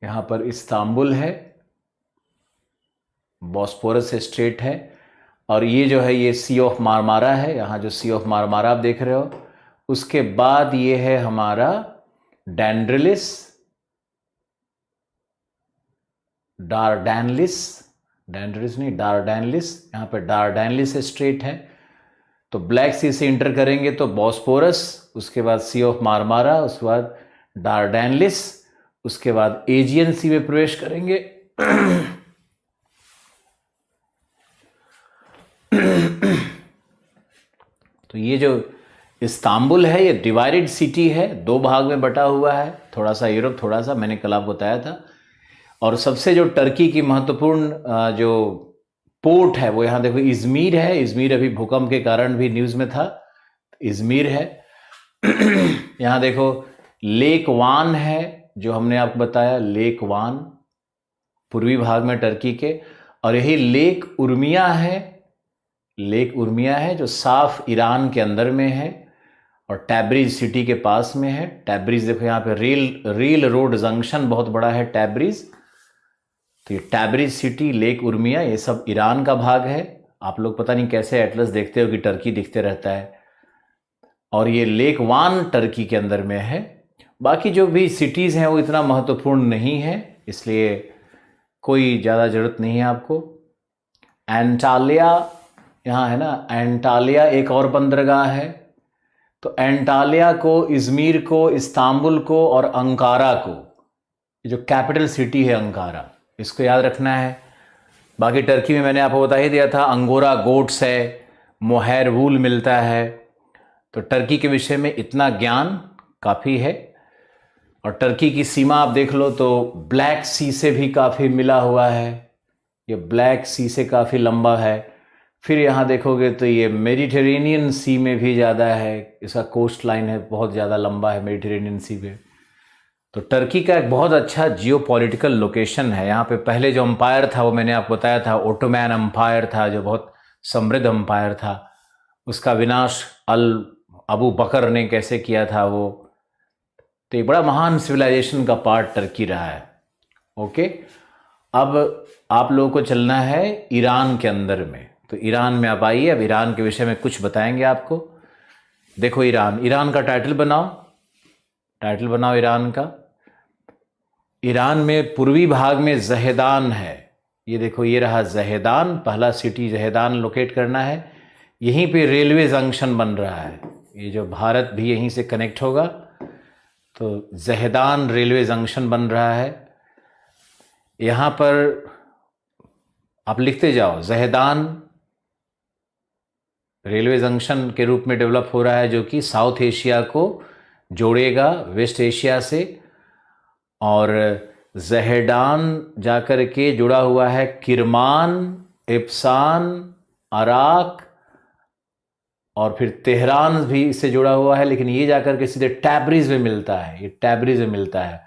यहाँ पर इस्तांबुल है, बॉस्फोरस स्ट्रेट है, और ये जो है ये सी ऑफ मारमारा है। यहाँ जो सी ऑफ मारमारा आप देख रहे हो, उसके बाद ये है हमारा डार्डेनलिस, यहाँ पे डार्डेनलिस स्ट्रेट है। तो ब्लैक सी से इंटर करेंगे तो बॉस्फोरस, उसके बाद सी ऑफ मारमारा, उसके बाद डार्डेनलिस, उसके बाद एजियन सी में प्रवेश करेंगे। तो ये जो इस्तांबुल है ये डिवाइडेड सिटी है, दो भाग में बटा हुआ है, थोड़ा सा यूरोप, थोड़ा सा मैंने कल आपको बताया था। और सबसे जो टर्की की महत्वपूर्ण जो पोर्ट है वो यहाँ देखो इजमीर है। इजमीर अभी भूकंप के कारण भी न्यूज़ में था, इजमीर है। यहाँ देखो लेक वान है, जो हमने आपको बताया, लेक वान पूर्वी भाग में टर्की के। और यही लेक उर्मिया है, जो साफ ईरान के अंदर में है और टैब्रिज सिटी के पास में है। टैब्रिज देखो यहाँ पे रेल रोड जंक्शन बहुत बड़ा है टैब्रिज। तो ये टैब्रिज सिटी, लेक उर्मिया, ये सब ईरान का भाग है। आप लोग पता नहीं कैसे एटलस देखते हो कि टर्की दिखते रहता है। और ये लेक वान टर्की के अंदर में है। बाकी जो भी सिटीज़ हैं वो इतना महत्वपूर्ण नहीं है, इसलिए कोई ज़्यादा ज़रूरत नहीं है आपको। एंटालिया यहाँ है ना, एंटालिया एक और बंदरगाह है। तो एंटालिया को, इजमीर को, इस्तांबुल को और अंकारा को, ये जो कैपिटल सिटी है अंकारा, इसको याद रखना है। बाकी टर्की में मैंने आपको बता ही दिया था, अंगोरा गोट्स है, मोहैर वूल मिलता है। तो टर्की के विषय में इतना ज्ञान काफ़ी है। और टर्की की सीमा आप देख लो तो ब्लैक सी से भी काफ़ी मिला हुआ है, ये ब्लैक सी से काफ़ी लंबा है। फिर यहाँ देखोगे तो ये मेडिटेरेनियन सी में भी ज़्यादा है, इसका कोस्ट लाइन है, बहुत ज़्यादा लंबा है मेडिटेरेनियन सी पे। तो टर्की का एक बहुत अच्छा जियोपॉलिटिकल लोकेशन है। यहाँ पे पहले जो अम्पायर था वो मैंने आपको बताया था, ओटोमैन अम्पायर था, जो बहुत समृद्ध अम्पायर था। उसका विनाश अबू बकर ने कैसे किया था वो, तो एक बड़ा महान सिविलाइजेशन का पार्ट टर्की रहा है। ओके, अब आप लोगों को चलना है ईरान के अंदर में। तो ईरान में आप आइए, अब ईरान के विषय में कुछ बताएंगे आपको। देखो ईरान का टाइटल बनाओ ईरान का। ईरान में पूर्वी भाग में जहेदान है, ये देखो ये रहा जहेदान, पहला सिटी जहेदान लोकेट करना है। यहीं पे रेलवे जंक्शन बन रहा है, ये जो भारत भी यहीं से कनेक्ट होगा। तो जहेदान रेलवे जंक्शन बन रहा है। यहाँ पर आप लिखते जाओ, जहेदान रेलवे जंक्शन के रूप में डेवलप हो रहा है, जो कि साउथ एशिया को जोड़ेगा वेस्ट एशिया से। और जहेदान जाकर के जुड़ा हुआ है किरमान, इप्सान, अराक और फिर तेहरान भी इससे जुड़ा हुआ है। लेकिन ये जाकर के सीधे टैब्रिज में मिलता है, ये टैब्रिज में मिलता है।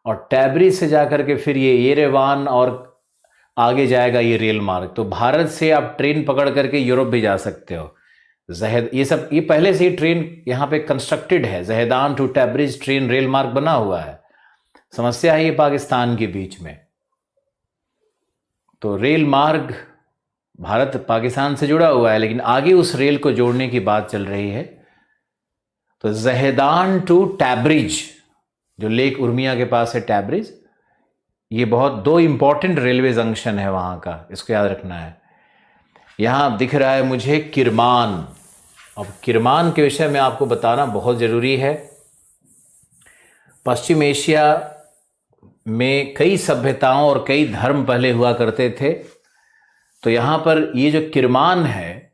और टैब्रिज से जाकर के फिर ये येरेवान और आगे जाएगा ये रेल मार्ग। तो भारत से आप ट्रेन पकड़ करके यूरोप भी जा सकते हो। ये पहले से ही ट्रेन यहाँ पे कंस्ट्रक्टेड है, जहेदान टू टैब्रिज ट्रेन रेल मार्ग बना हुआ है। समस्या है ये पाकिस्तान के बीच में, तो रेल मार्ग भारत पाकिस्तान से जुड़ा हुआ है, लेकिन आगे उस रेल को जोड़ने की बात चल रही है। तो जहेदान टू टैब्रिज, जो लेक उर्मिया के पास है टैब्रिज, ये बहुत 2 इंपॉर्टेंट रेलवे जंक्शन है वहाँ का, इसको याद रखना है। यहाँ दिख रहा है मुझे किरमान। अब किरमान के विषय में आपको बताना बहुत ज़रूरी है। पश्चिम एशिया में कई सभ्यताओं और कई धर्म पहले हुआ करते थे। तो यहाँ पर ये जो किरमान है,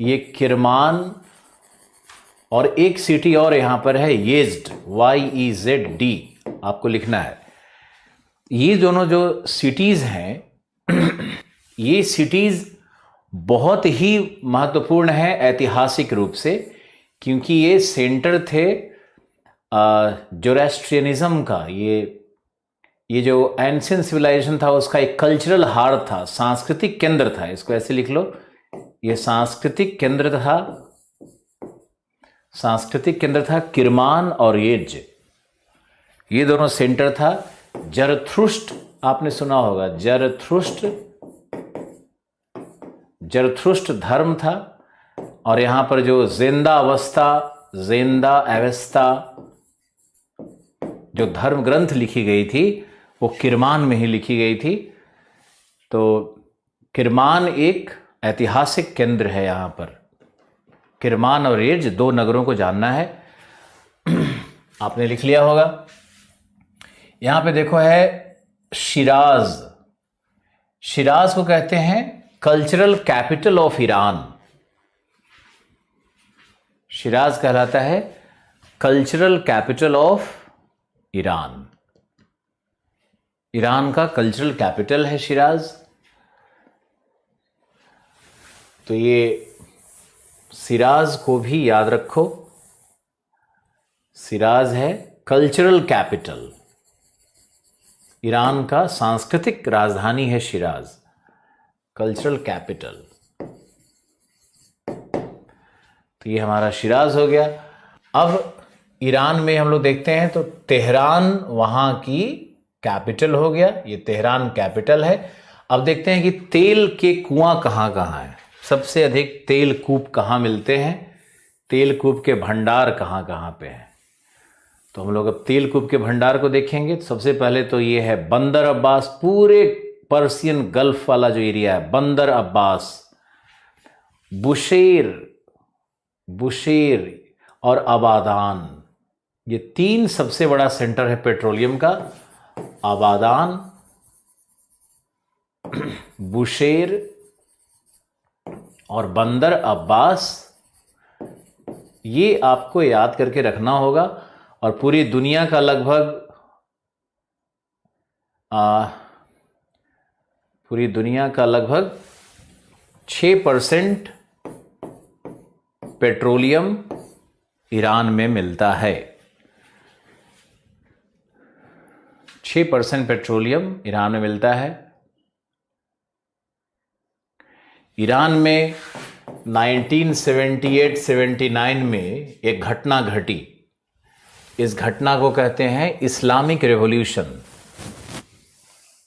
ये किरमान, और एक सिटी और यहाँ पर है येज़्ड, YEZD, आपको लिखना है। ये दोनों जो सिटीज़ हैं ये सिटीज़ बहुत ही महत्वपूर्ण है ऐतिहासिक रूप से, क्योंकि ये सेंटर थे जोरास्ट्रियनिज्म का। ये जो एंशिएंट सिविलाइजेशन था उसका एक कल्चरल हार्ट था, सांस्कृतिक केंद्र था। इसको ऐसे लिख लो, ये सांस्कृतिक केंद्र था किरमान और येज, ये दोनों सेंटर था। जरथुष्ट्र आपने सुना होगा, जरथुष्ट्र धर्म था। और यहां पर जो ज़ेंदा अवस्था जो धर्म ग्रंथ लिखी गई थी वो किरमान में ही लिखी गई थी। तो किरमान एक ऐतिहासिक केंद्र है। यहाँ पर किरमान और येज 2 नगरों को जानना है। आपने लिख लिया होगा। यहाँ पे देखो है शिराज। शिराज को कहते हैं cultural capital of Iran. Siraj कहलाता है cultural capital of Iran. Iran का कल्चरल कैपिटल है शिराज। तो ये शिराज को भी याद रखो। शिराज है कल्चरल कैपिटल, ईरान का सांस्कृतिक राजधानी है शिराज, कल्चरल कैपिटल। तो ये हमारा शिराज हो गया। अब ईरान में हम लोग देखते हैं तो तेहरान वहाँ की कैपिटल हो गया। ये तेहरान कैपिटल है। अब देखते हैं कि तेल के कुआं कहाँ कहाँ हैं, सबसे अधिक तेल कूप कहाँ मिलते हैं, तेल कूप के भंडार कहाँ कहाँ पे हैं। तो हम लोग अब तेल कूप के भंडार को देखेंगे। तो सबसे पहले तो ये है बंदर अब्बास, पूरे पर्सियन गल्फ वाला जो एरिया है, बंदर अब्बास, बुशेर और आबादान, ये 3 सबसे बड़ा सेंटर है पेट्रोलियम का। आबादान, बुशेर और बंदर अब्बास, ये आपको याद करके रखना होगा। और पूरी दुनिया का लगभग 6% पेट्रोलियम ईरान में मिलता है। 6% पेट्रोलियम ईरान में मिलता है। ईरान में 1978-79 में एक घटना घटी। इस घटना को कहते हैं इस्लामिक रेवोल्यूशन।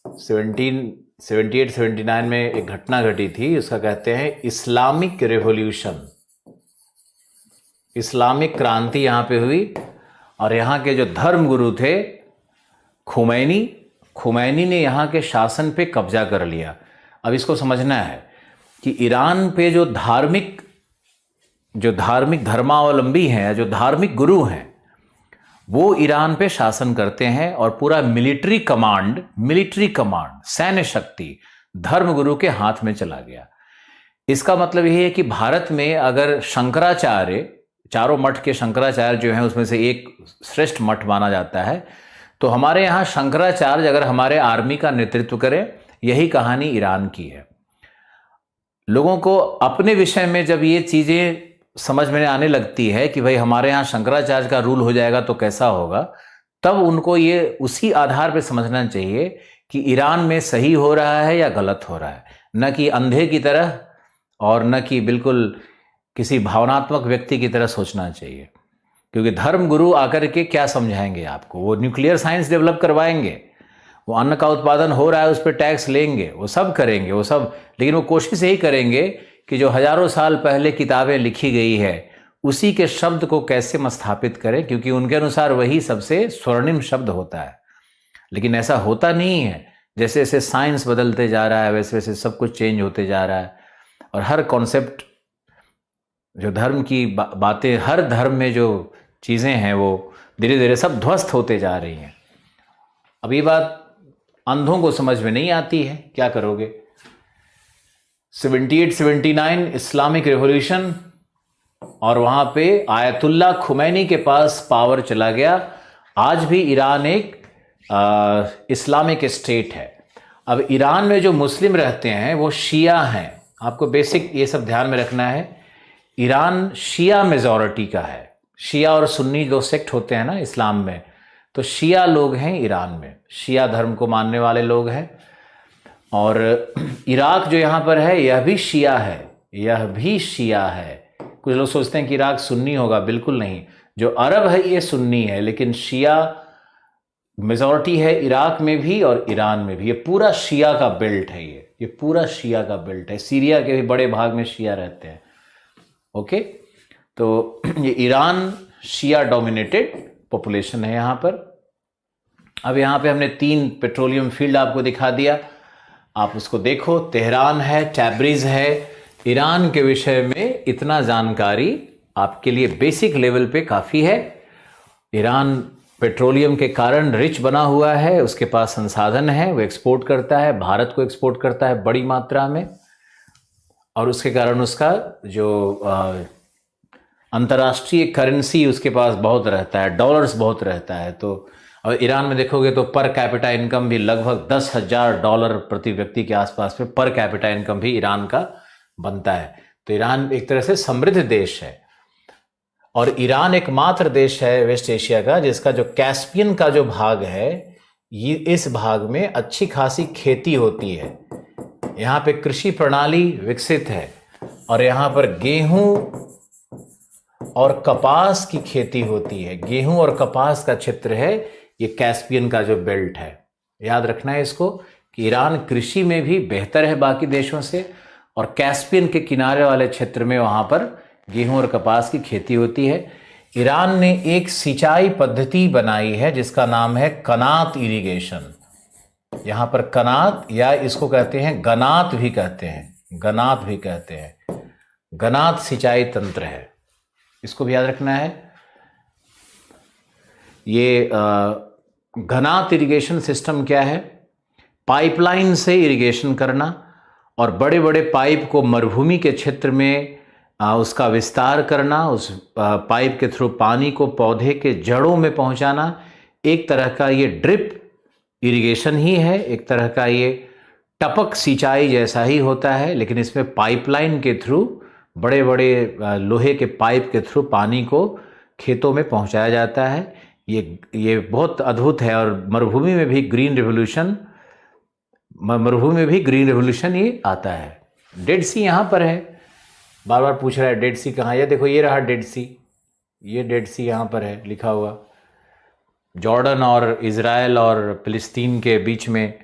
78-79 में एक घटना घटी थी, उसका कहते हैं इस्लामिक रेवोल्यूशन। इस्लामिक क्रांति यहाँ पे हुई। और यहाँ के जो धर्म गुरु थे खुमैनी ने यहाँ के शासन पे कब्जा कर लिया। अब इसको समझना है कि ईरान पे जो धार्मिक धर्मावलंबी हैं, जो धार्मिक गुरु हैं, वो ईरान पे शासन करते हैं। और पूरा मिलिट्री कमांड, सैन्य शक्ति धर्मगुरु के हाथ में चला गया। इसका मतलब यह है कि भारत में अगर शंकराचार्य, चारों मठ के शंकराचार्य जो हैं उसमें से एक श्रेष्ठ मठ माना जाता है, तो हमारे यहाँ शंकराचार्य अगर हमारे आर्मी का नेतृत्व करें, यही कहानी ईरान की है। लोगों को अपने विषय में जब ये चीज़ें समझ में आने लगती है कि भाई हमारे यहाँ शंकराचार्य का रूल हो जाएगा तो कैसा होगा, तब उनको ये उसी आधार पे समझना चाहिए कि ईरान में सही हो रहा है या गलत हो रहा है, न कि अंधे की तरह और न कि बिल्कुल किसी भावनात्मक व्यक्ति की तरह सोचना चाहिए। क्योंकि धर्म गुरु आकर के क्या समझाएंगे आपको? वो न्यूक्लियर साइंस डेवलप करवाएंगे, वो अन्न का उत्पादन हो रहा है, उस पर टैक्स लेंगे, वो सब करेंगे, वो सब, लेकिन वो कोशिश यही करेंगे कि जो हजारों साल पहले किताबें लिखी गई है उसी के शब्द को कैसे स्थापित करें, क्योंकि उनके अनुसार वही सबसे स्वर्णिम शब्द होता है। लेकिन ऐसा होता नहीं है। जैसे जैसे साइंस बदलते जा रहा है वैसे वैसे सब कुछ चेंज होते जा रहा है, और हर कॉन्सेप्ट, जो धर्म की बातें, हर धर्म में जो चीज़ें हैं वो धीरे धीरे सब ध्वस्त होते जा रही हैं। अब ये बात अंधों को समझ में नहीं आती है, क्या करोगे। 78-79 इस्लामिक रिवॉल्यूशन, और वहाँ पे आयतुल्ला खुमैनी के पास पावर चला गया। आज भी ईरान एक इस्लामिक स्टेट है। अब ईरान में जो मुस्लिम रहते हैं वो शिया हैं। आपको बेसिक ये सब ध्यान में रखना है। ईरान शिया मेजॉरिटी का है। शिया और सुन्नी दो सेक्ट होते हैं ना इस्लाम में, तो शिया लोग हैं ईरान में, शिया धर्म को मानने वाले लोग हैं। और इराक जो यहाँ पर है यह भी शिया है, यह भी शिया है। कुछ लोग सोचते हैं कि इराक सुन्नी होगा, बिल्कुल नहीं। जो अरब है ये सुन्नी है, लेकिन शिया मेजॉरिटी है इराक में भी और ईरान में भी। ये पूरा शिया का बेल्ट है, ये पूरा शिया का बेल्ट है। सीरिया के भी बड़े भाग में शिया रहते हैं। ओके, तो ये ईरान शिया डोमिनेटेड पॉपुलेशन है यहाँ पर। अब यहाँ पे हमने 3 पेट्रोलियम फील्ड आपको दिखा दिया, आप उसको देखो। तेहरान है, टैब्रिज है। ईरान के विषय में इतना जानकारी आपके लिए बेसिक लेवल पे काफ़ी है। ईरान पेट्रोलियम के कारण रिच बना हुआ है, उसके पास संसाधन है, वो एक्सपोर्ट करता है, भारत को एक्सपोर्ट करता है बड़ी मात्रा में, और उसके कारण उसका जो अंतर्राष्ट्रीय करेंसी उसके पास बहुत रहता है, डॉलर्स बहुत रहता है। तो और ईरान में देखोगे तो पर कैपिटा इनकम भी लगभग $10,000 प्रति व्यक्ति के आसपास में पर कैपिटा इनकम भी ईरान का बनता है। तो ईरान एक तरह से समृद्ध देश है। और ईरान एकमात्र देश है वेस्ट एशिया का जिसका जो कैस्पियन का जो भाग है, ये इस भाग में अच्छी खासी खेती होती है। यहाँ पे कृषि प्रणाली विकसित है और यहाँ पर गेहूं और कपास की खेती होती है। गेहूं और कपास का क्षेत्र है ये कैस्पियन का जो बेल्ट है। याद रखना है इसको कि ईरान कृषि में भी बेहतर है बाकी देशों से, और कैस्पियन के किनारे वाले क्षेत्र में वहाँ पर गेहूं और कपास की खेती होती है। ईरान ने एक सिंचाई पद्धति बनाई है जिसका नाम है कनात इरिगेशन। यहाँ पर कनात, या इसको कहते हैं गनात भी कहते हैं, गनात भी कहते हैं, गनात सिंचाई तंत्र है, इसको भी याद रखना है। ये गनात इरिगेशन सिस्टम क्या है? पाइपलाइन से इरिगेशन करना और बड़े बड़े पाइप को मरुभूमि के क्षेत्र में उसका विस्तार करना, उस पाइप के थ्रू पानी को पौधे के जड़ों में पहुंचाना। एक तरह का ये ड्रिप इरिगेशन ही है, एक तरह का ये टपक सिंचाई जैसा ही होता है, लेकिन इसमें पाइपलाइन के थ्रू, बड़े बड़े लोहे के पाइप के थ्रू पानी को खेतों में पहुंचाया जाता है। ये बहुत अद्भुत है। और मरुभूमि में भी ग्रीन रिवोल्यूशन ये आता है। डेड सी यहाँ पर है, बार बार पूछ रहा है डेड सी कहाँ है। ये देखो, ये रहा डेड सी, ये डेड सी यहाँ पर है लिखा हुआ। जॉर्डन और इज़राइल और फिलिस्तीन के बीच में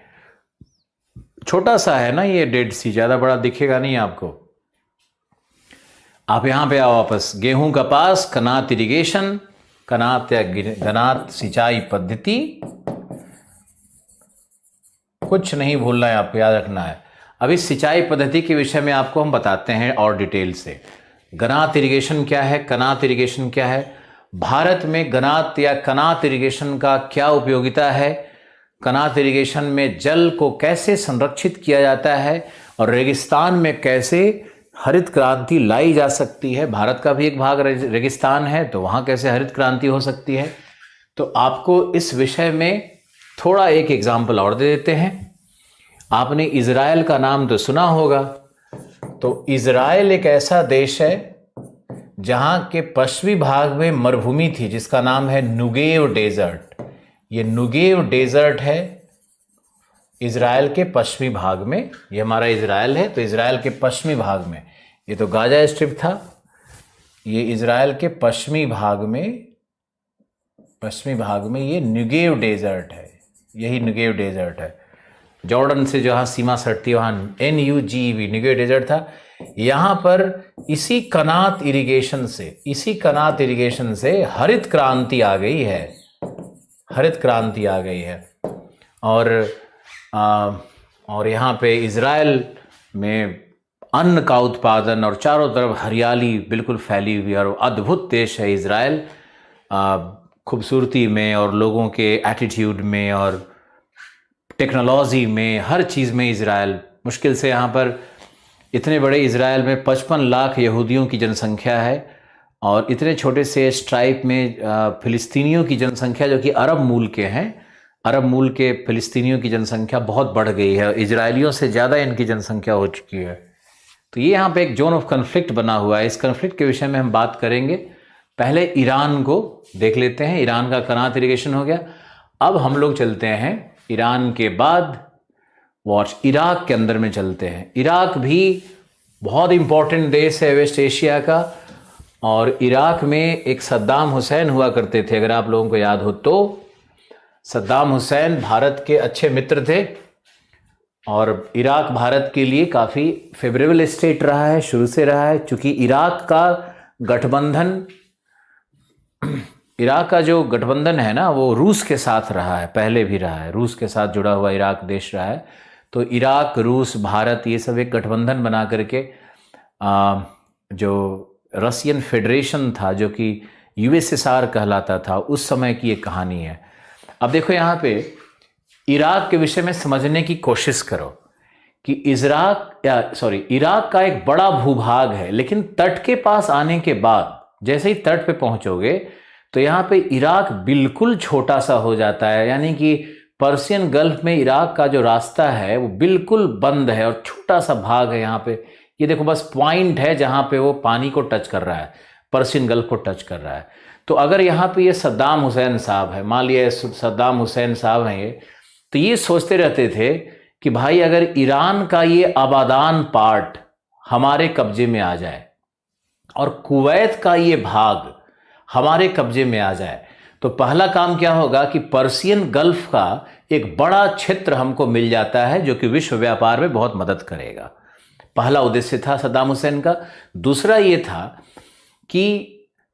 छोटा सा है ना ये डेड सी, ज़्यादा बड़ा दिखेगा नहीं आपको। आप यहाँ पे आओ वापस। गेहूं कपास, कनात इरिगेशन, कनात या गनात सिंचाई पद्धति, कुछ नहीं भूलना है आपको, याद रखना है। अब इस सिंचाई पद्धति के विषय में आपको हम बताते हैं और डिटेल से। गनात इरिगेशन क्या है, कनात इरिगेशन क्या है, भारत में गनात या कनात इरिगेशन का क्या उपयोगिता है, कनात इरिगेशन में जल को कैसे संरक्षित किया जाता है और रेगिस्तान में कैसे हरित क्रांति लाई जा सकती है। भारत का भी एक भाग रेगिस्तान है, तो वहाँ कैसे हरित क्रांति हो सकती है। तो आपको इस विषय में थोड़ा एक एग्जाम्पल और दे देते हैं। आपने इज़राइल का नाम तो सुना होगा। तो इज़राइल एक ऐसा देश है जहाँ के पश्चिमी भाग में मरुभूमि थी जिसका नाम है नुगेव डेजर्ट। ये नुगेव डेजर्ट है इज़राइल के पश्चिमी भाग में। ये हमारा इज़राइल है, तो इज़राइल के पश्चिमी भाग में, ये तो गाजा स्ट्रिप था, ये इज़राइल के पश्चिमी भाग में ये नुगेव डेजर्ट है। यही निगेव डेजर्ट है। जॉर्डन से जहाँ सीमा सटती है वहाँ NUGEV निगेव डेजर्ट था। यहाँ पर इसी कनात इरिगेशन से हरित क्रांति आ गई है, हरित क्रांति आ गई है। और यहाँ पे इज़राइल में अन्न का उत्पादन और चारों तरफ हरियाली बिल्कुल फैली हुई और अद्भुत देश है इज़राइल, खूबसूरती में और लोगों के एटीट्यूड में और टेक्नोलॉजी में, हर चीज़ में इज़राइल। मुश्किल से यहाँ पर इतने बड़े इज़राइल में 55 लाख यहूदियों की जनसंख्या है और इतने छोटे से स्ट्राइप में फ़िलिस्तीनियों की जनसंख्या जो कि अरब मूल के हैं, अरब मूल के फ़िलिस्तीनियों की जनसंख्या बहुत बढ़ गई है, इजरायलियों से ज़्यादा इनकी जनसंख्या हो चुकी है। तो ये यहाँ पे एक जोन ऑफ कन्फ्लिक्ट बना हुआ है। इस कन्फ्लिक्ट के विषय में हम बात करेंगे। पहले ईरान को देख लेते हैं। ईरान का कनात इरिगेशन हो गया। अब हम लोग चलते हैं ईरान के बाद इराक के अंदर में चलते हैं। इराक भी बहुत इंपॉर्टेंट देश है वेस्ट एशिया का, और इराक में एक सद्दाम हुसैन हुआ करते थे। अगर आप लोगों को याद हो तो सद्दाम हुसैन भारत के अच्छे मित्र थे और इराक भारत के लिए काफ़ी फेवरेबल स्टेट रहा है, शुरू से रहा है। चूँकि इराक का जो गठबंधन है ना वो रूस के साथ रहा है, पहले भी रहा है, रूस के साथ जुड़ा हुआ इराक देश रहा है। तो इराक, रूस, भारत ये सब एक गठबंधन बना करके जो रसियन फेडरेशन था जो कि USSR कहलाता था, उस समय की एक कहानी है। अब देखो यहाँ पे इराक के विषय में समझने की कोशिश करो कि इराक का एक बड़ा भूभाग है, लेकिन तट के पास आने के बाद जैसे ही तट पे पहुंचोगे तो यहाँ पे इराक बिल्कुल छोटा सा हो जाता है। यानी कि पर्शियन गल्फ में इराक का जो रास्ता है वो बिल्कुल बंद है और छोटा सा भाग है। यहाँ पे ये देखो बस पॉइंट है जहाँ पे वो पानी को टच कर रहा है, पर्शियन गल्फ को टच कर रहा है। तो अगर यहाँ पे ये सद्दाम हुसैन साहब है, मान लिया सद्दाम हुसैन साहब हैं ये, तो ये सोचते रहते थे कि भाई अगर ईरान का ये आबादान पार्ट हमारे कब्जे में आ जाए और कुवैत का ये भाग हमारे कब्जे में आ जाए तो पहला काम क्या होगा कि पर्शियन गल्फ का एक बड़ा क्षेत्र हमको मिल जाता है जो कि विश्व व्यापार में बहुत मदद करेगा। पहला उद्देश्य था सद्दाम हुसैन का। दूसरा ये था कि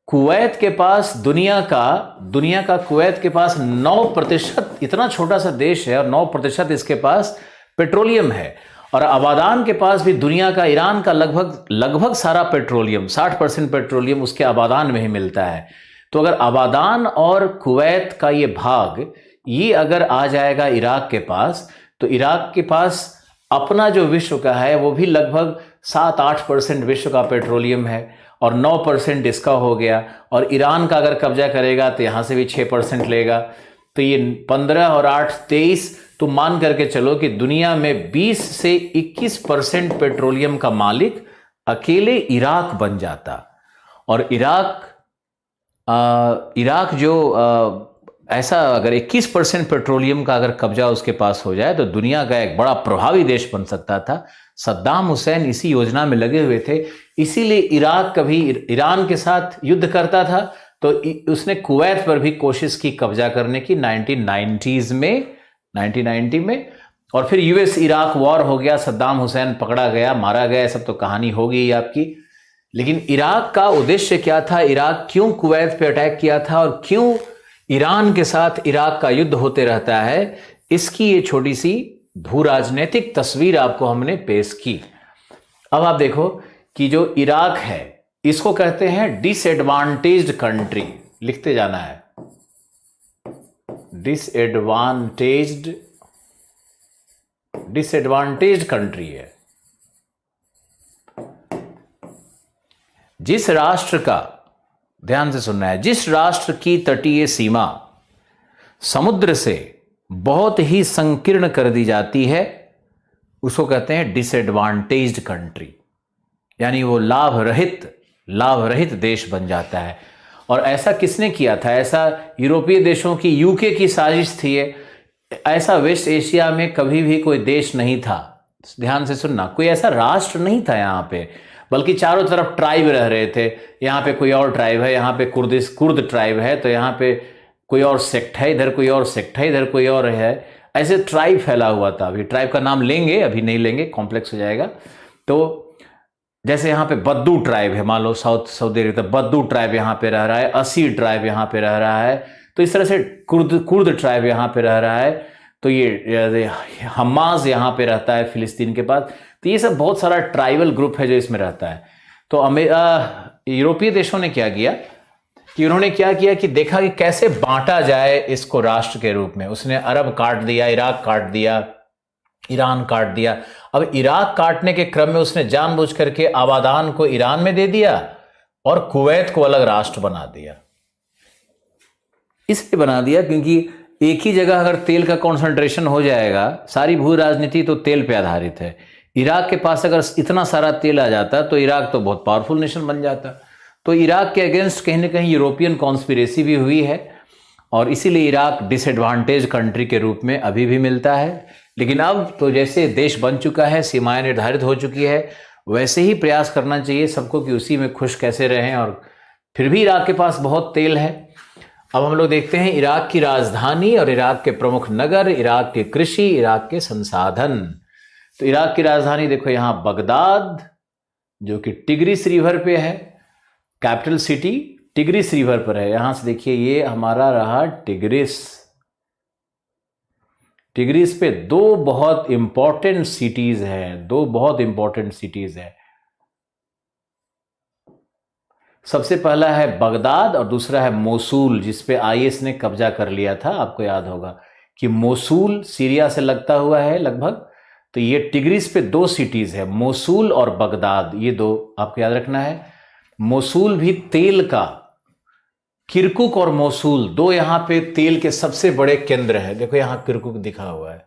कुवैत के पास दुनिया का कुवैत के पास 9%, इतना छोटा सा देश है और 9% इसके पास पेट्रोलियम है, और आबादान के पास भी दुनिया का, ईरान का लगभग सारा पेट्रोलियम, 60% पेट्रोलियम उसके आबादान में ही मिलता है। तो अगर आबादान और कुवैत का ये भाग ये अगर आ जाएगा इराक के पास, तो इराक के पास अपना जो विश्व का है वो भी लगभग 7-8% विश्व का पेट्रोलियम है और 9% इसका हो गया, और ईरान का अगर कब्जा करेगा तो यहाँ से भी 6% लेगा। तो ये 15 और 8 23, तो मान करके चलो कि दुनिया में 20 से 21% पेट्रोलियम का मालिक अकेले इराक बन जाता। और इराक जो ऐसा अगर 21% पेट्रोलियम का अगर कब्जा उसके पास हो जाए तो दुनिया का एक बड़ा प्रभावी देश बन सकता था। सद्दाम हुसैन इसी योजना में लगे हुए थे, इसीलिए इराक कभी ईरान के साथ युद्ध करता था तो उसने कुवैत पर भी कोशिश की कब्जा करने की 1990 में, और फिर US इराक वॉर हो गया, सद्दाम हुसैन पकड़ा गया, मारा गया, सब तो कहानी हो गई आपकी। लेकिन इराक का उद्देश्य क्या था, इराक क्यों कुवैत पे अटैक किया था और क्यों ईरान के साथ इराक का युद्ध होते रहता है, इसकी ये छोटी सी भू राजनीतिक तस्वीर आपको हमने पेश की। अब आप देखो कि जो इराक है इसको कहते हैं डिसएडवांटेज्ड कंट्री, लिखते जाना है, डिसएडवांटेज्ड कंट्री है। जिस राष्ट्र का, ध्यान से सुनना है, जिस राष्ट्र की तटीय सीमा समुद्र से बहुत ही संकीर्ण कर दी जाती है उसको कहते हैं डिसएडवांटेज्ड कंट्री, यानी वो लाभ रहित देश बन जाता है। और ऐसा किसने किया था? ऐसा यूरोपीय देशों की, UK की साजिश थी। ऐसा वेस्ट एशिया में कभी भी कोई देश नहीं था, ध्यान से सुनना, कोई ऐसा राष्ट्र नहीं था यहाँ पे, बल्कि चारों तरफ ट्राइब रह रहे थे। यहाँ पे कोई और ट्राइब है, यहाँ पे कुर्द ट्राइब है, तो यहाँ पे कोई और सेक्ट है, इधर कोई और सेक्ट है, इधर कोई और है। ऐसे ट्राइब फैला हुआ था। अभी ट्राइब का नाम लेंगे, अभी नहीं लेंगे, कॉम्प्लेक्स हो जाएगा। तो जैसे यहाँ पे बद्दू ट्राइब है, मान लो सऊदी अरब, तो बद्दू ट्राइब यहाँ पे रह रहा है, असी ट्राइब यहाँ पे रह रहा है, तो इस तरह से कुर्द ट्राइब यहाँ पे रह रहा है, तो ये हमास यहाँ पे रहता है फिलिस्तीन के पास। तो ये सब बहुत सारा ट्राइबल ग्रुप है जो इसमें रहता है। तो यूरोपीय देशों ने क्या किया कि उन्होंने क्या किया कि देखा कि कैसे बांटा जाए इसको राष्ट्र के रूप में। उसने अरब काट दिया, इराक काट दिया, ईरान काट दिया। अब इराक काटने के क्रम में उसने जानबूझ करके आबादान को ईरान में दे दिया और कुवैत को अलग राष्ट्र बना दिया। इसलिए बना दिया क्योंकि एक ही जगह अगर तेल का कंसंट्रेशन हो जाएगा, सारी भू राजनीति तो तेल पे आधारित है। इराक के पास अगर इतना सारा तेल आ जाता तो इराक तो बहुत पावरफुल नेशन बन जाता। तो इराक के अगेंस्ट कहीं ना कहीं यूरोपियन कॉन्स्पिरेसी भी हुई है और इसीलिए इराक डिसएडवांटेज कंट्री के रूप में अभी भी मिलता है। लेकिन अब तो जैसे देश बन चुका है, सीमाएं निर्धारित हो चुकी है, वैसे ही प्रयास करना चाहिए सबको कि उसी में खुश कैसे रहें। और फिर भी इराक के पास बहुत तेल है। अब हम लोग देखते हैं इराक की राजधानी और इराक के प्रमुख नगर, इराक की कृषि, इराक के संसाधन। तो इराक की राजधानी देखो यहाँ बगदाद, जो कि टिग्रिस रिवर पे है, कैपिटल सिटी टिग्रिस रिवर पर है। यहां से देखिए ये हमारा रहा टिग्रिस। टिग्रिस पे दो बहुत इंपॉर्टेंट सिटीज हैं, दो बहुत इंपॉर्टेंट सिटीज हैं। सबसे पहला है बगदाद और दूसरा है मोसूल, जिसपे आईएस ने कब्जा कर लिया था। आपको याद होगा कि मोसूल सीरिया से लगता हुआ है लगभग। तो ये टिग्रिस पे दो सिटीज है, मोसूल और बगदाद, ये दो आपको याद रखना है। मोसूल भी तेल का, किरकुक और मोसूल दो यहां पे तेल के सबसे बड़े केंद्र है। देखो यहां किरकुक दिखा हुआ है।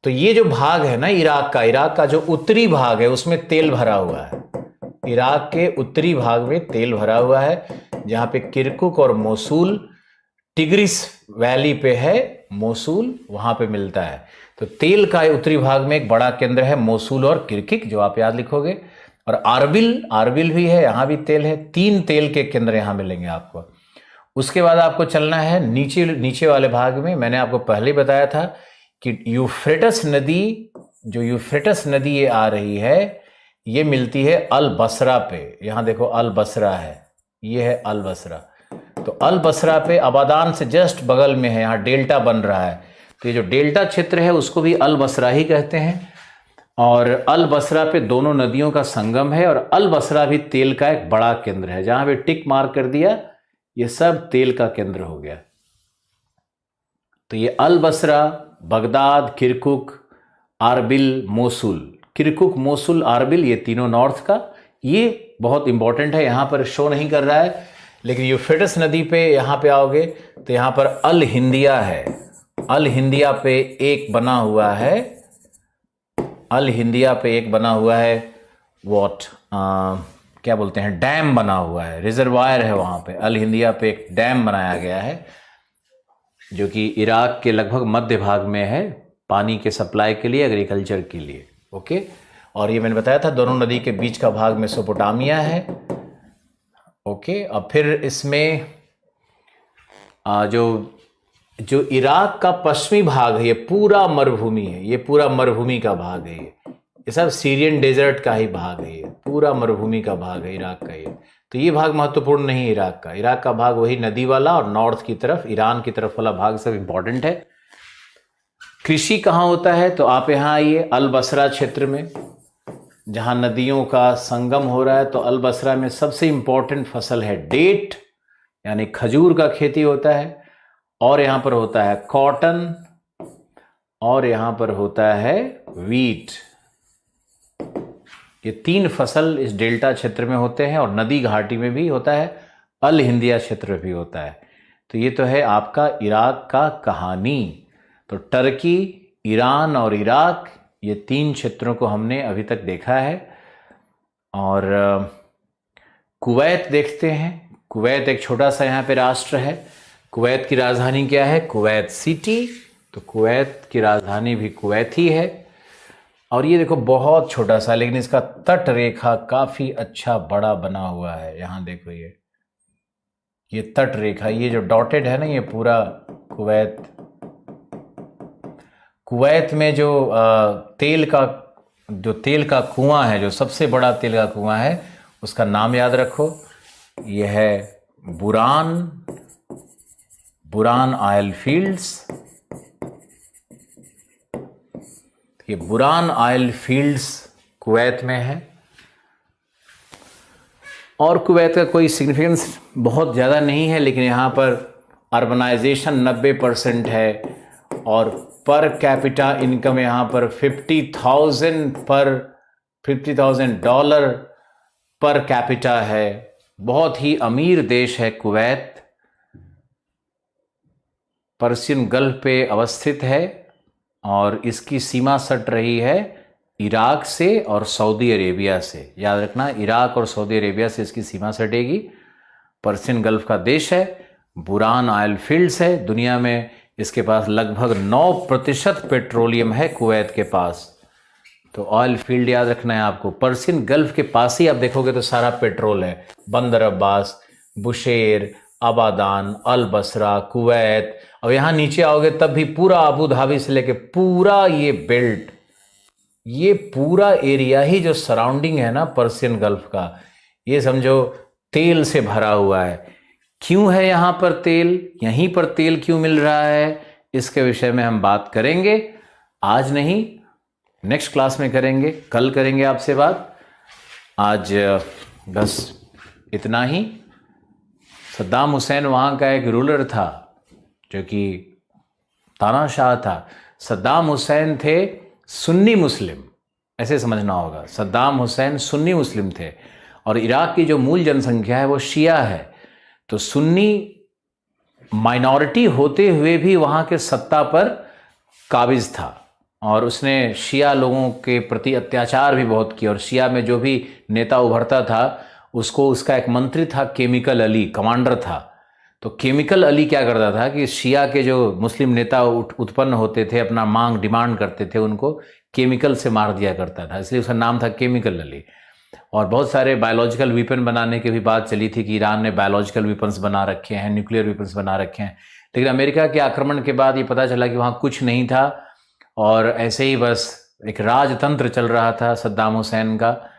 तो ये जो भाग है ना इराक का जो उत्तरी भाग है उसमें तेल भरा हुआ है। इराक के उत्तरी भाग में तेल भरा हुआ है, जहां पे किरकुक और मोसूल, टिग्रिस वैली पे है मोसूल, वहां पे मिलता है। तो तेल का उत्तरी भाग में एक बड़ा केंद्र है मोसूल और किरकुक, जो आप याद लिखोगे। और आरबिल भी है, यहां भी तेल है। तीन तेल के केंद्र यहां मिलेंगे आपको। उसके बाद आपको चलना है नीचे वाले भाग में। मैंने आपको पहले ही बताया था कि यूफ्रेटस नदी, जो यूफ्रेटस नदी ये आ रही है, ये मिलती है अल बसरा पे। यहां देखो अल बसरा है, ये है अल बसरा। तो अल बसरा पे आबादान से जस्ट बगल में है, यहां डेल्टा बन रहा है। तो ये जो डेल्टा क्षेत्र है उसको भी अल बसरा ही कहते हैं। और अल बसरा पे दोनों नदियों का संगम है और अल बसरा भी तेल का एक बड़ा केंद्र है। जहां पे टिक मार्क कर दिया, ये सब तेल का केंद्र हो गया। तो ये Al Basra, Baghdad, Kirkuk, Arbil, Mosul, Kirkuk, Mosul, Arbil, ये तीनों नॉर्थ का। ये बहुत इंपॉर्टेंट है, यहां पर शो नहीं कर रहा है, लेकिन यूफ्रेटस नदी पे यहां पे आओगे तो यहां पर अल हिंदिया है। अल हिंदिया पे एक बना हुआ है, अल हिंदिया पे एक बना हुआ है क्या बोलते हैं, डैम बना हुआ है, रिजर्वायर है वहां पे। अल हिंदिया पे एक डैम बनाया गया है जो कि इराक के लगभग मध्य भाग में है, पानी के सप्लाई के लिए, एग्रीकल्चर के लिए। ओके। और ये मैंने बताया था दोनों नदी के बीच का भाग मेसोपोटामिया है। ओके। अब फिर इसमें जो इराक का पश्चिमी भाग है, ये पूरा मरुभूमि है, ये पूरा मरुभूमि का भाग है। ये सब सीरियन डेजर्ट का ही भाग है, ये पूरा मरुभूमि का भाग है इराक का ये। तो ये भाग महत्वपूर्ण नहीं है इराक का। इराक का भाग वही नदी वाला और नॉर्थ की तरफ ईरान की तरफ वाला भाग सब इंपॉर्टेंट है। कृषि कहाँ होता है, तो आप यहाँ आइए अल बसरा क्षेत्र में, जहाँ नदियों का संगम हो रहा है। तो अल बसरा में सबसे इंपॉर्टेंट फसल है डेट, यानी खजूर का खेती होता है। और यहाँ पर होता है कॉटन, और यहाँ पर होता है वीट। ये तीन फसल इस डेल्टा क्षेत्र में होते हैं और नदी घाटी में भी होता है, अल हिंदिया क्षेत्र में भी होता है। तो ये तो है आपका इराक का कहानी। तो टर्की, ईरान और इराक, ये तीन क्षेत्रों को हमने अभी तक देखा है। और कुवैत देखते हैं। कुवैत एक छोटा सा यहाँ पे राष्ट्र है। कुवैत की राजधानी क्या है, कुवैत सिटी। तो कुवैत की राजधानी भी कुवैत ही है। और ये देखो बहुत छोटा सा, लेकिन इसका तट रेखा काफी अच्छा बड़ा बना हुआ है। यहाँ देखो ये तट रेखा, ये जो डॉटेड है ना, ये पूरा कुवैत कुवैत में जो तेल का कुआं है, जो सबसे बड़ा तेल का कुआं है, उसका नाम याद रखो। यह है बुरान ऑयल फील्ड्स। ये बुरान ऑयल फील्ड्स कुवैत में है। और कुवैत का कोई सिग्निफिकेंस बहुत ज़्यादा नहीं है, लेकिन यहाँ पर अर्बनाइजेशन 90% है और पर कैपिटा इनकम यहाँ पर $50,000 पर कैपिटा है। बहुत ही अमीर देश है कुवैत। पर्शियन गल्फ पे अवस्थित है और इसकी सीमा सट रही है इराक से और सऊदी अरेबिया से। याद रखना, इराक और सऊदी अरेबिया से इसकी सीमा सटेगी। पर्शियन गल्फ का देश है, बुरान ऑयल फील्ड्स है। दुनिया में इसके पास लगभग 9% पेट्रोलियम है कुवैत के पास। तो ऑयल फील्ड याद रखना है आपको। पर्शियन गल्फ के पास ही आप देखोगे तो सारा पेट्रोल है। बंदर अब्बास, बुशेर, आबादान, अल बसरा, कुवैत। और यहाँ नीचे आओगे तब भी पूरा अबू धाबी से लेके पूरा ये बेल्ट, ये पूरा एरिया ही जो सराउंडिंग है ना पर्शियन गल्फ का, ये समझो तेल से भरा हुआ है। क्यों है यहाँ पर तेल, यहीं पर तेल क्यों मिल रहा है, इसके विषय में हम बात करेंगे। आज नहीं, नेक्स्ट क्लास में करेंगे, कल करेंगे आपसे बात। आज बस इतना ही। सद्दाम हुसैन वहाँ का एक रूलर था जो कि तानाशाह था। सद्दाम हुसैन थे सुन्नी मुस्लिम, ऐसे समझना होगा। सद्दाम हुसैन सुन्नी मुस्लिम थे और इराक की जो मूल जनसंख्या है वो शिया है। तो सुन्नी माइनॉरिटी होते हुए भी वहाँ के सत्ता पर काबिज था और उसने शिया लोगों के प्रति अत्याचार भी बहुत किया। और शिया में जो भी नेता उभरता था उसको, उसका एक मंत्री था केमिकल अली, कमांडर था। तो केमिकल अली क्या करता था कि शिया के जो मुस्लिम नेता उत्पन्न होते थे, अपना मांग डिमांड करते थे, उनको केमिकल से मार दिया करता था, इसलिए उसका नाम था केमिकल अली। और बहुत सारे बायोलॉजिकल वेपन बनाने की भी बात चली थी कि ईरान ने बायोलॉजिकल वेपन्स बना रखे हैं, न्यूक्लियर वेपन्स बना रखे हैं। लेकिन अमेरिका के आक्रमण के बाद ये पता चला कि वहाँ कुछ नहीं था और ऐसे ही बस एक राजतंत्र चल रहा था सद्दाम हुसैन का।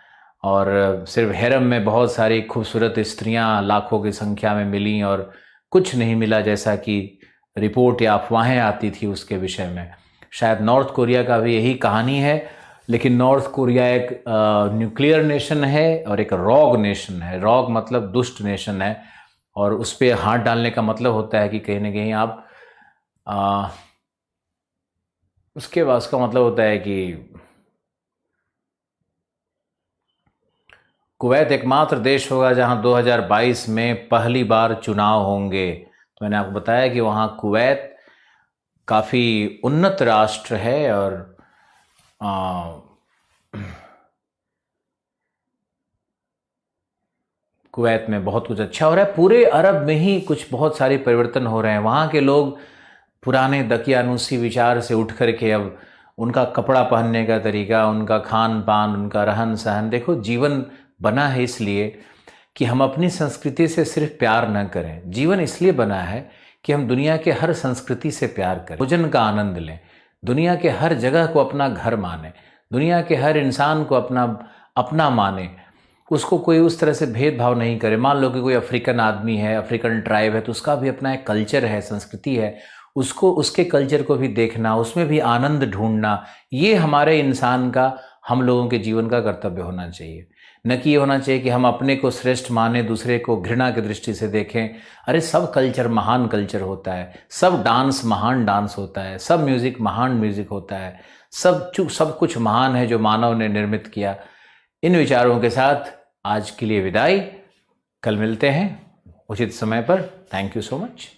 और सिर्फ हेरम में बहुत सारी खूबसूरत स्त्रियां लाखों की संख्या में मिलीं और कुछ नहीं मिला, जैसा कि रिपोर्ट या अफवाहें आती थी उसके विषय में। शायद नॉर्थ कोरिया का भी यही कहानी है, लेकिन नॉर्थ कोरिया एक न्यूक्लियर नेशन है और एक रॉग नेशन है। रॉग मतलब दुष्ट नेशन है और उस पर हाथ डालने का मतलब होता है कि कहीं ना कहीं आप उसके बाद उसका मतलब होता है कि कुवैत एकमात्र देश होगा जहां 2022 में पहली बार चुनाव होंगे। तो मैंने आपको बताया कि वहां कुवैत काफ़ी उन्नत राष्ट्र है और कुवैत में बहुत कुछ अच्छा हो रहा है। पूरे अरब में ही कुछ बहुत सारे परिवर्तन हो रहे हैं। वहाँ के लोग पुराने दकियानूसी विचार से उठ करके अब उनका कपड़ा पहनने का तरीका, उनका खान पान, उनका रहन सहन, देखो जीवन बना है इसलिए कि हम अपनी संस्कृति से सिर्फ प्यार न करें। जीवन इसलिए बना है कि हम दुनिया के हर संस्कृति से प्यार करें, भोजन का आनंद लें, दुनिया के हर जगह को अपना घर माने, दुनिया के हर इंसान को अपना माने, उसको कोई उस तरह से भेदभाव नहीं करे। मान लो कि कोई अफ्रीकन आदमी है, अफ्रीकन ट्राइब है, तो उसका भी अपना एक कल्चर है, संस्कृति है, उसको उसके कल्चर को भी देखना, उसमें भी आनंद ढूंढना, ये हमारे इंसान का, हम लोगों के जीवन का कर्तव्य होना चाहिए। न कि ये होना चाहिए कि हम अपने को श्रेष्ठ माने, दूसरे को घृणा की दृष्टि से देखें। अरे सब कल्चर महान कल्चर होता है, सब डांस महान डांस होता है, सब म्यूज़िक महान म्यूज़िक होता है, सब कुछ महान है जो मानव ने निर्मित किया। इन विचारों के साथ आज के लिए विदाई, कल मिलते हैं उचित समय पर। Thank you so much.